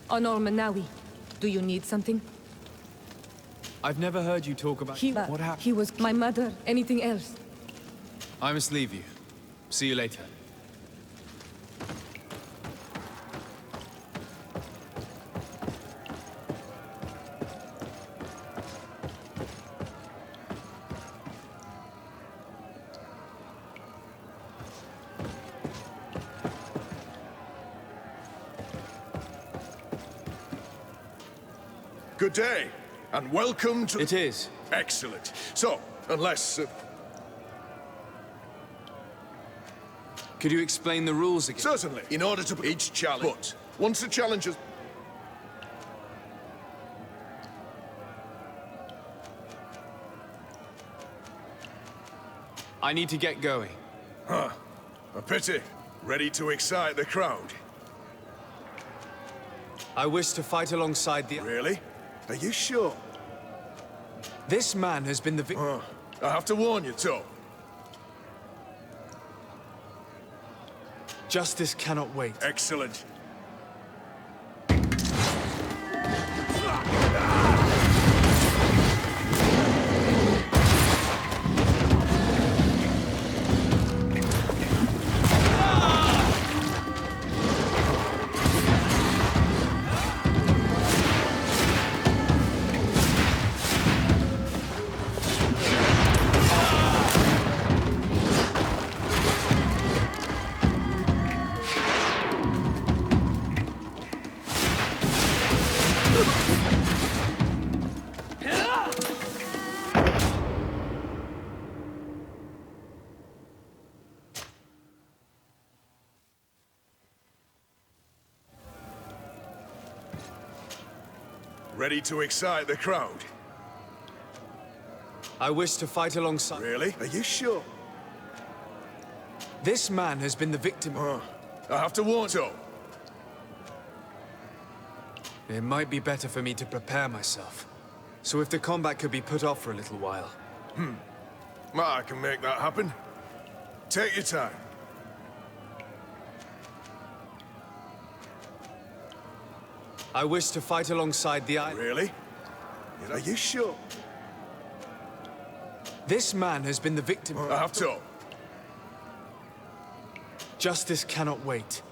Honor Manawi, do you need something? I've never heard you talk about... What happened? He was my mother. Anything else? I must leave you. See you later. Good day, and welcome to... It is. Excellent. So, unless... Could you explain the rules again? Certainly. In order to each challenge. But once the challenge has... I need to get going. Huh. A pity. Ready to excite the crowd. I wish to fight alongside the... Really? Are you sure? This man has been the victim... I have to warn you, Tom. Justice cannot wait. Excellent. Ready to excite the crowd? I wish to fight alongside... Really? Are you sure? This man has been the victim... I have to warn you. It might be better for me to prepare myself. So if the combat could be put off for a little while. I can make that happen. Take your time. I wish to fight alongside the island. Really? Are you sure? This man has been the victim... I have to. Justice cannot wait.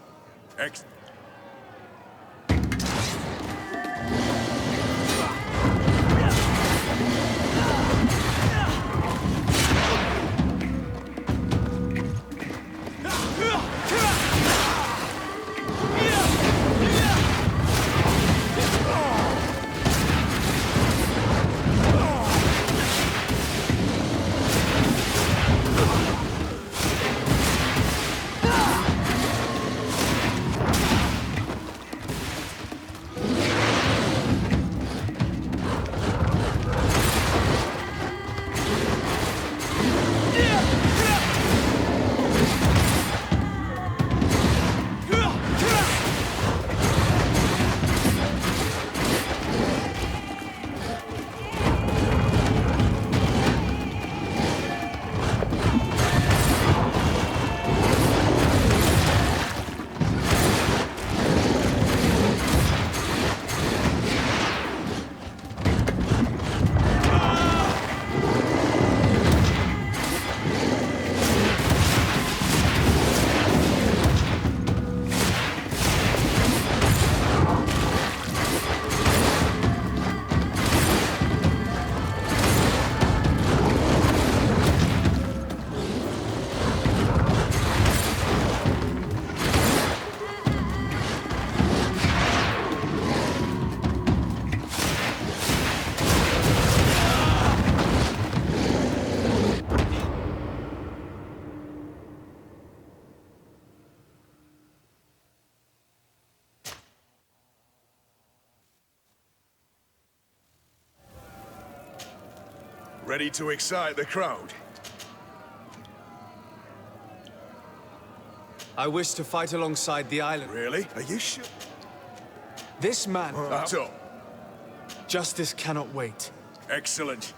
Ready to excite the crowd? I wish to fight alongside the island. Really? Are you sure? This man... So. Justice cannot wait. Excellent.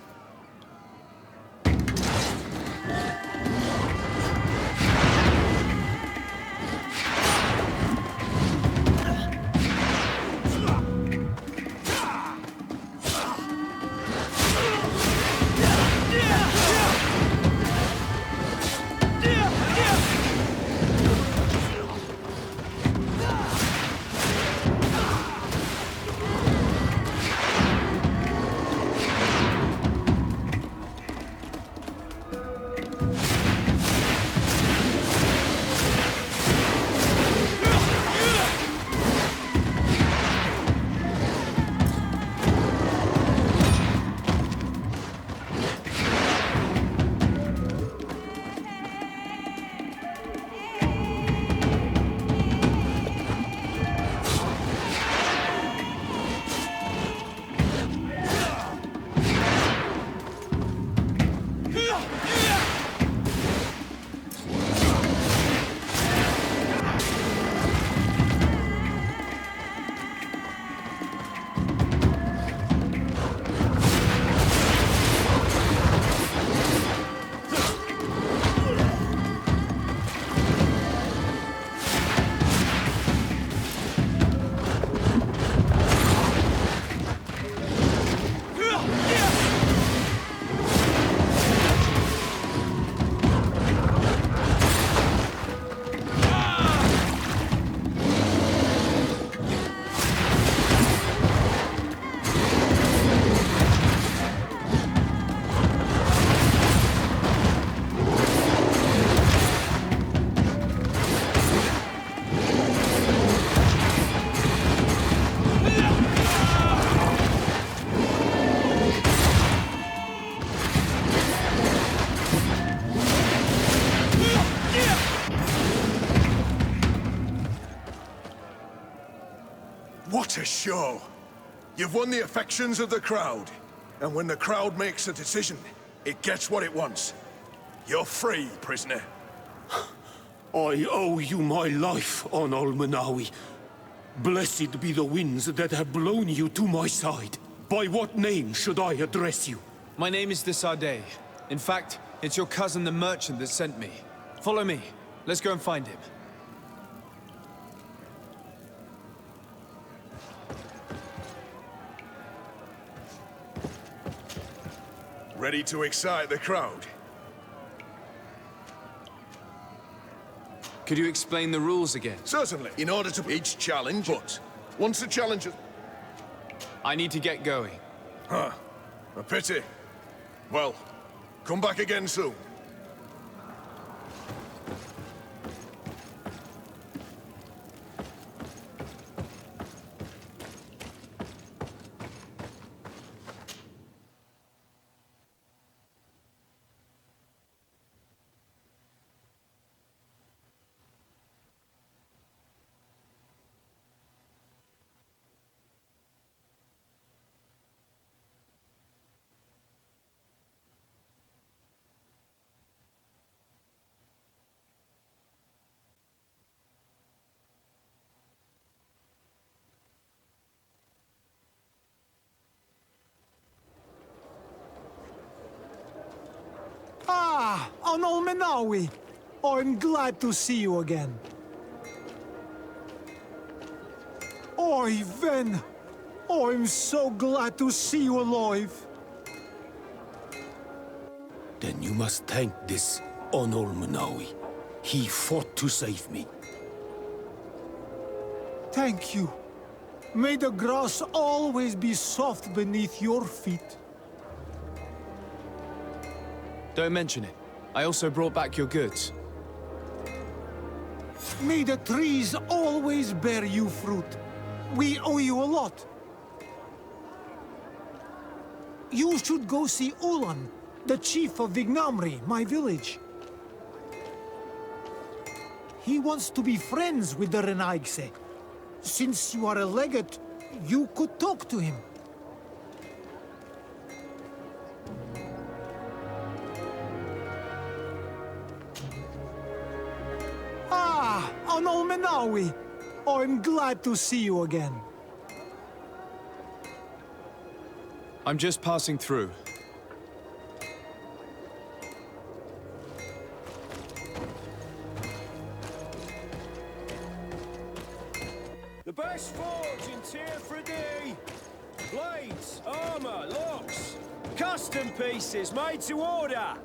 What a show! You've won the affections of the crowd. And when the crowd makes a decision, it gets what it wants. You're free, prisoner. I owe you my life, on Almanawi. Blessed be the winds that have blown you to my side. By what name should I address you? My name is Desade. In fact, it's your cousin the merchant that sent me. Follow me. Let's go and find him. Ready to excite the crowd? Could you explain the rules again? Certainly. In order to each challenge, but once the challenge is... I need to get going. Huh. A pity. Well, come back again soon. Ah, Anol Menawi. I'm glad to see you again. Oi, Ven. I'm so glad to see you alive. Then you must thank this Onol Manawi. He fought to save me. Thank you. May the grass always be soft beneath your feet. Don't mention it. I also brought back your goods. May the trees always bear you fruit. We owe you a lot. You should go see Ulan, the chief of Vignamri, my village. He wants to be friends with the Renaigse. Since you are a legate, you could talk to him. Ah, Anol Menawi. I'm glad to see you again. I'm just passing through. The best forge in Tier 3D. Blades, armor, locks, custom pieces made to order.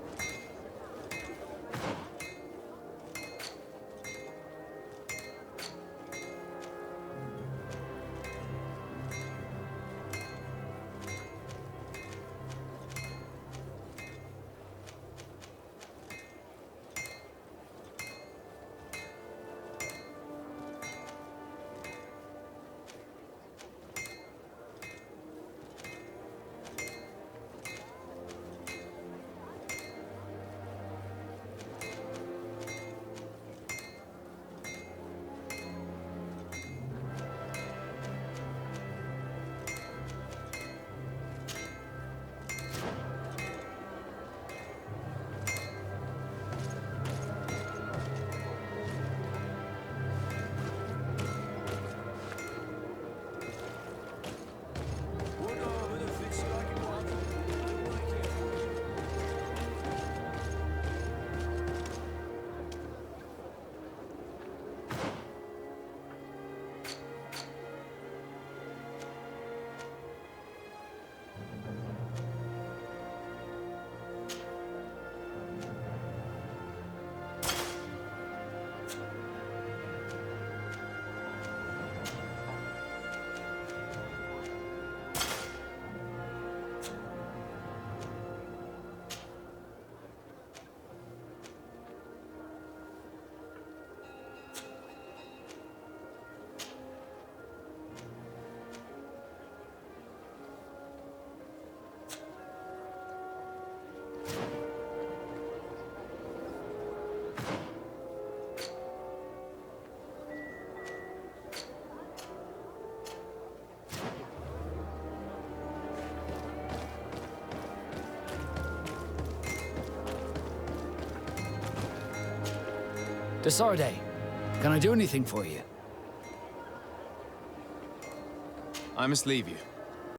Desarde, can I do anything for you? I must leave you.